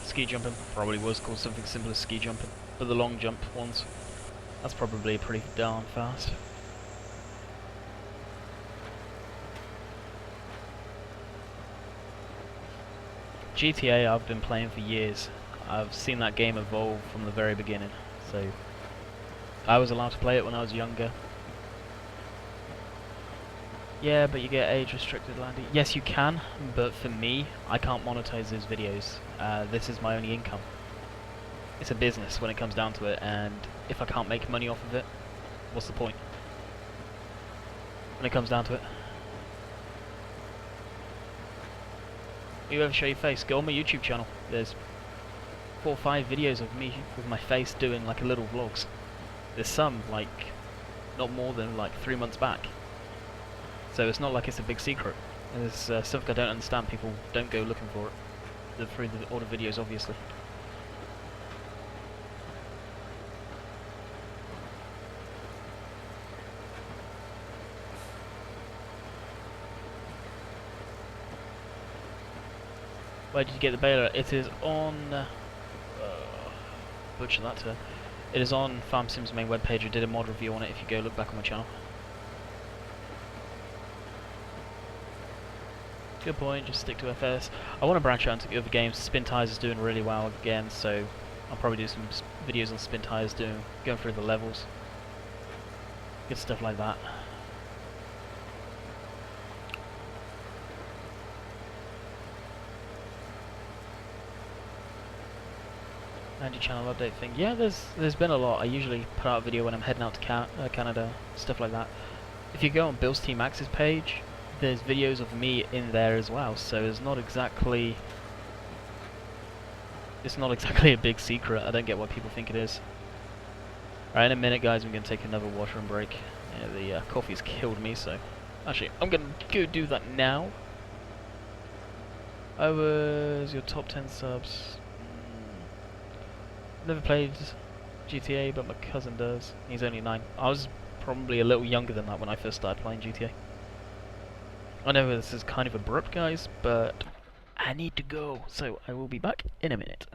Ski jumping probably was called something simple as ski jumping, but the long jump ones, that's probably pretty darn fast. GTA I've been playing for years. I've seen that game evolve from the very beginning, so I was allowed to play it when I was younger. Yeah, but you get age restricted, Landy. Yes, you can, but for me, I can't monetize those videos. This is my only income. It's a business when it comes down to it, and if I can't make money off of it, what's the point? When it comes down to it. You ever show your face? Go on my YouTube channel. There's 4 or 5 videos of me with my face doing like a little vlogs. There's some like not more than like 3 months back. So it's not like it's a big secret. There's stuff I don't understand. People don't go looking for it through all the videos, obviously. Where did you get the baler? It is on... butcher that term. It is on Farm Sim's main webpage. I did a mod review on it if you go look back on my channel. Good point, just stick to FS. I want to branch out into other games. Spin Tires is doing really well again, so I'll probably do some videos on Spin Tires, going through the levels. Good stuff like that. Andy channel update thing. Yeah, there's been a lot. I usually put out a video when I'm heading out to Canada, stuff like that. If you go on Bill's Team Max's page, there's videos of me in there as well. So it's not exactly a big secret. I don't get what people think it is. Alright, in a minute, guys, I'm gonna take another washroom break. Yeah, the coffee's killed me, so actually I'm gonna go do that now. I was your top 10 subs. Never played GTA, but my cousin does. He's only 9. I was probably a little younger than that when I first started playing GTA. I know this is kind of abrupt, guys, but I need to go, so I will be back in a minute.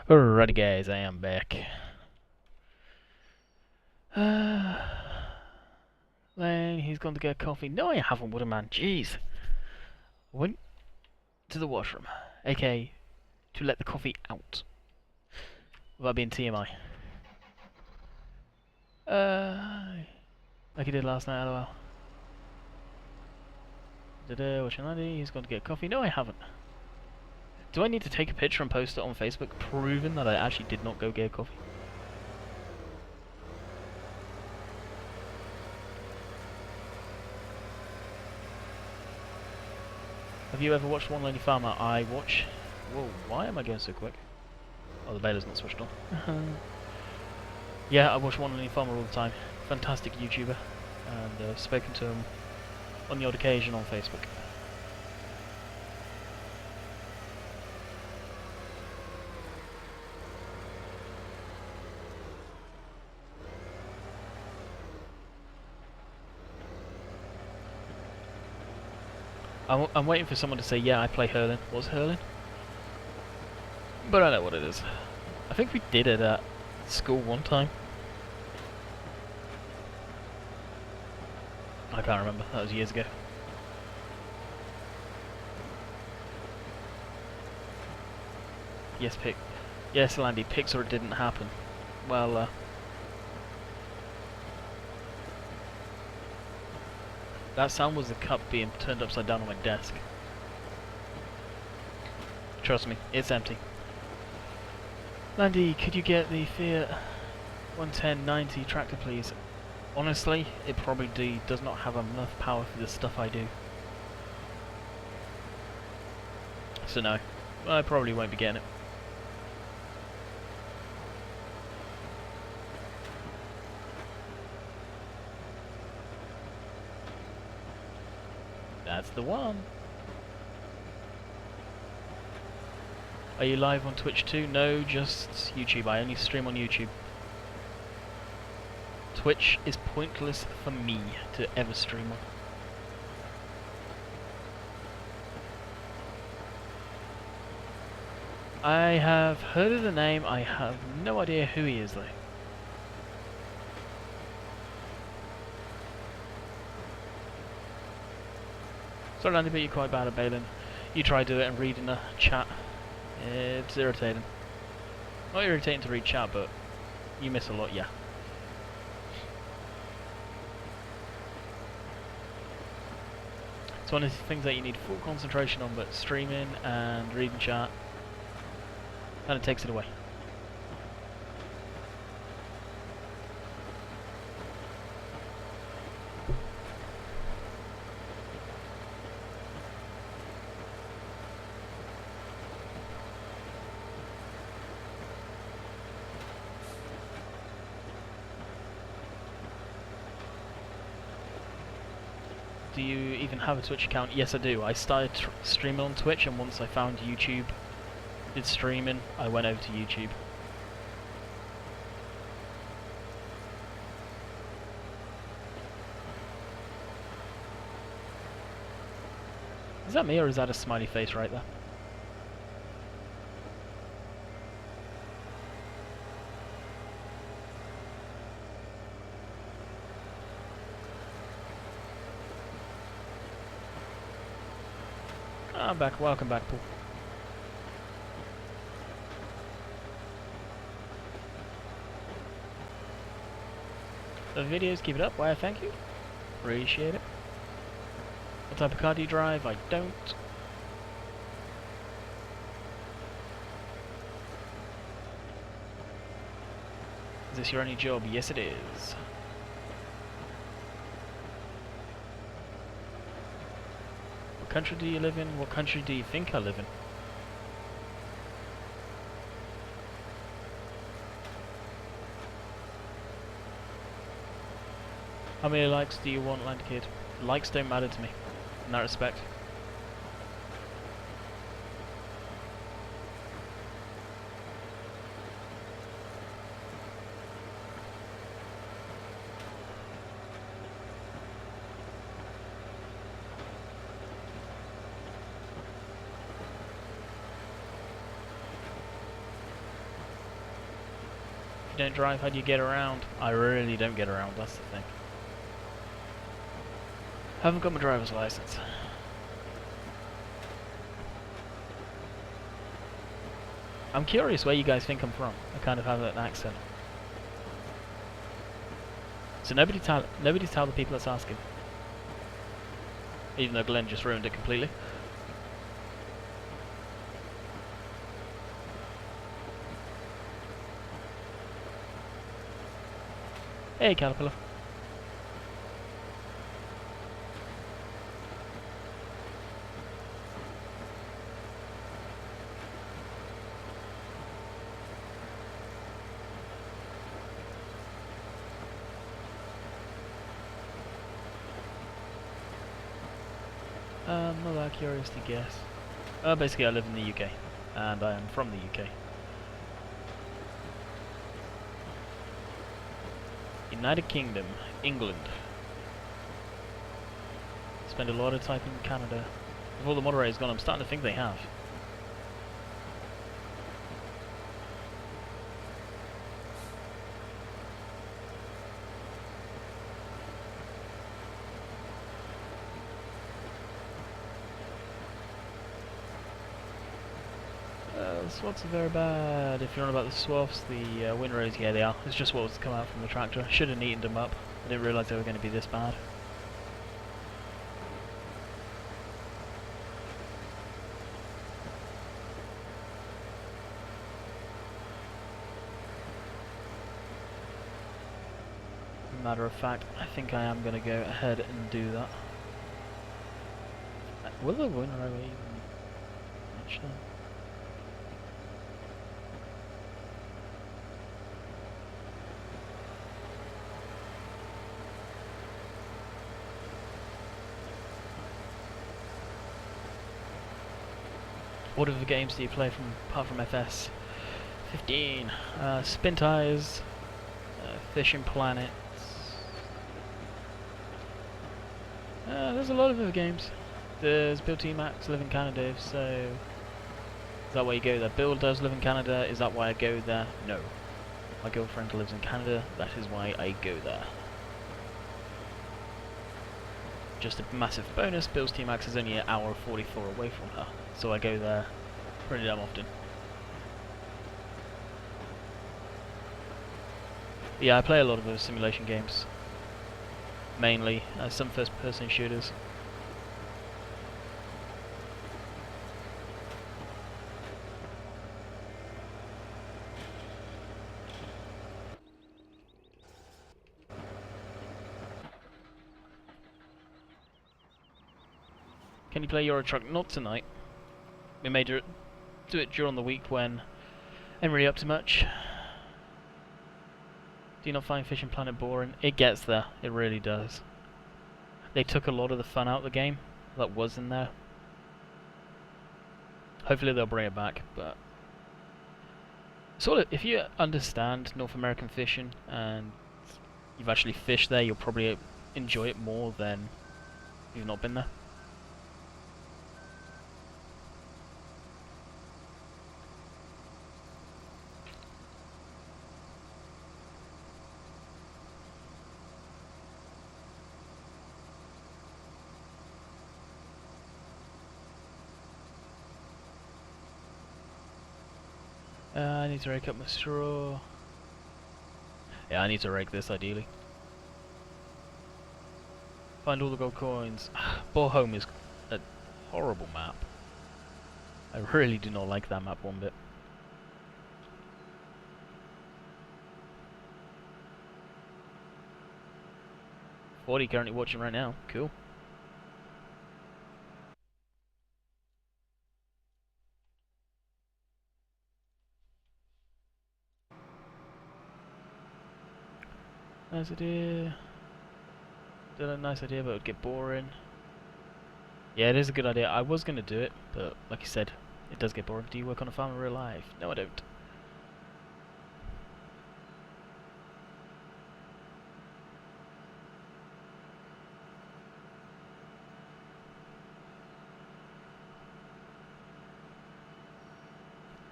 Alrighty guys, I am back. Then he's gone to get coffee. No, I haven't, Wooderman. Jeez. I went to the washroom, aka to let the coffee out. Without being TMI. Like he did last night, lol. Watching Landy, he's gone to get coffee. No, I haven't. Do I need to take a picture and post it on Facebook proving that I actually did not go get coffee? Have you ever watched One Lonely Farmer? I watch... Whoa, why am I going so quick? Oh, the baler's not switched on. Yeah, I watch One Lonely Farmer all the time. Fantastic YouTuber. And I've spoken to him on the odd occasion on Facebook. I'm waiting for someone to say, yeah, I play hurling. What's hurling? But I know what it is. I think we did it at school one time. I can't remember. That was years ago. Yes, Yes, Landy, Pixar didn't happen. Well, that sound was the cup being turned upside down on my desk. Trust me, it's empty. Landy, could you get the Fiat 110/90 tractor, please? Honestly, it probably does not have enough power for the stuff I do. So no, I probably won't be getting it. That's the one. Are you live on Twitch too? No, just YouTube. I only stream on YouTube. Twitch is pointless for me to ever stream on. I have heard of the name. I have no idea who he is though. Sorry Landy, but you're quite bad at bailing. You try do it and reading a chat. It's irritating. Not irritating to read chat, but you miss a lot, yeah. It's one of the things that you need full concentration on, but streaming and reading chat kind of takes it away. Do you even have a Twitch account? Yes, I do. I started streaming on Twitch, and once I found YouTube did streaming, I went over to YouTube. Is that me, or is that a smiley face right there? I'm back. Welcome back, Paul. The videos, keep it up. Why, thank you. Appreciate it. What type of car do you drive? I don't. Is this your only job? Yes, it is. What country do you live in? What country do you think I live in? How many likes do you want, Land Kid? Likes don't matter to me, in that respect. you don't drive, how do you get around? I really don't get around, that's the thing. Haven't got my driver's license. I'm curious where you guys think I'm from. I kind of have an accent. So nobody tell the people that's asking. Even though Glenn just ruined it completely. Hey, Caterpillar. I'm not that curious to guess. Basically I live in the UK, and I am from the UK. United Kingdom, England. Spend a lot of time in Canada. With all the moderators gone, I'm starting to think they have. The swaths are very bad. If you're on about the swaths, the windrows, yeah they are. It's just what was come out from the tractor. Should have neatened them up. I didn't realise they were going to be this bad. Matter of fact, I think I am going to go ahead and do that. Will the windrow even match them? What other games do you play from apart from FS? 15. Spin Tires, Fishing Planet. There's a lot of other games. There's Build Team Max, live in Canada, so is that why you go there? Bill does live in Canada, is that why I go there? No. My girlfriend lives in Canada, that is why I go there. Just a massive bonus, Bill's Team Max is only an hour 44 away from her, so I go there pretty damn often. Yeah, I play a lot of those simulation games. Mainly, some first-person shooters. Can you play Euro Truck? Not tonight. We may do it during the week when I'm really up to much. Do you not find Fishing Planet boring? It gets there, it really does. They took a lot of the fun out of the game that was in there. Hopefully they'll bring it back, but sort of, if you understand North American fishing and you've actually fished there, you'll probably enjoy it more than if you've not been there. I need to rake up my straw. Yeah, I need to rake this ideally. Find all the gold coins. Ball Home is a horrible map. I really do not like that map one bit. $40 currently watching right now. Cool. Nice idea. Still a nice idea, but it would get boring. Yeah, it is a good idea. I was going to do it, but like you said, it does get boring. Do you work on a farm in real life? No, I don't.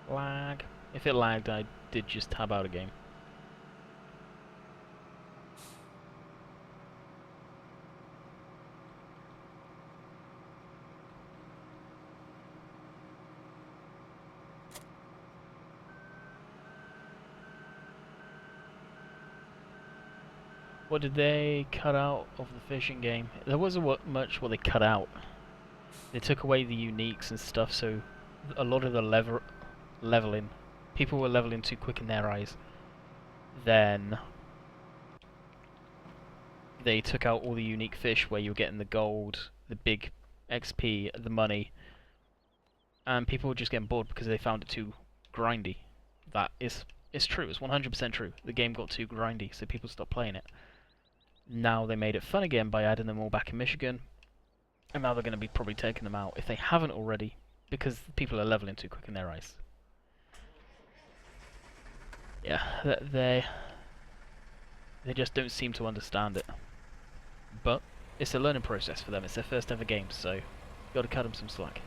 Lag. If it lagged, I did just tab out a game. What did they cut out of the fishing game? There wasn't much what they cut out. They took away the uniques and stuff, so a lot of the leveling, people were leveling too quick in their eyes. Then they took out all the unique fish where you were getting the gold, the big XP, the money, and people were just getting bored because they found it too grindy. It's true, it's 100% true. The game got too grindy, so people stopped playing it. Now they made it fun again by adding them all back in Michigan, and now they're going to be probably taking them out, if they haven't already, because people are leveling too quick in their eyes. Yeah, they just don't seem to understand it. But it's a learning process for them. It's their first ever game, so you got to cut them some slack.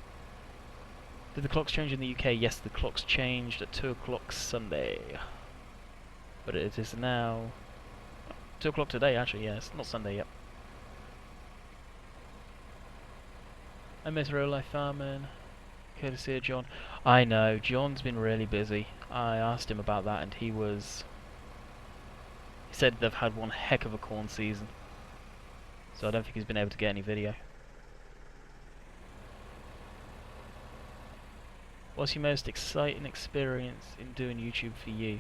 Did the clocks change in the UK? Yes, the clocks changed at 2 o'clock Sunday. But it is now 2 o'clock today, actually. Yeah, it's not Sunday yet. I miss real life farming. Courtesy of John. I know, John's been really busy. I asked him about that and he said they've had one heck of a corn season. So I don't think he's been able to get any video. What's your most exciting experience in doing YouTube for you?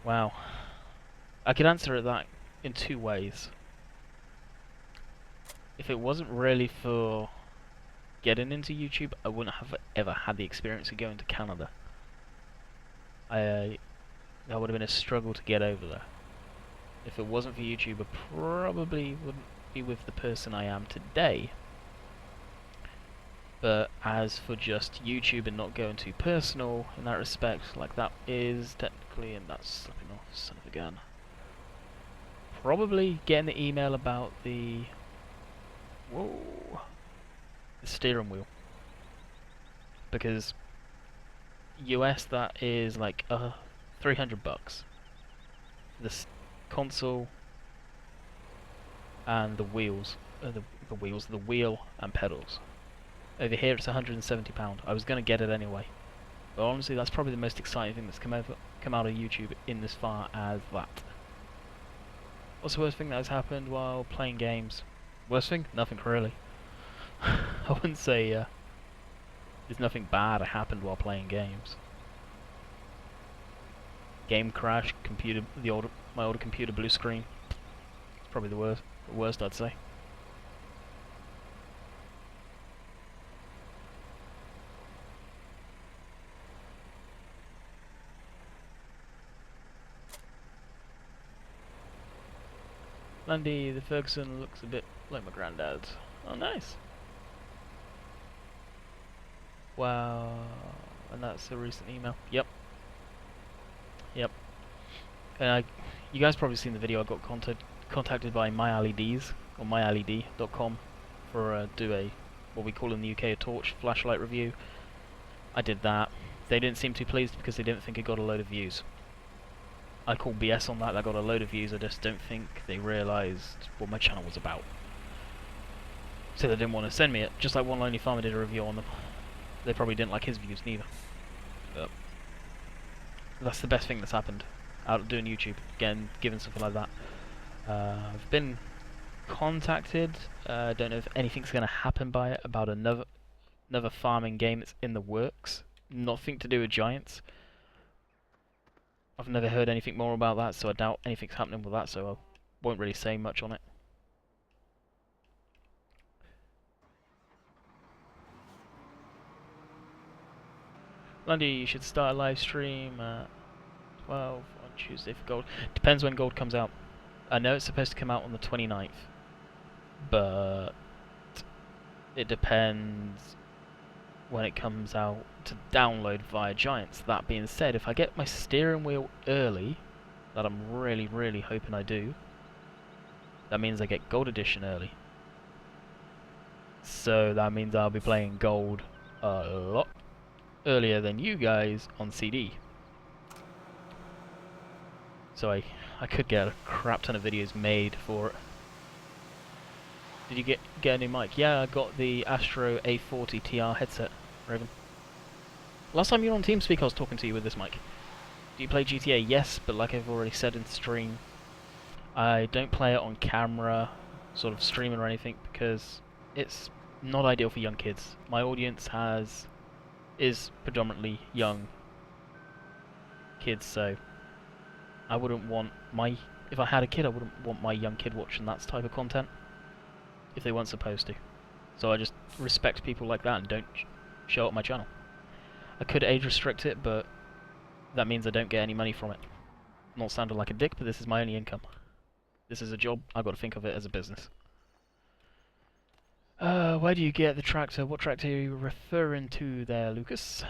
Wow. I could answer that in 2 ways. If it wasn't really for getting into YouTube, I wouldn't have ever had the experience of going to Canada. That would have been a struggle to get over there. If it wasn't for YouTube, I probably wouldn't be with the person I am today. But as for just YouTube and not going too personal in that respect, like that is technically, and that's slipping off, son of a gun. Probably getting the email about the steering wheel, because US that is like $300. This console and the wheels, the wheel and pedals. Over here it's £170. I was gonna get it anyway, but honestly that's probably the most exciting thing that's come out of YouTube in this far as that. What's the worst thing that has happened while playing games? Worst thing? Nothing really. I wouldn't say there's nothing bad that happened while playing games. Game crash, my older computer blue screen. It's probably the worst I'd say. Landy, the Ferguson looks a bit like my granddad's. Oh, nice. Wow, and that's a recent email. Yep. And you guys probably seen the video. I got contacted by MyLEDs or myled.com for do what we call in the UK a torch flashlight review. I did that. They didn't seem too pleased because they didn't think it got a load of views. I call BS on that. I got a load of views. I just don't think they realised what my channel was about. So they didn't want to send me it. Just like One Lonely Farmer did a review on them. They probably didn't like his views neither. But that's the best thing that's happened out of doing YouTube. Again, given something like that. I've been contacted. Don't know if anything's going to happen by it about another farming game that's in the works. Nothing to do with giants. I've never heard anything more about that, so I doubt anything's happening with that, so I won't really say much on it. Landy, you should start a live stream at 12 on Tuesday for gold. Depends when gold comes out. I know it's supposed to come out on the 29th, but it depends when it comes out to download via Giants. That being said, if I get my steering wheel early, that I'm really, really hoping I do, that means I get Gold Edition early. So that means I'll be playing Gold a lot earlier than you guys on CD. So I could get a crap ton of videos made for it. Did you get a new mic? Yeah, I got the Astro A40 TR headset, Raven. Last time you were on TeamSpeak I was talking to you with this mic. Do you play GTA? Yes, but like I've already said in stream, I don't play it on camera, sort of streaming or anything, because it's not ideal for young kids. My audience is predominantly young kids, so I wouldn't want if I had a kid, I wouldn't want my young kid watching that type of content if they weren't supposed to. So I just respect people like that and don't show it on my channel. I could age restrict it, but that means I don't get any money from it. I'm not sounding like a dick, but this is my only income. This is a job. I've got to think of it as a business. Where do you get the tractor? What tractor are you referring to there, Lucas?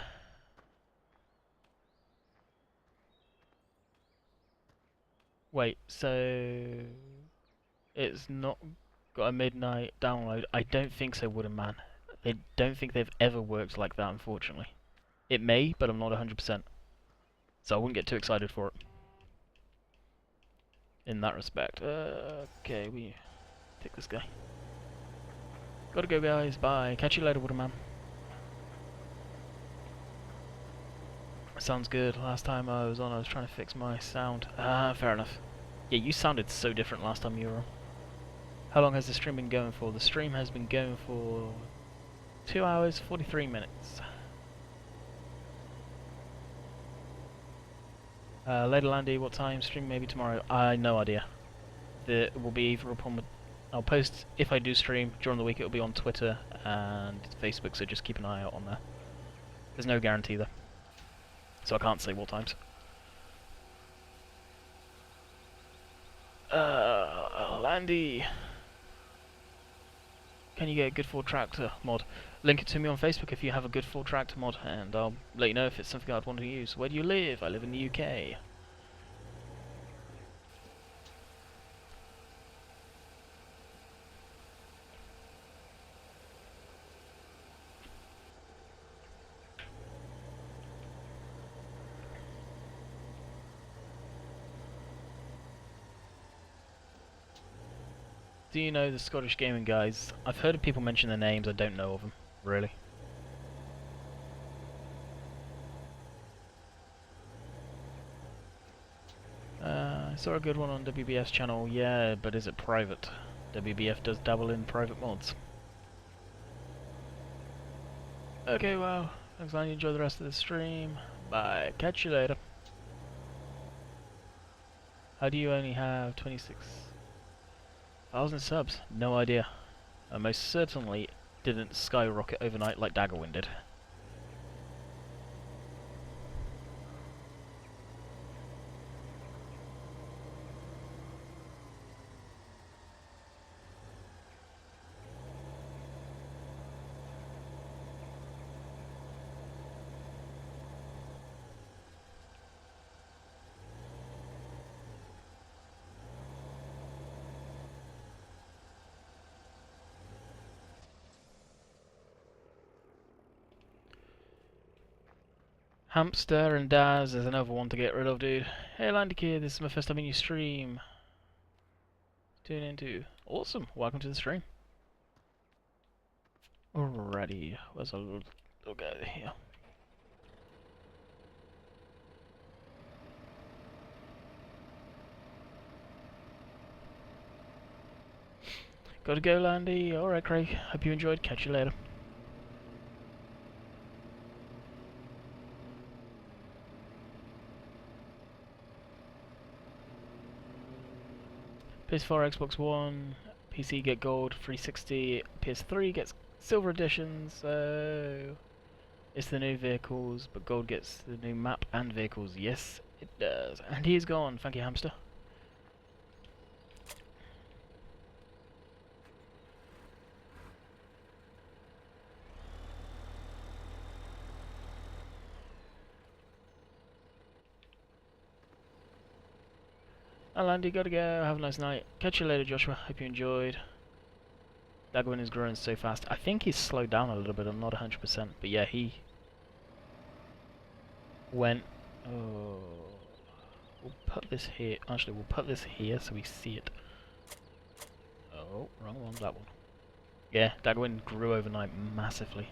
Wait, so it's not got a midnight download? I don't think so, Wooden Man. I don't think they've ever worked like that, unfortunately. It may, but I'm not 100%. So I wouldn't get too excited for it. In that respect. Okay, we take this guy. Gotta go, guys. Bye. Catch you later, Wooden Man. Sounds good. Last time I was on, I was trying to fix my sound. Ah, fair enough. Yeah, you sounded so different last time you were on. How long has the stream been going for? The stream has been going for 2 hours, 43 minutes. Later, Landy, what time? Stream maybe tomorrow? No idea. It will be either upon... I'll post, if I do stream during the week, it'll be on Twitter and Facebook, so just keep an eye out on there. There's no guarantee though, so I can't say what times. Landy, can you get a good Ford tractor mod? Link it to me on Facebook if you have a good Ford tractor mod, and I'll let you know if it's something I'd want to use. Where do you live? I live in the UK. Do you know the Scottish gaming guys? I've heard of people mention their names, I don't know of them, really. I saw a good one on WBS channel, yeah, but is it private? WBF does dabble in private mods. Okay, well, thanks, man. You enjoy the rest of the stream. Bye. Catch you later. How do you only have 26,000 subs? No idea. I most certainly didn't skyrocket overnight like Daggerwind did. Hamster and Daz, there's another one to get rid of, dude. Hey Landy Kid, this is my first time in your stream. Tune into. Awesome, welcome to the stream. Alrighty, where's our little guy here? Gotta go, Landy. Alright, Craig. Hope you enjoyed. Catch you later. PS4, Xbox One, PC get gold, 360, PS3 gets silver edition, so it's the new vehicles, but gold gets the new map and vehicles. Yes, it does. And he's gone. Thank you, Hamster. And Landy, gotta go. Have a nice night. Catch you later, Joshua. Hope you enjoyed. Dagwin is growing so fast. I think he's slowed down a little bit. I'm not 100%, but yeah, he went. Oh, we'll put this here. Actually, we'll put this here so we see it. Oh, wrong one. That one. Yeah, Dagwin grew overnight massively.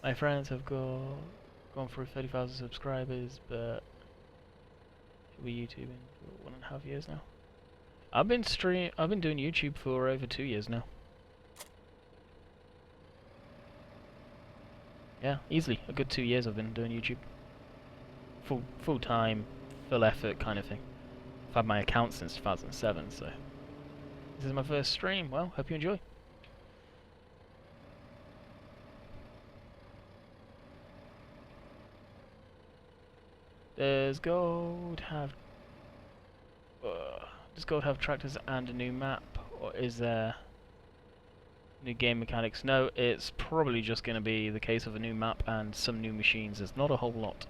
My friends have gone through 30,000 subscribers, but We're YouTubing for 1.5 years now. I've been doing YouTube for over 2 years now. Yeah, easily a good 2 years I've been doing YouTube. Full time, full effort kind of thing. I've had my account since 2007, so this is my first stream. Well, hope you enjoy. Does gold have tractors and a new map, or is there new game mechanics? No, it's probably just going to be the case of a new map and some new machines. There's not a whole lot.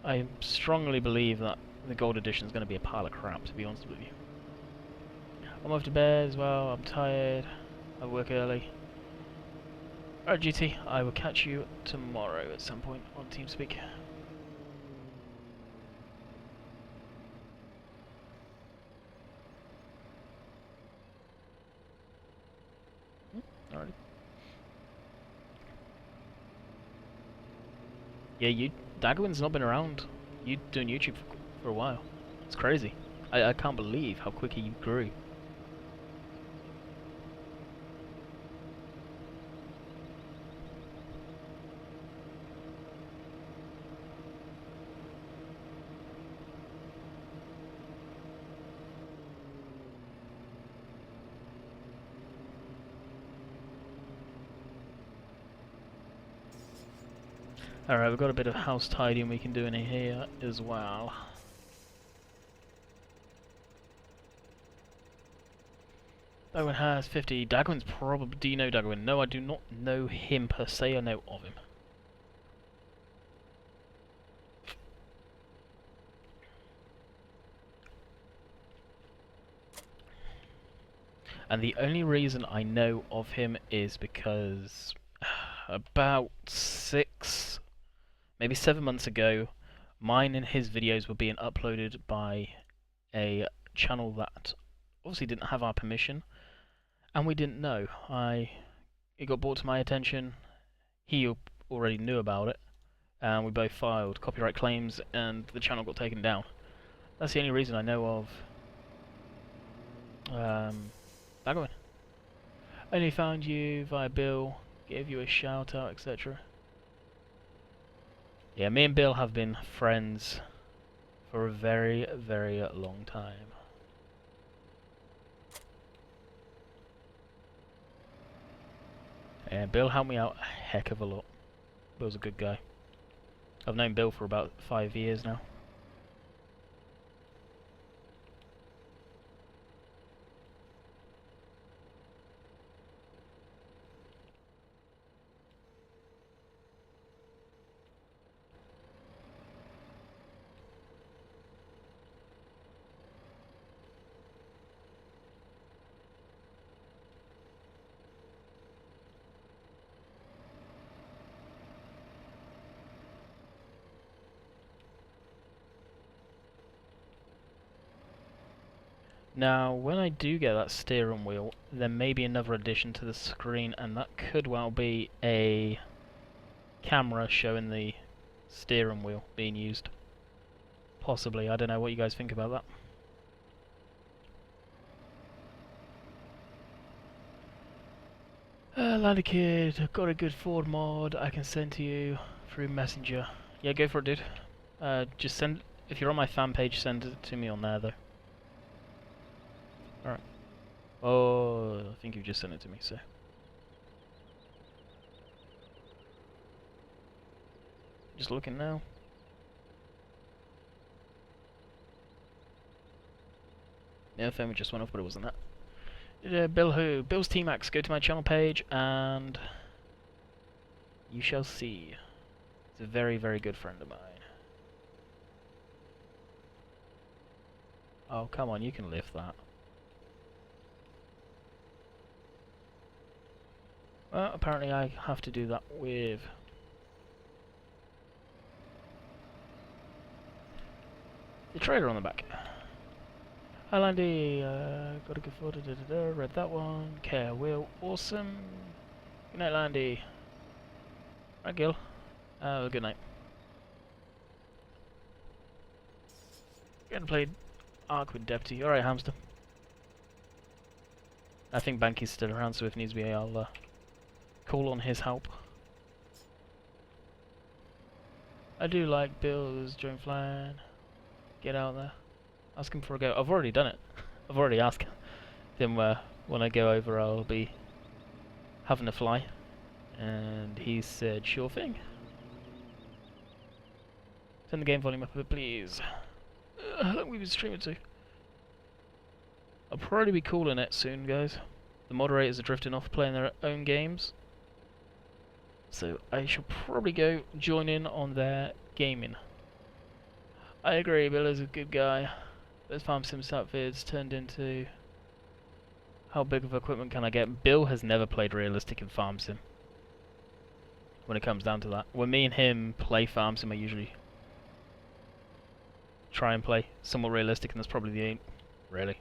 I strongly believe that the gold edition is going to be a pile of crap, to be honest with you. I'm off to bed as well. I'm tired. I work early. Alright, GT, I will catch you tomorrow at some point on TeamSpeak. Alrighty. Yeah, Dagwin's not been around. You doing YouTube for a while. It's crazy. I can't believe how quick he grew. Alright, we've got a bit of house tidying we can do in here as well. Dagwin has 50. Dagwin's probably... Do you know Dagwin? No, I do not know him per se. I know of him. And the only reason I know of him is because about 6, maybe 7 months ago, mine and his videos were being uploaded by a channel that obviously didn't have our permission, and we didn't know. It got brought to my attention. He already knew about it, and we both filed copyright claims, and the channel got taken down. That's the only reason I know of Dagwin. Only found you via Bill, gave you a shout out, etc. Yeah, me and Bill have been friends for a very, very long time. Yeah, Bill helped me out a heck of a lot. Bill's a good guy. I've known Bill for about 5 years now. Now, when I do get that steering wheel, there may be another addition to the screen, and that could well be a camera showing the steering wheel being used. Possibly, I don't know what you guys think about that. Landy Kid, I've got a good Ford mod I can send to you through Messenger. Yeah, go for it, dude. Just send, if you're on my fan page, send it to me on there, though. Alright. Oh, I think you just sent it to me, so. Just looking now. Yeah, phone just went off, but it wasn't that. Bill who? Bill's T-Max. Go to my channel page and you shall see. He's a very, very good friend of mine. Oh, come on, you can lift that. Well, apparently I have to do that with the trailer on the back. Hi Landy, got a good photo, read that one. Care Will, awesome. Good night Landy. Right Gil, good night. Gonna play Ark with Deputy. Alright, Hamster. I think Banky's still around, so if needs be, I'll call on his help. I do like Bill's joint flying. Get out there. Ask him for a go. I've already done it. I've already asked him when I go over I'll be having a fly. And he said, sure thing. Turn the game volume up a bit, please. How long we've been streaming to? I'll probably be calling it soon, guys. The moderators are drifting off playing their own games. So I shall probably go join in on their gaming. I agree, Bill is a good guy. Those Farm Sim stat vids turned into... How big of equipment can I get? Bill has never played realistic in Farm Sim. When it comes down to that. When me and him play Farm Sim, I usually try and play somewhat realistic, and that's probably the really.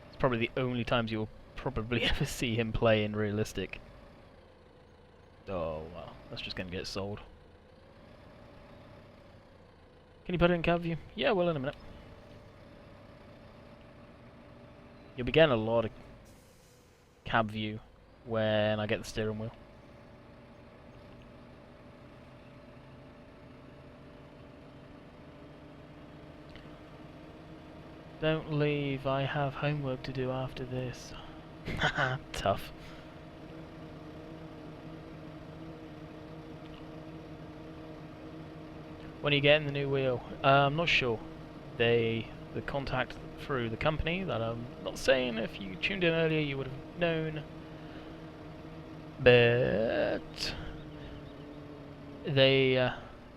It's probably the only times you'll probably ever see him play in realistic. Oh wow, that's just gonna get sold. Can you put it in cab view? Yeah, well, in a minute. You'll be getting a lot of cab view when I get the steering wheel. Don't leave, I have homework to do after this. Haha, tough. When are you getting the new wheel? I'm not sure. The contact through the company that I'm not saying, if you tuned in earlier you would have known. But they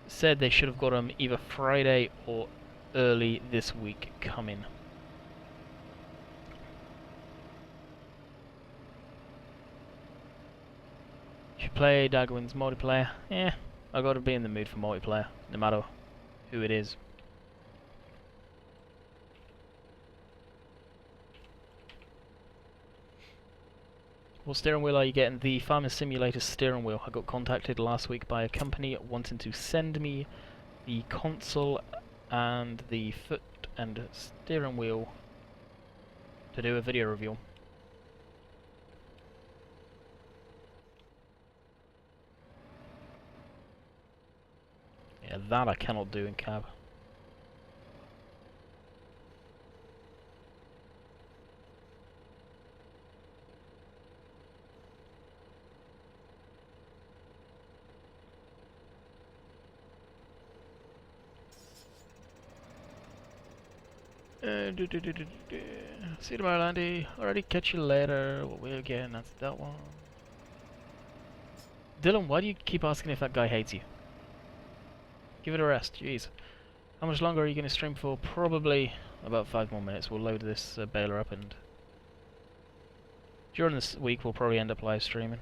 said they should have got them either Friday or early this week coming. Should play Dagwin's multiplayer. Yeah, I gotta be in the mood for multiplayer, no matter who it is. What steering wheel are you getting? The Farming Simulator steering wheel. I got contacted last week by a company wanting to send me the console and the foot and steering wheel to do a video review. Yeah, that I cannot do in cab. See you tomorrow, Landy. Already catch you later. What way again? That's that one. Dylan, why do you keep asking if that guy hates you? Give it a rest, jeez. How much longer are you going to stream for? Probably about 5 more minutes. We'll load this baler up, and during this week we'll probably end up live streaming.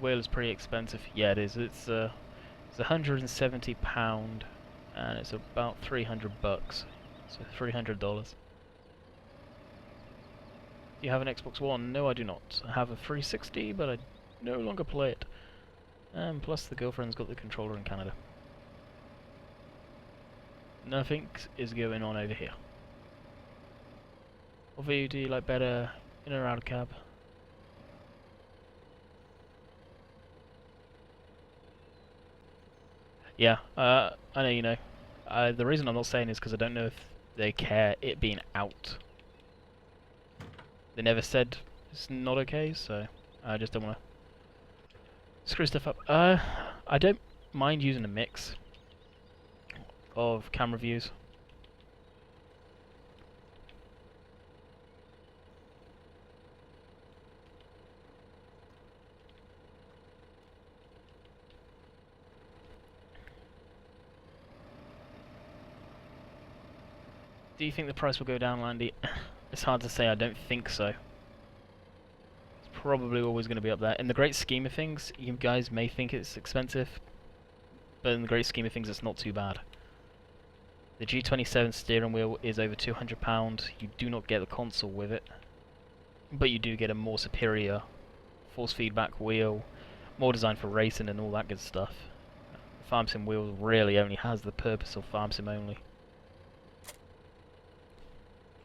Wheel is pretty expensive. Yeah, it is. It's £170 and it's about $300, so $300. Do you have an Xbox One? No, I do not. I have a 360, but I no longer play it. And plus the girlfriend's got the controller in Canada. Nothing is going on over here. What view do you like better, in or out of cab? Yeah, I know you know. The reason I'm not saying is because I don't know if they care it being out. They never said it's not okay, so I just don't want to screw stuff up. I don't mind using a mix of camera views. Do you think the price will go down, Landy? It's hard to say, I don't think so. It's probably always going to be up there. In the great scheme of things, you guys may think it's expensive, but in the great scheme of things it's not too bad. The G27 steering wheel is over £200, you do not get the console with it, but you do get a more superior force feedback wheel, more designed for racing and all that good stuff. Farm Sim Wheels really only has the purpose of Farm Sim only.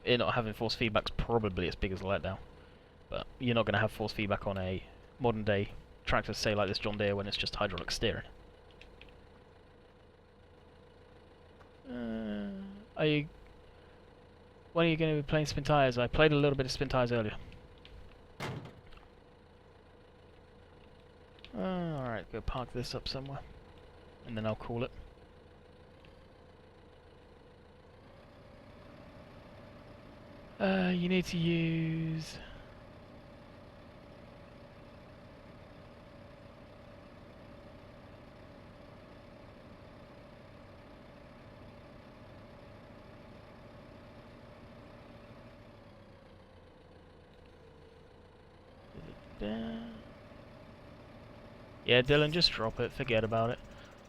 It not having force feedback's probably its biggest letdown, but you're not going to have force feedback on a modern day tractor, say like this John Deere, when it's just hydraulic steering. When are you going to be playing spin tires? I played a little bit of spin tires earlier. Alright, go park this up somewhere, and then I'll call it. You need to use... Yeah, Dylan, just drop it, forget about it.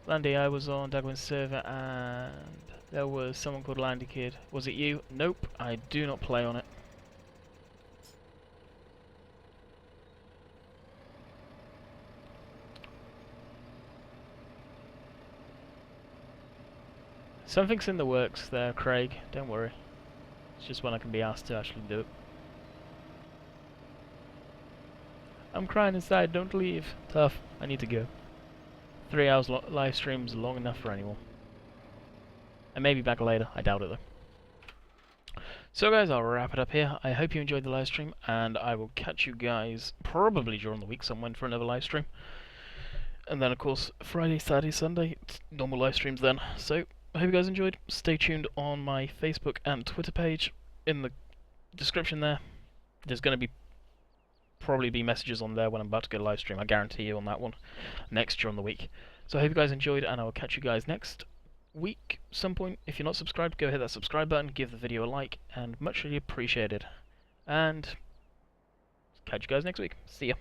Landy, I was on Dagwin's server and there was someone called Landy Kid. Was it you? Nope, I do not play on it. Something's in the works there, Craig, don't worry. It's just when I can be asked to actually do it. I'm crying inside, don't leave. Tough, I need to go. 3 hours live stream's long enough for anyone. I may be back later, I doubt it though. So guys, I'll wrap it up here. I hope you enjoyed the live stream, and I will catch you guys probably during the week somewhere for another live stream. And then of course, Friday, Saturday, Sunday, it's normal live streams then. So, I hope you guys enjoyed. Stay tuned on my Facebook and Twitter page. In the description there, there's going to probably be messages on there when I'm about to go live stream. I guarantee you on that one next during the week. So I hope you guys enjoyed, and I will catch you guys next week some point. If you're not subscribed, go hit that subscribe button, give the video a like, and much really appreciated. And catch you guys next week. See ya.